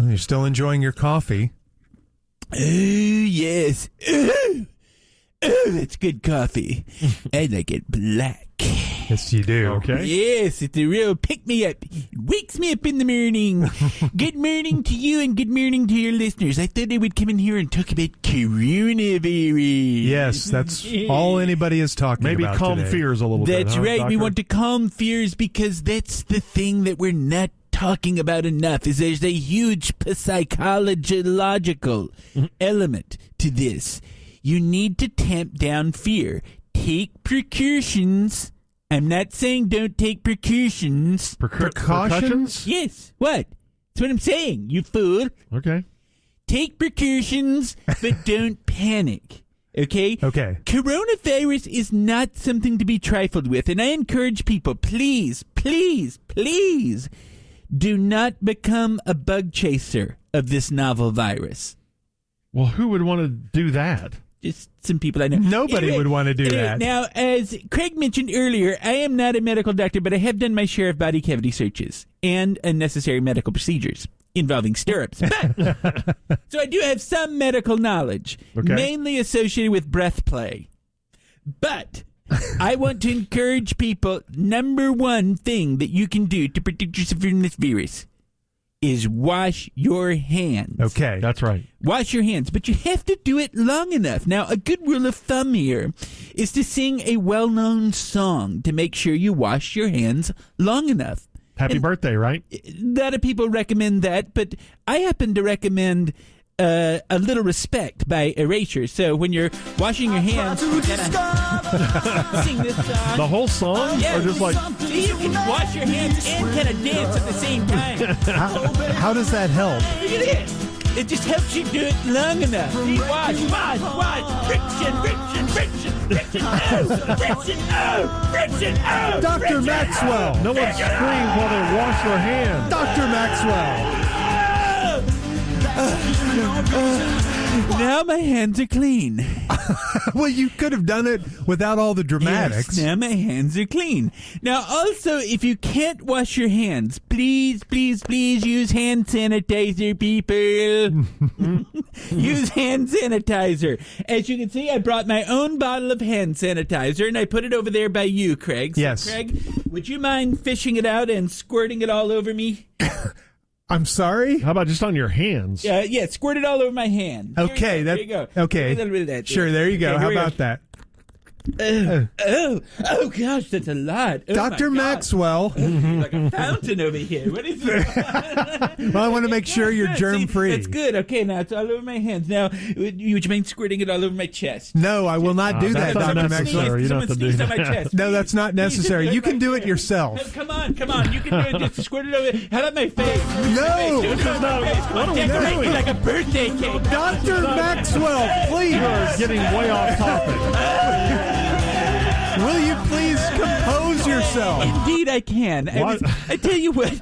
Well, you're still enjoying your coffee. Oh, yes. Oh, that's good coffee. I like it black. Yes, you do. Okay. Yes, it's a real pick-me-up. It wakes me up in the morning. Good morning to you and good morning to your listeners. I thought I would come in here and talk about coronavirus. Yes, that's all anybody is talking Maybe about calm today. fears a little bit. That's huh, right. Doctor? We want to calm fears because that's the thing that we're not talking about enough, is there's a huge psychological element to this. You need to tamp down fear. Take precautions. I'm not saying don't take precautions. Precautions? Yes. What? That's what I'm saying, you fool. Okay. Take precautions, but don't panic. Okay? Okay. Coronavirus is not something to be trifled with, and I encourage people, please, please, please, do not become a bug chaser of this novel virus. Well, who would want to do that? Just some people I know. Nobody would want to do that. Now, as Craig mentioned earlier, I am not a medical doctor, but I have done my share of body cavity searches and unnecessary medical procedures involving stirrups. But, so I do have some medical knowledge, mainly associated with breath play. But I want to encourage people, number one thing that you can do to protect yourself from this virus is wash your hands. Okay. That's right. Wash your hands, but you have to do it long enough. Now, a good rule of thumb here is to sing a well-known song to make sure you wash your hands long enough. Happy birthday, right? A lot of people recommend that, but I happen to recommend A Little Respect by Erasure. So when you're washing your hands, you gotta sing this song. The whole song? Yeah. Or just like... So you can wash your hands and kind of dance at the same time. How does that help? Look at this. It just helps you do it long enough. Wash. Friction. Dr. Maxwell. No one screams while they wash their hands. Dr. Maxwell. Now my hands are clean. Well, you could have done it without all the dramatics. Yes, now my hands are clean. Now, also, if you can't wash your hands, please use hand sanitizer, people. Use hand sanitizer. As you can see, I brought my own bottle of hand sanitizer, and I put it over there by you, Craig. So, yes. Craig, would you mind fishing it out and squirting it all over me? I'm sorry? How about just on your hands? Yeah, squirt it all over my hand. Okay, there you go. Okay. A little bit of that. Sure, there you go. Okay, How about that? Oh gosh, that's a lot. Oh, Dr. Maxwell. Like a fountain over here. What is it? Well, I want to make sure you're germ-free. That's good. Okay, now it's all over my hands. Now, would you mind squirting it all over my chest? No, I will not do that, Dr. Maxwell. You don't have to do On my that. chest. No, that's not necessary. You can do it yourself. Come on. You can do it. Just squirt it over. How about my face? No. Do it on my face. Come on, decorate me like a birthday cake. Dr. Maxwell, please. You're getting way off topic. Will you please compose yourself? Indeed, I can. I tell you what.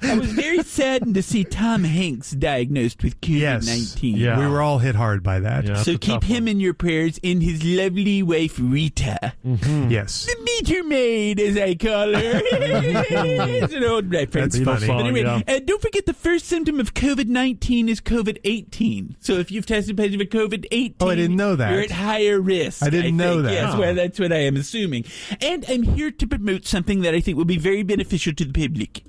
I was very saddened to see Tom Hanks diagnosed with COVID-19. Yeah. We were all hit hard by that. Yeah, So keep him in your prayers and his lovely wife, Rita. Yes. The meter maid, as I call her. It's an old reference. That's funny. But anyway, yeah. don't forget the first symptom of COVID-19 is COVID-18. So if you've tested positive for COVID-18, Oh, I didn't know that. You're at higher risk. I didn't know think. that. Yes, Oh. well, that's what I am assuming. And I'm here to promote something that I think will be very beneficial to the public.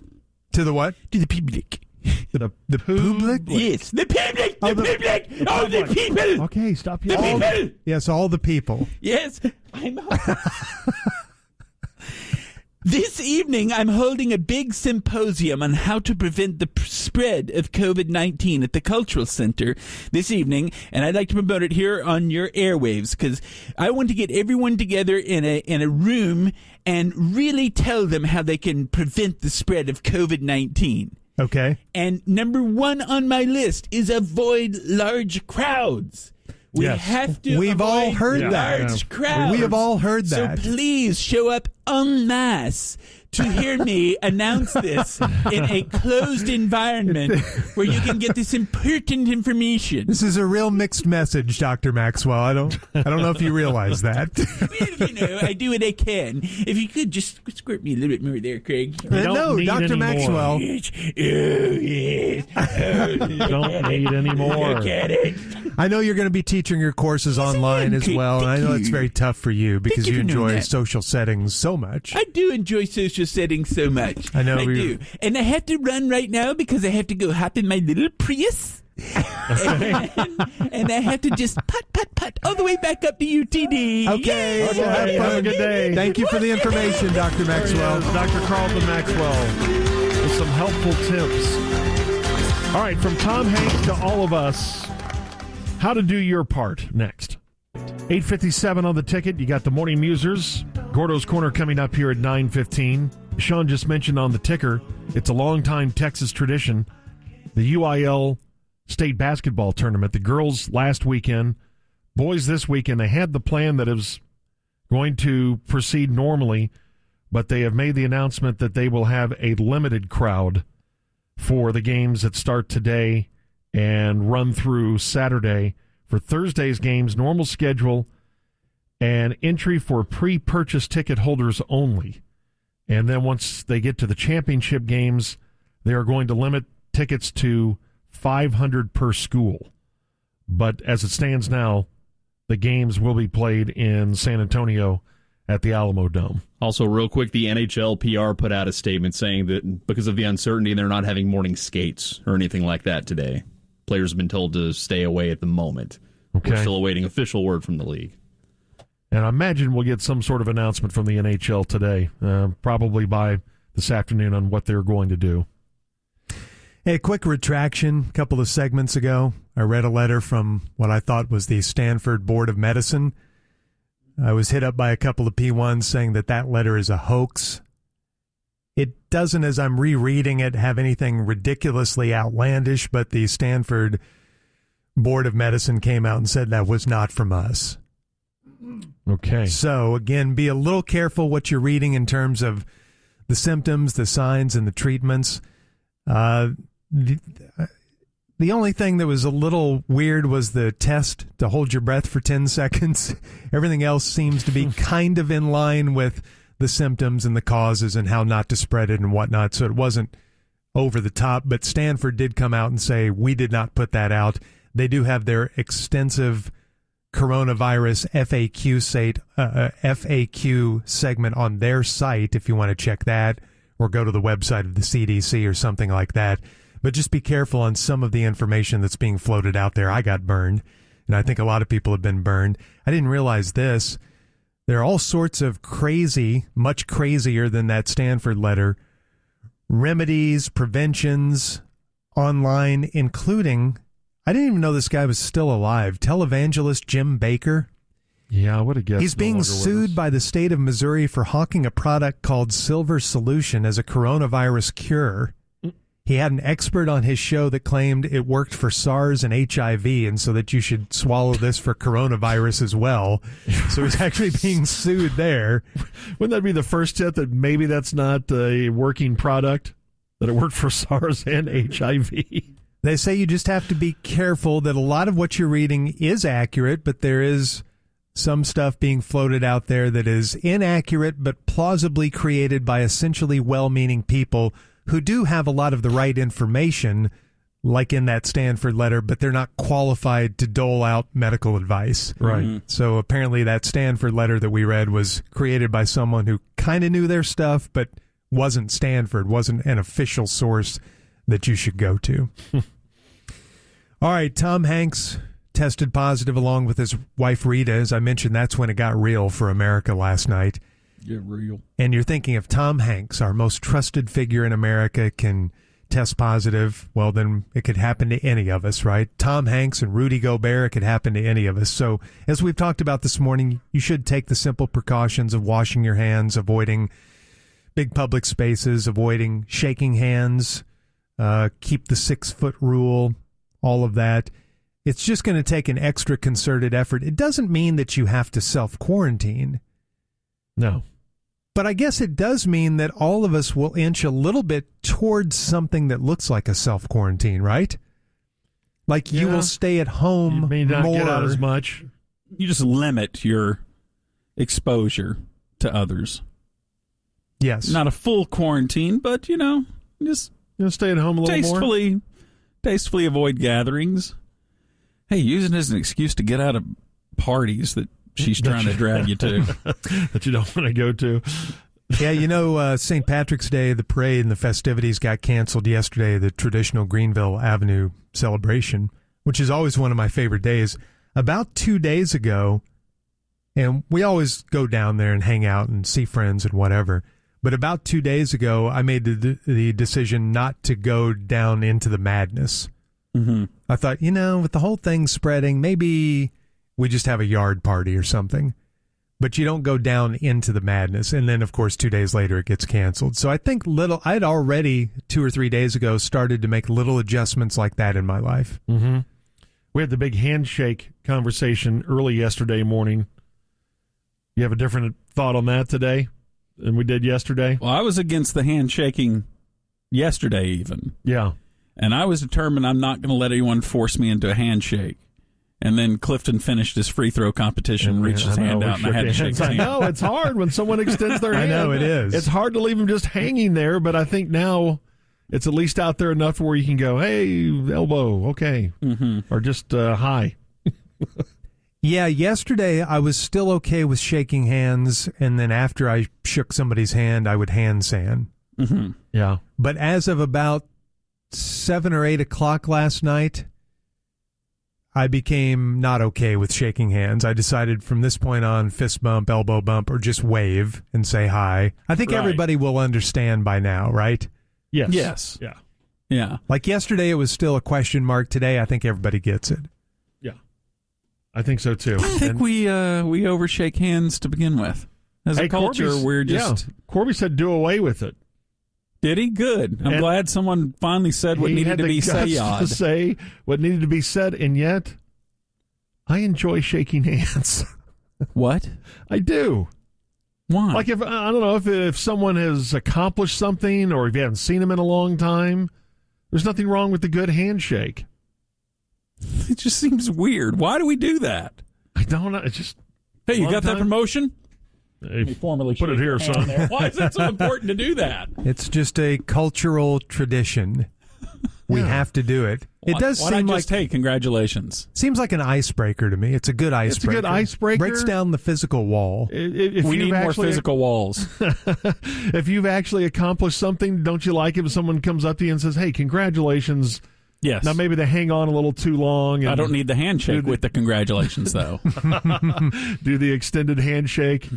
To the what? To the public. The public? Yes, the public. Oh, The the- public. Oh, the people. Okay, stop The yelling. people. Yes, all the people. Yes, I'm. This evening, I'm holding a big symposium on how to prevent the spread of COVID-19 at the Cultural Center this evening, and I'd like to promote it here on your airwaves because I want to get everyone together in a room and really tell them how they can prevent the spread of COVID-19. Okay. And number one on my list is avoid large crowds. We Yes. have to We've all avoid heard large that. crowds. We have all heard that. So please show up en masse to hear me announce this in a closed environment where you can get this important information. This is a real mixed message, Dr. Maxwell. I don't know if you realize that. Well, I do what I can. If you could just squirt me a little bit more there, Craig. don't No, need Dr. any Maxwell. Oh, yes. Don't need any more. Look at it. I know you're going to be teaching your courses online as well, and I know it's very tough for you because you you for knowing enjoy that. social settings so much. I do enjoy social settings so much. I know I do. And I have to run right now because I have to go hop in my little Prius. and I have to just putt all the way back up to UTD. Okay, Yay! well, have Have a fun. good day. Thank you for the information, Dr. Maxwell. Dr. Carlton Maxwell with some helpful tips. All right, from Tom Hanks to all of us, how to do your part next. 8:57 on the ticket. You got the Morning Musers. Gordo's Corner coming up here at 9:15. Sean just mentioned on the ticker, it's a longtime Texas tradition, the UIL state basketball tournament. The girls last weekend, boys this weekend, they had the plan that it was going to proceed normally, but they have made the announcement that they will have a limited crowd for the games that start today and run through Saturday. For Thursday's games, normal schedule and entry for pre-purchase ticket holders only. And then once they get to the championship games, they are going to limit tickets to 500 per school. But as it stands now, the games will be played in San Antonio at the Alamo Dome. Also, real quick, the NHL PR put out a statement saying that because of the uncertainty, they're not having morning skates or anything like that today. Players have been told to stay away at the moment. Okay. We're still awaiting official word from the league. And I imagine we'll get some sort of announcement from the NHL today, probably by this afternoon, on what they're going to do. Hey, a quick retraction. A couple of segments ago, I read a letter from what I thought was the Stanford Board of Medicine. I was hit up by a couple of P1s saying that letter is a hoax. It doesn't, as I'm rereading it, have anything ridiculously outlandish, but the Stanford Board of Medicine came out and said that was not from us. Okay. So, again, be a little careful what you're reading in terms of the symptoms, the signs, and the treatments. The only thing that was a little weird was the test to hold your breath for 10 seconds. Everything else seems to be kind of in line with the symptoms and the causes and how not to spread it and whatnot. So it wasn't over the top. But Stanford did come out and say, we did not put that out. They do have their extensive coronavirus FAQ segment on their site if you want to check that, or go to the website of the CDC or something like that. But just be careful on some of the information that's being floated out there. I got burned, and I think a lot of people have been burned. I didn't realize this. There are all sorts of crazy, much crazier than that Stanford letter, remedies, preventions online, including, I didn't even know this guy was still alive, televangelist Jim Baker. Yeah, I would have guessed. He's being sued by the state of Missouri for hawking a product called Silver Solution as a coronavirus cure. He had an expert on his show that claimed it worked for SARS and HIV, and so that you should swallow this for coronavirus as well. So he's actually being sued there. Wouldn't that be the first tip that maybe that's not a working product? that it worked for SARS and HIV. They say you just have to be careful that a lot of what you're reading is accurate, but there is some stuff being floated out there that is inaccurate but plausibly created by essentially well-meaning people who do have a lot of the right information, like in that Stanford letter, but they're not qualified to dole out medical advice. Right. Mm-hmm. So apparently that Stanford letter that we read was created by someone who kind of knew their stuff, but wasn't Stanford, wasn't an official source that you should go to. All right, Tom Hanks tested positive along with his wife Rita. As I mentioned, that's when it got real for America last night. Get real. And you're thinking, if Tom Hanks, our most trusted figure in America, can test positive, well, then it could happen to any of us, right? Tom Hanks and Rudy Gobert, it could happen to any of us. So as we've talked about this morning, you should take the simple precautions of washing your hands, avoiding big public spaces, avoiding shaking hands, keep the 6-foot rule, all of that. It's just going to take an extra concerted effort. It doesn't mean that you have to self-quarantine. No. But I guess it does mean that all of us will inch a little bit towards something that looks like a self-quarantine, right? Like you will stay at home You may not more. get out as much. You just limit your exposure to others. Yes. Not a full quarantine, but, just stay at home a little more. Tastefully avoid gatherings. Hey, using it as an excuse to get out of parties that she's trying to drag you to. That you don't want to go to. Yeah, St. Patrick's Day, the parade and the festivities got canceled yesterday, the traditional Greenville Avenue celebration, which is always one of my favorite days. About 2 days ago, and we always go down there and hang out and see friends and whatever, but about 2 days ago, I made the decision not to go down into the madness. Mm-hmm. I thought, with the whole thing spreading, maybe we just have a yard party or something. But you don't go down into the madness. And then, of course, 2 days later, it gets canceled. So I think I'd already 2 or 3 days ago started to make little adjustments like that in my life. Mm-hmm. We had the big handshake conversation early yesterday morning. You have a different thought on that today than we did yesterday? Well, I was against the handshaking yesterday even. Yeah. And I was determined I'm not going to let anyone force me into a handshake. And then Clifton finished his free throw competition, and reached his hand out, and I had to shake his hand. No, it's hard when someone extends their hand. I know, it is. It's hard to leave them just hanging there, but I think now it's at least out there enough where you can go, hey, elbow, okay. Mm-hmm. Or just hi. Yeah, yesterday I was still okay with shaking hands, and then after I shook somebody's hand, I would hand sand. Mm-hmm. Yeah. But as of about 7 or 8 o'clock last night, I became not okay with shaking hands. I decided from this point on, fist bump, elbow bump, or just wave and say hi. I think everybody will understand by now, right? Yes. Yes. Yeah. Yeah. Like yesterday, it was still a question mark. Today, I think everybody gets it. Yeah. I think so, too. I think we overshake hands to begin with. As a culture, we're just... Yeah. Corby said do away with it. Did he? Good. I'm glad someone finally said what needed to be said. To say what needed to be said, and yet I enjoy shaking hands. What? I do. Why? Like if I don't know if someone has accomplished something, or if you haven't seen them in a long time, there's nothing wrong with the good handshake. It just seems weird. Why do we do that? I don't know. It's just hey, you got that promotion? Hey, formally put it here, son. Why is that so important to do that? It's just a cultural tradition. We have to do it. It does why seem not like just, hey, congratulations. Seems like an icebreaker to me. It's a good icebreaker. It's a good icebreaker. Breaks down the physical wall. If we need more physical walls. If you've actually accomplished something, don't you like it if someone comes up to you and says, hey, congratulations? Yes. Now, maybe they hang on a little too long. And I don't need the handshake with the congratulations, though. Do the extended handshake.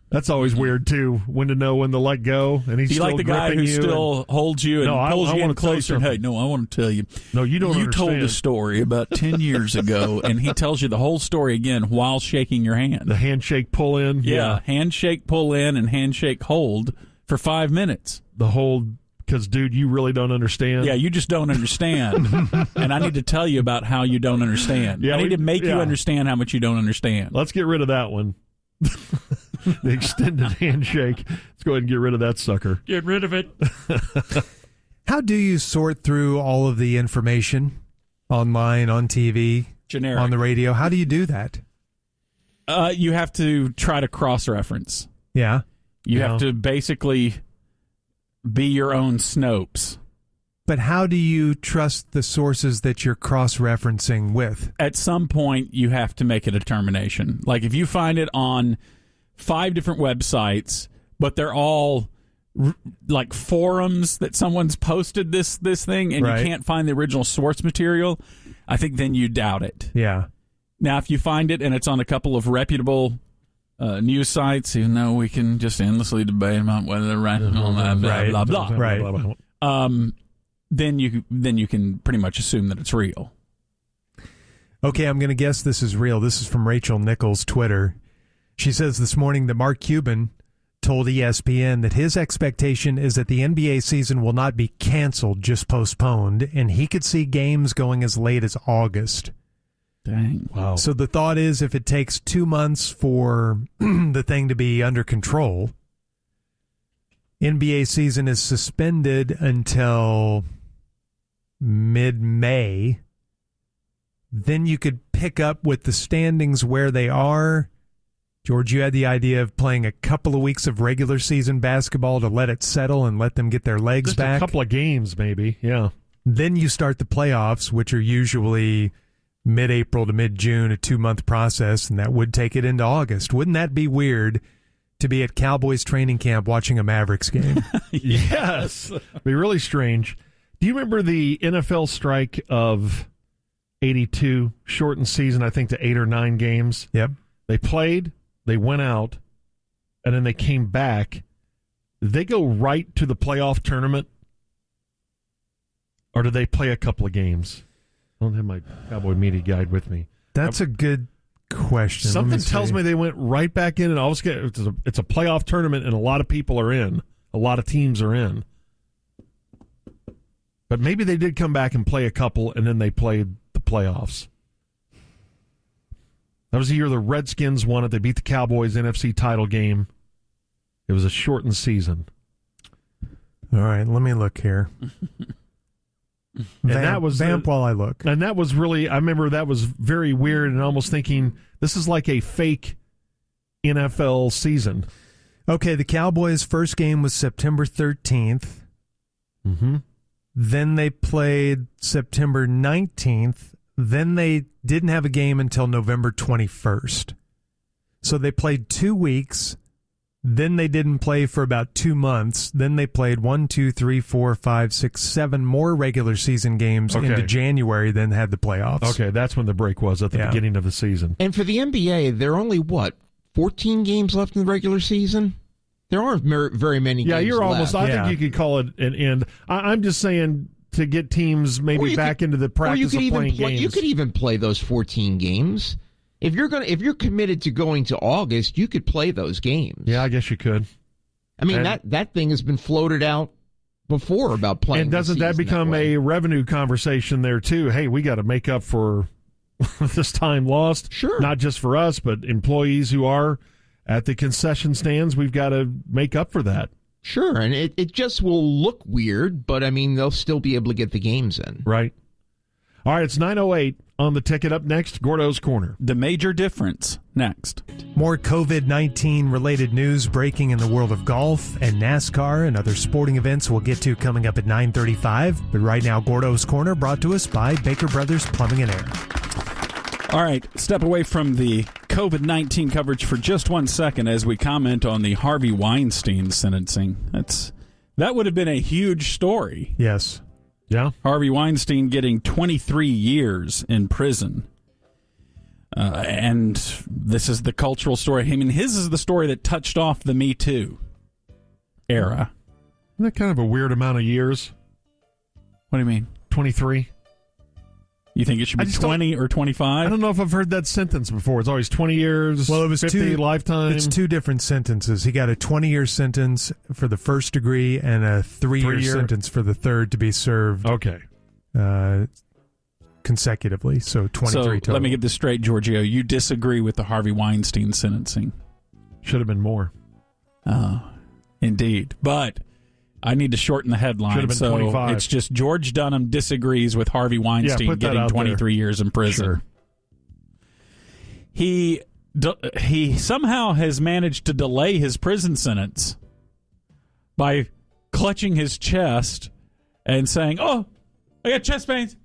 That's always weird, too, when to know when to let go. And he's Do you still like the guy who still holds you and pulls you in closer? And, hey, no, I want to tell you. No, you don't understand. You told a story about 10 years ago, and he tells you the whole story again while shaking your hand. The handshake pull in? Yeah, handshake pull in and handshake hold for 5 minutes. The hold... Because, dude, you really don't understand. Yeah, you just don't understand. And I need to tell you about how you don't understand. I need to make you understand how much you don't understand. Let's get rid of that one. The extended handshake. Let's go ahead and get rid of that sucker. Get rid of it. How do you sort through all of the information online, on TV, Generic. on the radio? How do you do that? You have to try to cross-reference. Yeah. You have to basically be your own Snopes. But how do you trust the sources that you're cross-referencing with? At some point, you have to make a determination. Like if you find it on 5 different websites, but they're all like forums that someone's posted this thing, and Right. you can't find the original source material, I think then you doubt it. Yeah. Now, if you find it and it's on a couple of reputable news sites, even though we can just endlessly debate about whether they're right and all that, blah, blah, blah. Right. Then you can pretty much assume that it's real. Okay, I'm going to guess this is real. This is from Rachel Nichols' Twitter. She says this morning that Mark Cuban told ESPN that his expectation is that the NBA season will not be canceled, just postponed, and he could see games going as late as August. Dang. Wow. So the thought is if it takes 2 months for the thing to be under control, NBA season is suspended until mid-May. Then you could pick up with the standings where they are. George, you had the idea of playing a couple of weeks of regular season basketball to let it settle and let them get their legs Just back. a couple of games, maybe. Yeah. Then you start the playoffs, which are usually mid-April to mid-June, a 2-month process, and that would take it into August. Wouldn't that be weird to be at Cowboys training camp watching a Mavericks game? Yes. It'd be really strange. Do you remember the NFL strike of 82, shortened season, I think, to 8 or 9 games? Yep. They played, they went out, and then they came back. Did they go right to the playoff tournament? Or did they play a couple of games? I don't have my Cowboy Media Guide with me. That's a good question. Something tells me they went right back in, and all of a sudden it's a playoff tournament, and a lot of people are in. A lot of teams are in. But maybe they did come back and play a couple, and then they played the playoffs. That was the year the Redskins won it. They beat the Cowboys NFC title game. It was a shortened season. All right, let me look here. Vamp while I look. And that was really, I remember that was very weird and almost thinking, this is like a fake NFL season. Okay, the Cowboys' first game was September 13th. Mm-hmm. Then they played September 19th. Then they didn't have a game until November 21st. So they played 2 weeks. Then they didn't play for about 2 months. Then they played 1, 2, 3, 4, 5, 6, 7 more regular season games into January, then had the playoffs. Okay, that's when the break was, at the beginning of the season. And for the NBA, there are only, 14 games left in the regular season? There aren't very many games left. Yeah, you're almost, I think you could call it an end. I'm just saying to get teams maybe back into the practice of playing games. You could even play those 14 games. If you're committed to going to August, you could play those games. Yeah, I guess you could. I mean, that thing has been floated out before about playing. And doesn't that become a revenue conversation there too? Hey, we got to make up for this time lost. Sure. Not just for us, but employees who are at the concession stands. We've got to make up for that. Sure, and it just will look weird, but I mean, they'll still be able to get the games in. Right. All right, it's 9:08 on the ticket. Up next, Gordo's Corner. The major difference next. More COVID-19 related news breaking in the world of golf and NASCAR and other sporting events we'll get to coming up at 9:35. But right now, Gordo's Corner brought to us by Baker Brothers Plumbing and Air. All right, step away from the COVID-19 coverage for just 1 second as we comment on the Harvey Weinstein sentencing. That would have been a huge story. Yes. Yeah. Harvey Weinstein getting 23 years in prison. And this is the cultural story. I mean, his is the story that touched off the Me Too era. Isn't that kind of a weird amount of years? What do you mean? 23? You think it should be 20 or 25? I don't know if I've heard that sentence before. It's always 20 years, well, it was 50 lifetime. It's 2 different sentences. He got a 20-year sentence for the first degree and a 3-year sentence for the third to be served. Okay. Consecutively, so 23 total. Let me get this straight, Giorgio. You disagree with the Harvey Weinstein sentencing? Should have been more. Indeed. But I need to shorten the headline. Should have been so 25. It's just George Dunham disagrees with Harvey Weinstein put that getting out 23 years in prison. Sure. He somehow has managed to delay his prison sentence by clutching his chest and saying, "Oh, I got chest pains.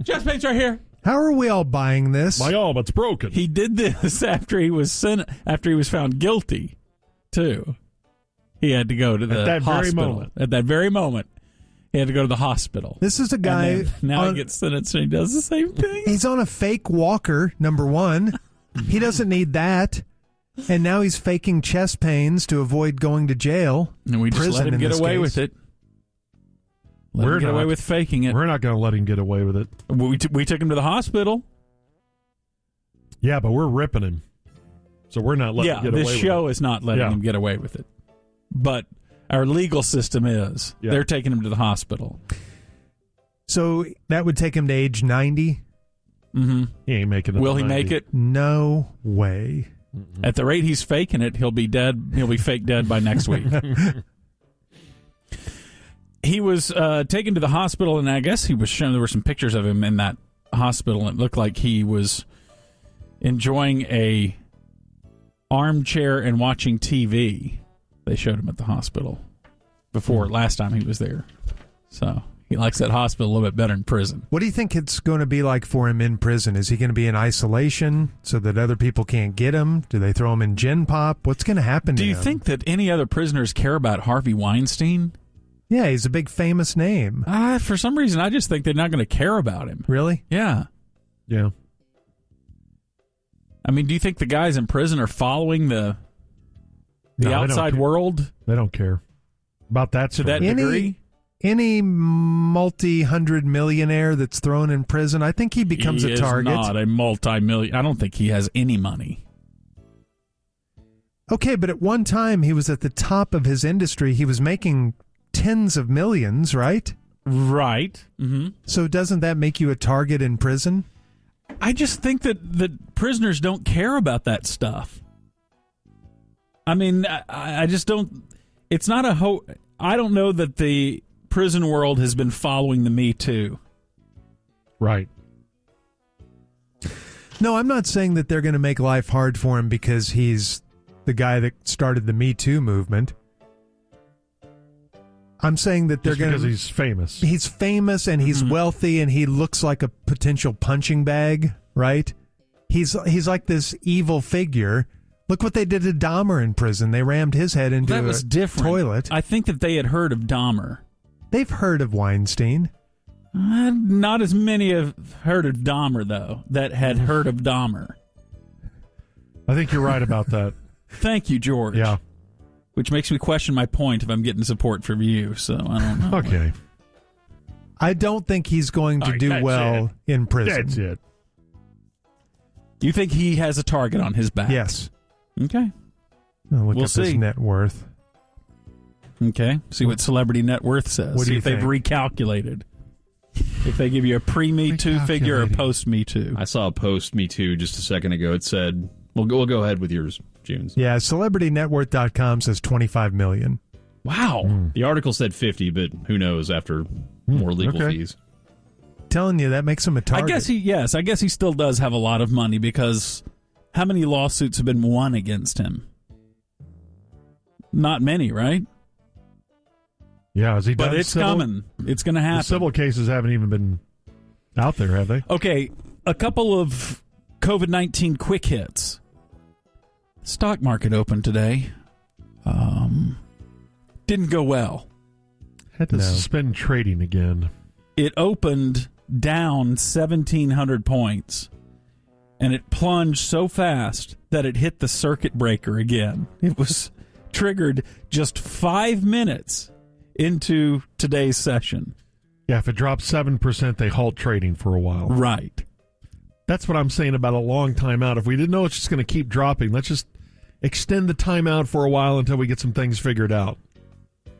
Chest pains right here." How are we all buying this? My arm, it's broken. He did this after he was found guilty, too. He had to go to the hospital. At that very moment, he had to go to the hospital. This is a guy. Now he gets sentenced and he does the same thing. He's on a fake walker, number one. He doesn't need that. And now he's faking chest pains to avoid going to jail. And we just let him get away with it. Let him get away with faking it. We're not going to let him get away with it. We took him to the hospital. Yeah, but we're ripping him. So we're not letting him get away with it. This show is not letting him get away with it. But our legal system is. Yeah. They're taking him to the hospital. So that would take him to age 90? Mm-hmm. He ain't making it. Will he make it? No way. Mm-hmm. At the rate he's faking it, he'll be dead. He'll be fake dead by next week. He was taken to the hospital, and I guess he was shown. There were some pictures of him in that hospital. And it looked like he was enjoying a armchair and watching TV. They showed him at the hospital before last time he was there. So he likes that hospital a little bit better than prison. What do you think it's going to be like for him in prison? Is he going to be in isolation so that other people can't get him? Do they throw him in gin pop? What's going to happen to him? Do you think that any other prisoners care about Harvey Weinstein? Yeah, he's a big famous name. For some reason, I just think they're not going to care about him. Really? Yeah. Yeah. I mean, do you think the guys in prison are following the outside world? They don't care about that to that degree. Any multi-hundred millionaire that's thrown in prison, I think he becomes a target. He is not a multi-million. I don't think he has any money. Okay, but at one time he was at the top of his industry. He was making tens of millions, right? Right. Mm-hmm. So doesn't that make you a target in prison? I just think that prisoners don't care about that stuff. I mean, I just don't. It's not a I don't know that the prison world has been following the Me Too. Right. No, I'm not saying that they're going to make life hard for him because he's the guy that started the Me Too movement. I'm saying that they're going to... because he's famous. He's famous and he's wealthy and he looks like a potential punching bag, right? He's like this evil figure. Look what they did to Dahmer in prison. They rammed his head into a toilet. I think that they had heard of Dahmer. They've heard of Weinstein. Not as many have heard of Dahmer, though, that had heard of Dahmer. I think you're right about that. Thank you, George. Yeah. Which makes me question my point if I'm getting support from you, so I don't know. Okay. I don't think he's going to do well in prison. That's it. You think he has a target on his back? Yes. Okay. Look up his net worth. Okay. See what Celebrity Net Worth says. What do you if they've recalculated. If they give you a pre-Me Too figure or a post-Me Too. I saw a post-Me Too just a second ago. It said, we'll go ahead with yours, Junes. Yeah, CelebrityNetWorth.com says $25 million. Wow. The article said 50, but who knows after more legal fees. Telling you, that makes him a target. I guess he still does have a lot of money because how many lawsuits have been won against him? Not many, right? Yeah, has he done But it's coming. It's going to happen. The civil cases haven't even been out there, have they? Okay, a couple of COVID-19 quick hits. Stock market opened today. Didn't go well. Had to suspend trading again. It opened down 1,700 points, and it plunged so fast that it hit the circuit breaker again. It was triggered just 5 minutes into today's session. Yeah, if it drops 7%, they halt trading for a while. Right. That's what I'm saying about a long time out. If we didn't know it's just going to keep dropping, let's just extend the timeout for a while until we get some things figured out.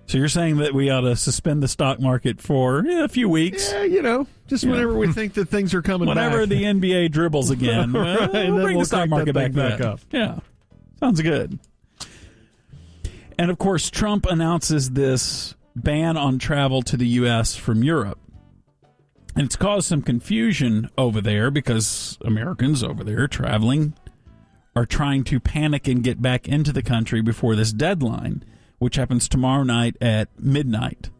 So you're saying that we ought to suspend the stock market for a few weeks? Yeah, just whenever we think that things are coming back. Whenever the NBA dribbles again, right, we'll bring the stock market back up. Yeah, sounds good. And, of course, Trump announces this ban on travel to the U.S. from Europe. And it's caused some confusion over there because Americans over there traveling are trying to panic and get back into the country before this deadline, which happens tomorrow night at midnight.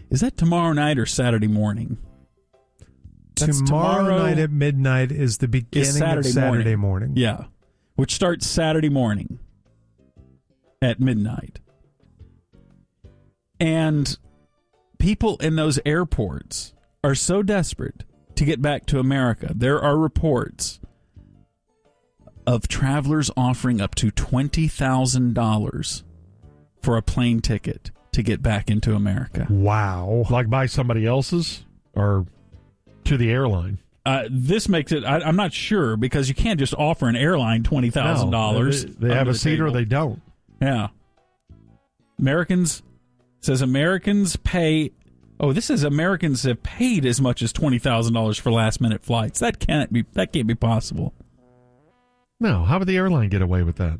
Is that tomorrow night or Saturday morning? Tomorrow night at midnight is the beginning of Saturday morning. Yeah, which starts Saturday morning at midnight. And people in those airports are so desperate to get back to America. There are reports of travelers offering up to $20,000 for a plane ticket to get back into America. Wow. Like buy somebody else's or to the airline? This makes it, I'm not sure, because you can't just offer an airline $20,000. No, they have a seat or they don't. Yeah. Americans pay. Oh, this says Americans have paid as much as $20,000 for last-minute flights. That can't be possible. No, how would the airline get away with that?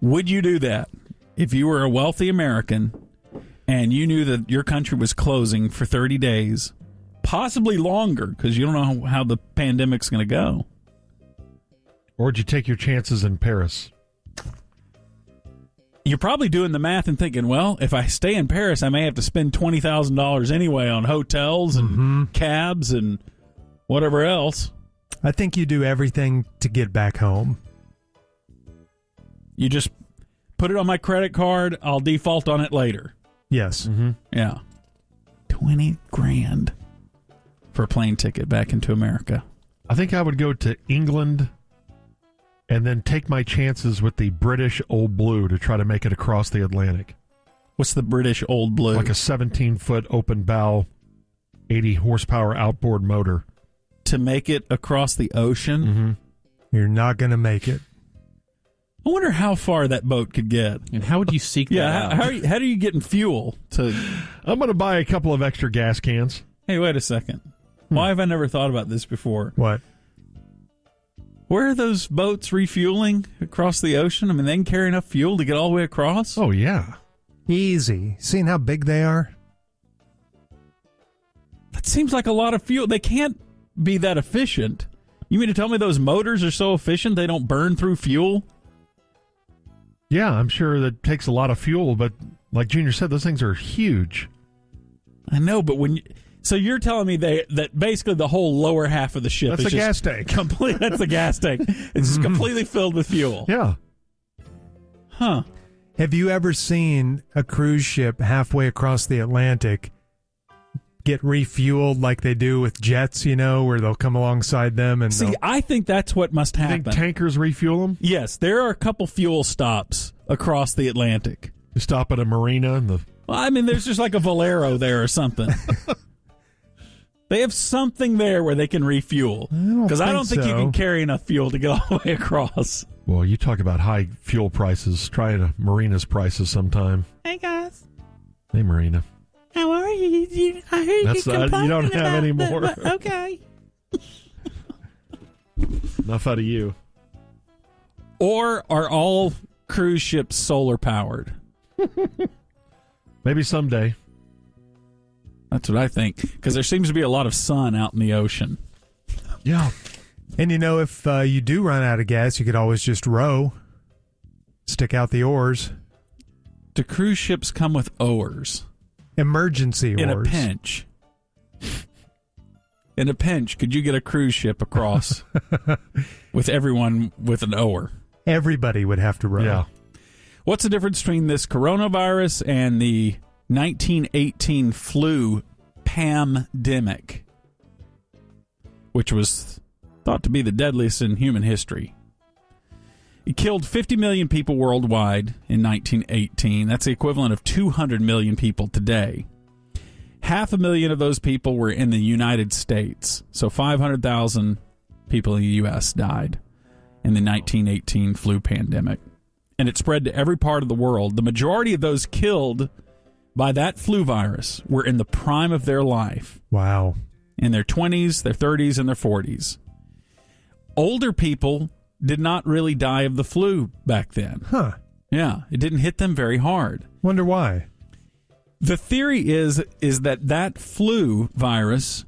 Would you do that if you were a wealthy American and you knew that your country was closing for 30 days, possibly longer, because you don't know how the pandemic's going to go? Or would you take your chances in Paris? You're probably doing the math and thinking, well, if I stay in Paris, I may have to spend $20,000 anyway on hotels and cabs and whatever else. I think you do everything to get back home. You just put it on my credit card. I'll default on it later. Yes. Mm-hmm. Yeah. $20,000 for a plane ticket back into America. I think I would go to England and then take my chances with the British Old Blue to try to make it across the Atlantic. What's the British Old Blue? Like a 17-foot open bow, 80 horsepower outboard motor. To make it across the ocean? Mm-hmm. You're not going to make it. I wonder how far that boat could get. And how would you seek that out? How do you get in fuel to... I'm going to buy a couple of extra gas cans. Hey, wait a second. Why have I never thought about this before? What? Where are those boats refueling across the ocean? I mean, they can carry enough fuel to get all the way across? Oh, yeah. Easy. Seeing how big they are? That seems like a lot of fuel. They can't be that efficient. You mean to tell me those motors are so efficient they don't burn through fuel? Yeah, I'm sure that takes a lot of fuel, but like Junior said, those things are huge. I know, but when you... So you're telling me that basically the whole lower half of the ship that's is the just gas tank. That's the gas tank. It's just completely filled with fuel. Yeah. Huh. Have you ever seen a cruise ship halfway across the Atlantic get refueled like they do with jets, where they'll come alongside them and see, I think that's what must happen. You think tankers refuel them? Yes, there are a couple fuel stops across the Atlantic. You stop at a marina and Well, I mean, there's just like a Valero there or something. They have something there where they can refuel. Because I don't think you can carry enough fuel to get all the way across. Well, you talk about high fuel prices. Try a marina's prices sometime. Hey, guys. Hey, Marina. How are you? I heard you complaining you don't have any more. Okay. Enough out of you. Or are all cruise ships solar powered? Maybe someday. That's what I think. Because there seems to be a lot of sun out in the ocean. Yeah. And if you do run out of gas, you could always just row. Stick out the oars. Do cruise ships come with oars? Emergency oars. In a pinch. In a pinch, could you get a cruise ship across with everyone with an oar? Everybody would have to row. Yeah. What's the difference between this coronavirus and the 1918 flu pandemic, which was thought to be the deadliest in human history? It killed 50 million people worldwide in 1918. That's the equivalent of 200 million people today. 500,000 of those people were in the United States. So 500,000 people in the U.S. died in the 1918 flu pandemic. And it spread to every part of the world. The majority of those killed by that flu virus were in the prime of their life. Wow. In their 20s, their 30s, and their 40s. Older people did not really die of the flu back then. Huh. Yeah, it didn't hit them very hard. Wonder why. The theory is that flu virus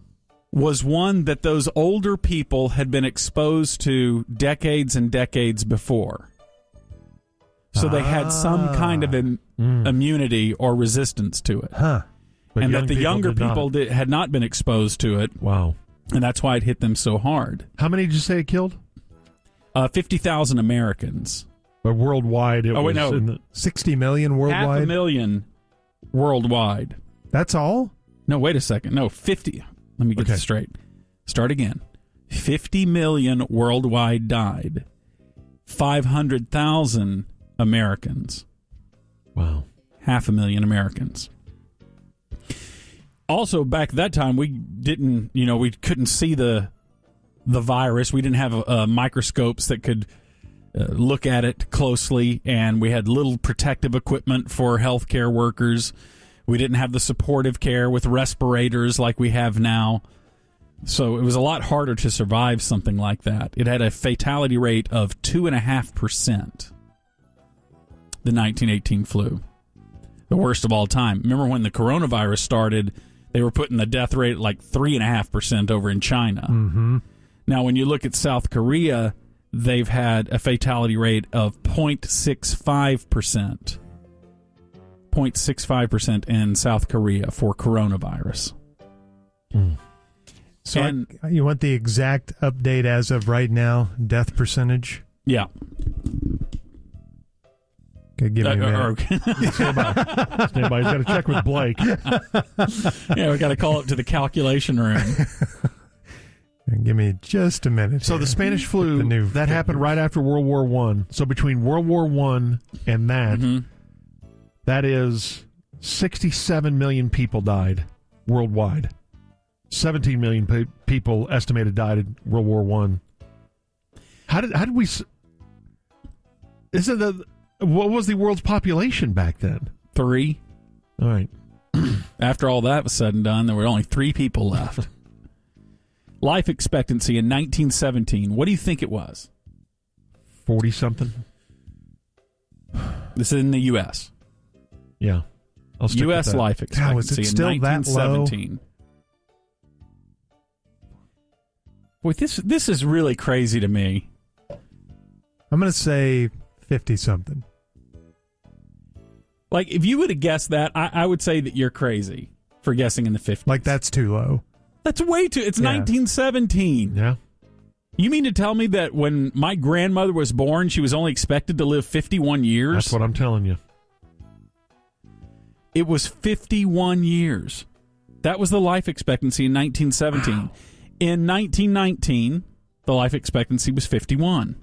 was one that those older people had been exposed to decades and decades before. So they had some kind of immunity or resistance to it. Huh. But and that the people younger did not. people had not been exposed to it. Wow. And that's why it hit them so hard. How many did you say it killed? 50,000 Americans. But worldwide, it was no. in the 60 million worldwide? 500,000 worldwide. That's all? No, wait a second. No, 50. Let me get this straight. Start again. 50 million worldwide died. 500,000 Americans. Wow. 500,000 Americans. Also, back at that time, we didn't, we couldn't see the virus. We didn't have microscopes that could look at it closely, and we had little protective equipment for healthcare workers. We didn't have the supportive care with respirators like we have now. So it was a lot harder to survive something like that. It had a fatality rate of 2.5%. The 1918 flu. The worst of all time. Remember when the coronavirus started, they were putting the death rate at like 3.5% over in China. Mm-hmm. Now, when you look at South Korea, they've had a fatality rate of 0.65%. 0.65% in South Korea for coronavirus. So you want the exact update as of right now, death percentage? Yeah. Okay, give me a minute. Stand by. He's got to check with Blake. Yeah, we got to call up to the calculation room. Give me just a minute. So the Spanish flu, that happened right after World War I. So between World War I and that, that is 67 million people died worldwide. 17 million people estimated died in World War I. How did we... What was the world's population back then? 3. All right. After all that was said and done, there were only 3 people left. Life expectancy in 1917. What do you think it was? 40-something? This is in the U.S. Yeah. U.S. life expectancy in 1917. Boy, this is really crazy to me. I'm going to say 50-something. Like, if you would have guessed that, I would say that you're crazy for guessing in the 50s. Like, that's too low. That's way too... It's 1917. Yeah. You mean to tell me that when my grandmother was born, she was only expected to live 51 years? That's what I'm telling you. It was 51 years. That was the life expectancy in 1917. Wow. In 1919, the life expectancy was 51.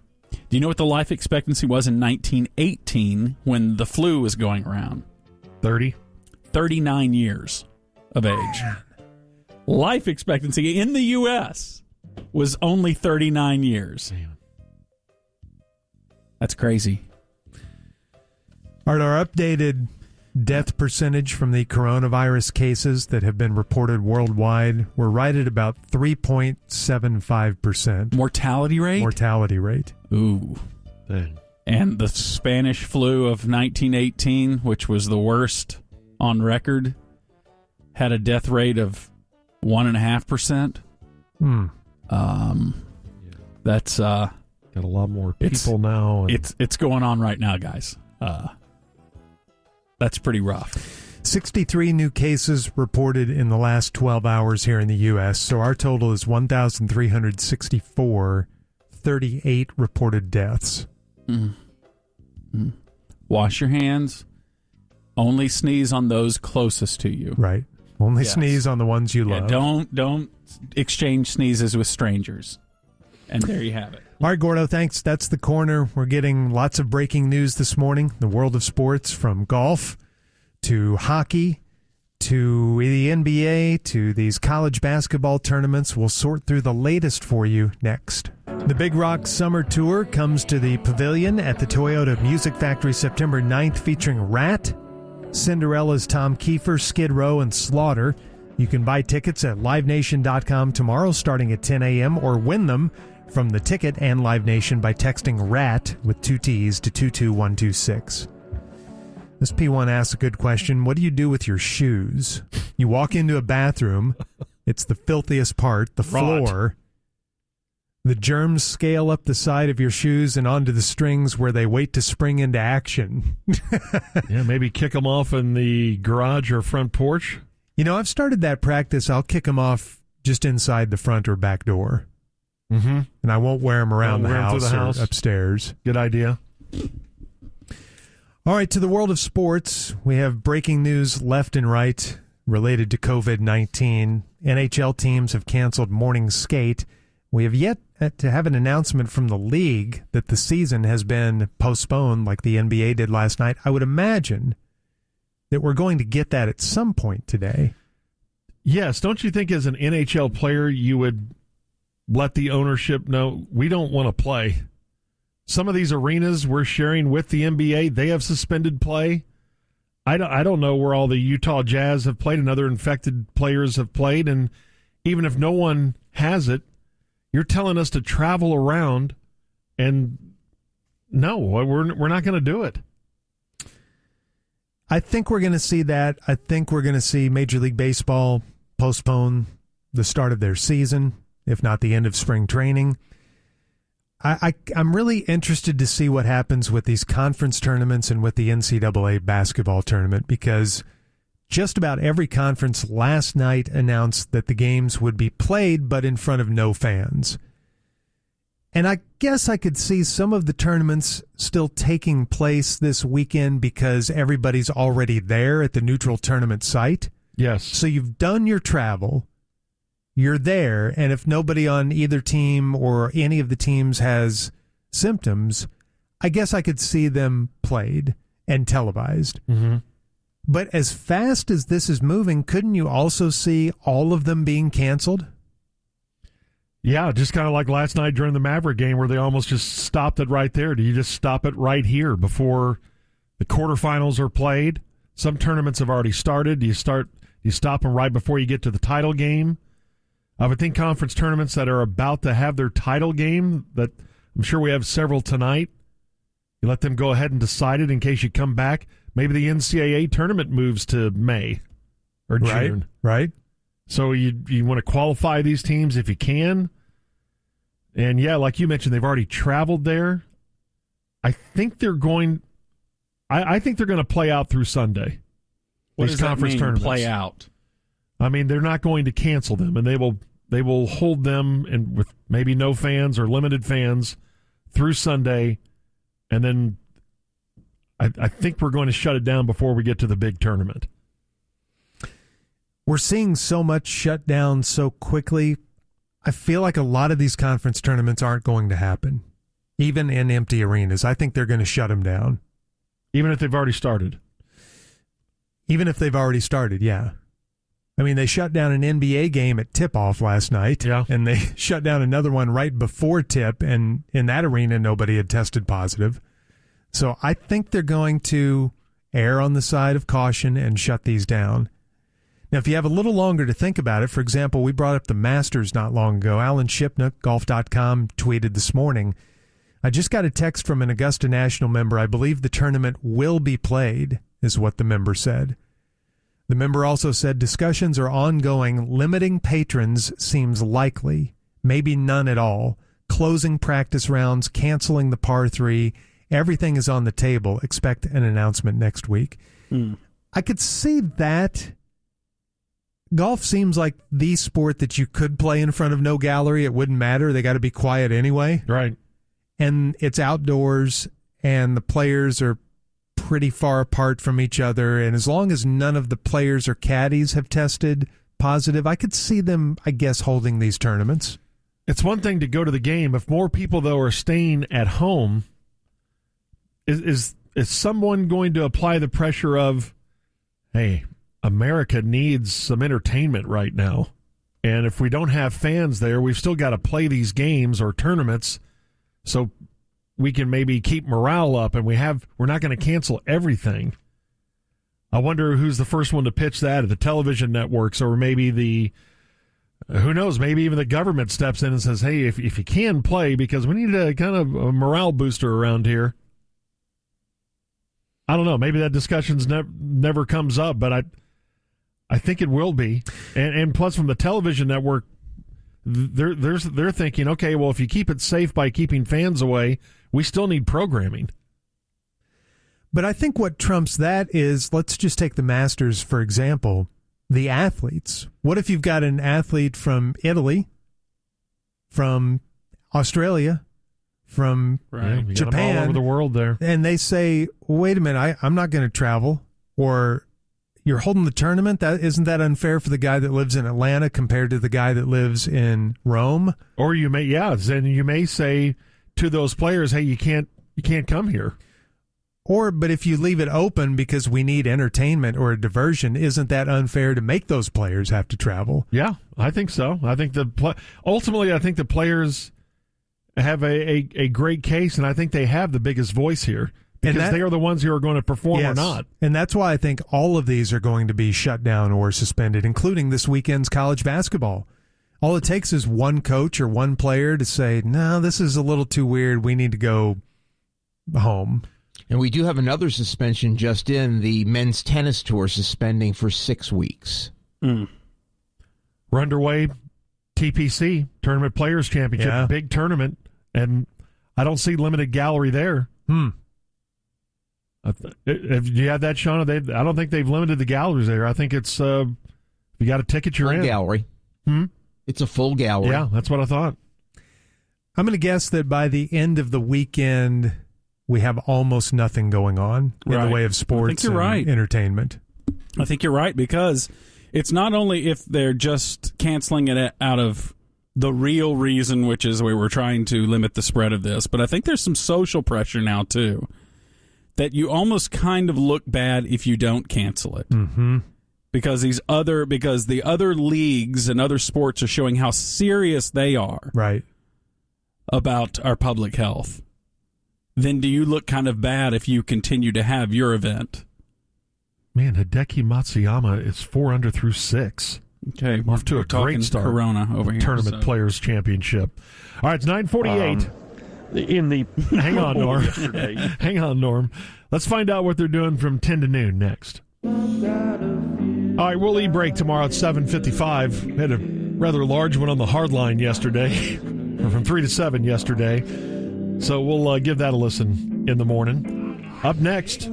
Do you know what the life expectancy was in 1918 when the flu was going around? 30? 39 years of age. Life expectancy in the U.S. was only 39 years. Damn. That's crazy. Our updated death percentage from the coronavirus cases that have been reported worldwide, we're right at about 3.75%. Mortality rate? Mortality rate. Ooh. Dang. And the Spanish flu of 1918, which was the worst on record, had a death rate of 1.5%. That's got a lot more people now. And it's going on right now, guys. That's pretty rough. 63 new cases reported in the last 12 hours here in the U.S., so our total is 1,364, 38 reported deaths. Wash your hands. Only sneeze on those closest to you. Right. Only sneeze on the ones you love. Don't exchange sneezes with strangers. And there you have it. All right, Gordo, thanks. That's the corner. We're getting lots of breaking news this morning. The world of sports, from golf to hockey to the NBA to these college basketball tournaments. We'll sort through the latest for you next. The Big Rock Summer Tour comes to the Pavilion at the Toyota Music Factory September 9th, featuring Rat, Cinderella's Tom Kiefer, Skid Row, and Slaughter. You can buy tickets at livenation.com tomorrow starting at 10 a.m. or win them from the Ticket and Live Nation by texting RAT with 2 T's to 22126. This P1 asks a good question. What do you do with your shoes? You walk into a bathroom. It's the filthiest part, the floor. The germs scale up the side of your shoes and onto the strings where they wait to spring into action. Yeah, maybe kick them off in the garage or front porch. You know, I've started that practice. I'll kick them off just inside the front or back door. Mm-hmm. And I won't wear them around the house or upstairs. Good idea. All right, to the world of sports. We have breaking news left and right related to COVID-19. NHL teams have canceled morning skate. We have yet to have an announcement from the league that the season has been postponed like the NBA did last night. I would imagine that we're going to get that at some point today. Yes, don't you think as an NHL player you would let the ownership know we don't want to play? Some of these arenas we're sharing with the NBA, they have suspended play. I don't know where all the Utah Jazz have played and other infected players have played, and even if no one has it, you're telling us to travel around, and no, we're not going to do it. I think we're going to see that. I think we're going to see Major League Baseball postpone the start of their season, if not the end of spring training. I'm really interested to see what happens with these conference tournaments and with the NCAA basketball tournament, because just about every conference last night announced that the games would be played, but in front of no fans. And I guess I could see some of the tournaments still taking place this weekend because everybody's already there at the neutral tournament site. Yes. So you've done your travel. You're there, and if nobody on either team or any of the teams has symptoms, I guess I could see them played and televised. Mm-hmm. But as fast as this is moving, couldn't you also see all of them being canceled? Yeah, just kind of like last night during the Maverick game where they almost just stopped it right there. Do you just stop it right here before the quarterfinals are played? Some tournaments have already started. Do you stop them right before you get to the title game? I would think conference tournaments that are about to have their title game, that I'm sure we have several tonight, you let them go ahead and decide it in case you come back. Maybe the NCAA tournament moves to May or June. Right. So you want to qualify these teams if you can. And, yeah, like you mentioned, they've already traveled there. I think they're going I think they're going to play out through Sunday. What these does conference that mean, tournaments. play out? I mean, they're not going to cancel them, and they will hold them and with maybe no fans or limited fans through Sunday, and then I think we're going to shut it down before we get to the big tournament. We're seeing so much shut down so quickly. I feel like a lot of these conference tournaments aren't going to happen, even in empty arenas. I think they're going to shut them down. Even if they've already started? Even if they've already started, yeah. I mean, they shut down an NBA game at tip-off last night, and they shut down another one right before tip, and in that arena, nobody had tested positive. So I think they're going to err on the side of caution and shut these down. Now, if you have a little longer to think about it, for example, we brought up the Masters not long ago. Alan Shipnuck, golf.com, tweeted this morning, I just got a text from an Augusta National member. I believe the tournament will be played, is what the member said. The member also said discussions are ongoing. Limiting patrons seems likely, maybe none at all. Closing practice rounds, canceling the par 3. Everything is on the table. Expect an announcement next week. I could see that. Golf seems like the sport that you could play in front of no gallery. It wouldn't matter. They got to be quiet anyway. Right. And it's outdoors, and the players are pretty far apart from each other, and as long as none of the players or caddies have tested positive, I could see them, I guess, holding these tournaments. It's one thing to go to the game. If more people, though, are staying at home, is someone going to apply the pressure of, hey, America needs some entertainment right now, and if we don't have fans there, we've still got to play these games or tournaments so we can maybe keep morale up, and we're not going to cancel everything. I wonder who's the first one to pitch that at the television networks, or maybe who knows, maybe even the government steps in and says, hey, if you can play, because we need a kind of a morale booster around here. I don't know. Maybe that discussion's never comes up, but I think it will be. And plus, from the television network, they're thinking, okay, well, if you keep it safe by keeping fans away, we still need programming. But I think what trumps that is, let's just take the Masters, for example, the athletes. What if you've got an athlete from Italy, from Australia, from Japan, all over the world there, and they say, wait a minute, I'm not going to travel, or you're holding the tournament? Isn't that unfair for the guy that lives in Atlanta compared to the guy that lives in Rome? Or you may say to those players, hey, you can't come here. But if you leave it open because we need entertainment or a diversion, isn't that unfair to make those players have to travel? Yeah, I think so. I think ultimately, I think the players have a great case, and I think they have the biggest voice here because they are the ones who are going to perform or not. And that's why I think all of these are going to be shut down or suspended, including this weekend's college basketball. All it takes is one coach or one player to say, no, this is a little too weird. We need to go home. And we do have another suspension just in, the men's tennis tour suspending for 6 weeks. We're underway. TPC, Tournament Players Championship, big tournament, and I don't see limited gallery there. If you have that, Shauna, I don't think they've limited the galleries there. I think it's you got a ticket, you're full in. Gallery. It's a full gallery. Yeah, that's what I thought. I'm going to guess that by the end of the weekend, we have almost nothing going on in the way of sports and entertainment. I think you're right, because it's not only if they're just canceling it out of the real reason, which is we were trying to limit the spread of this, but I think there's some social pressure now, too, that you almost kind of look bad if you don't cancel it. Mm-hmm. Because the other leagues and other sports are showing how serious they are about our public health. Then do you look kind of bad if you continue to have your event? Man, Hideki Matsuyama is 4 under through 6. Okay, off to a great start. Corona over here. Tournament Players Championship. All right, it's 9:48. Hang on, Norm. Hang on, Norm. Let's find out what they're doing from 10 to noon next. All right, we'll e-break tomorrow at 7:55. We had a rather large one on the hard line yesterday, or from 3 to 7 yesterday. So we'll give that a listen in the morning. Up next,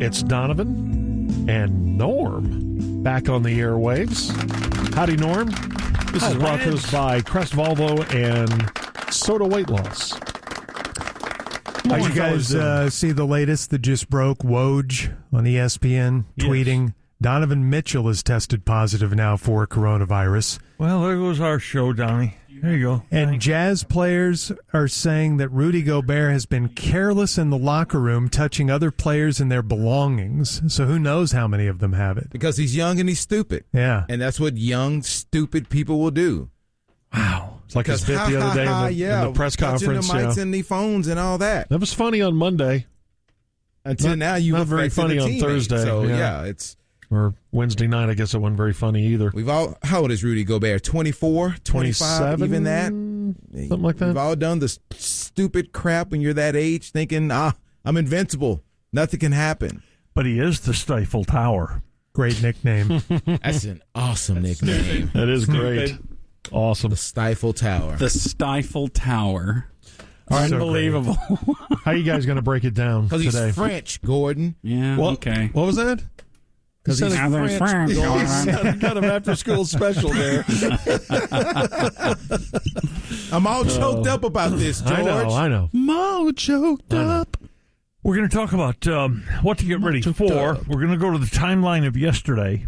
it's Donovan and Norm back on the airwaves. Howdy, Norm. This is brought to us by Crest Volvo and Soda Weight Loss. Did you guys see the latest that just broke? Woj on ESPN tweeting, Donovan Mitchell is tested positive now for coronavirus. Well, there goes our show, Donnie. There you go. And Jazz players are saying that Rudy Gobert has been careless in the locker room, touching other players and their belongings. So who knows how many of them have it? Because he's young and he's stupid. Yeah. And that's what young, stupid people will do. Wow. It's like his bit the other day in the press conference. The mics and the phones and all that. That was funny on Monday. Until now, you've not very funny on Thursday. So, it's... Or Wednesday night, I guess it wasn't very funny either. How old is Rudy Gobert? 24, 25, 27, even that? Something like that. We've all done the stupid crap when you're that age, thinking, I'm invincible. Nothing can happen. But he is the Stifle Tower. Great nickname. That's an awesome nickname. That is great. Awesome. The Stifle Tower. The Stifle Tower. Unbelievable. How are you guys going to break it down today? Because he's French, Gordon. Yeah, okay. What was that? Because he's French. Got him after school special there. I'm all choked up about this, George. I know. I'm all choked up. We're going to talk about what to get ready for. We're going to go to the timeline of yesterday.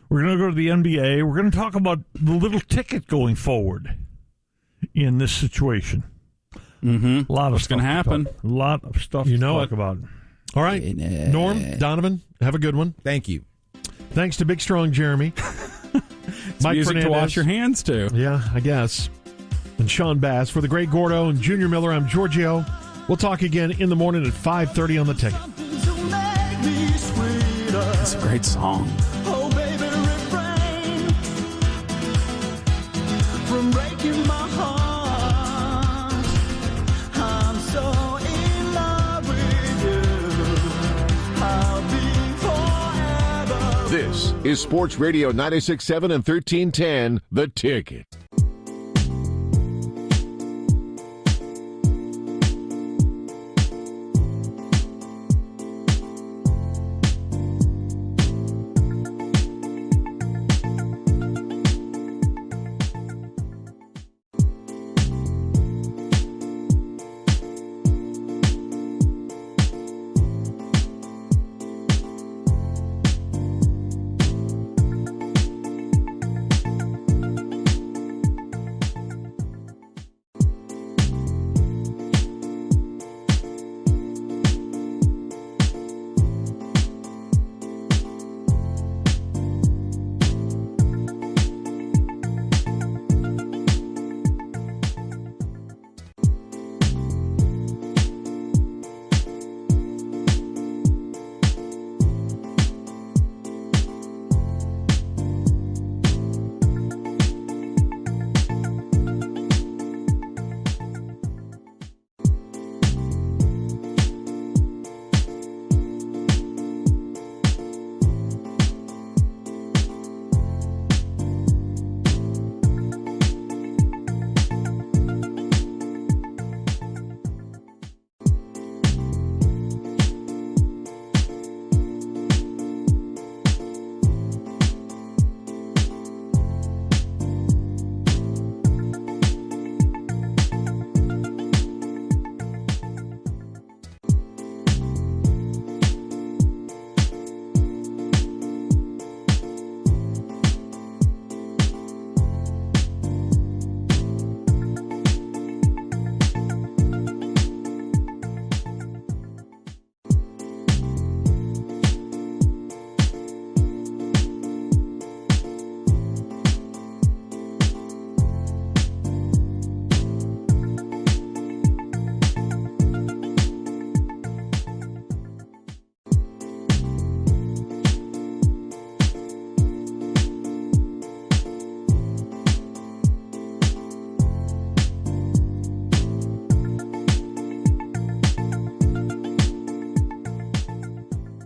We're going to go to the NBA. We're going to talk about the little ticket going forward in this situation. Mm-hmm. A lot of stuff going to happen. A lot of stuff to talk about. All right. Norm, Donovan, have a good one. Thank you. Thanks to Big Strong Jeremy. It's Mike music Fernandez. to wash your hands to. Yeah, I guess. And Sean Bass. For the great Gordo and Junior Miller, I'm Giorgio. We'll talk again in the morning at 5:30 on the ticket. It's a great song. Oh, baby, refrain from breaking my heart. I'm so in love with you. This is Sports Radio 96.7 and 1310, The Ticket.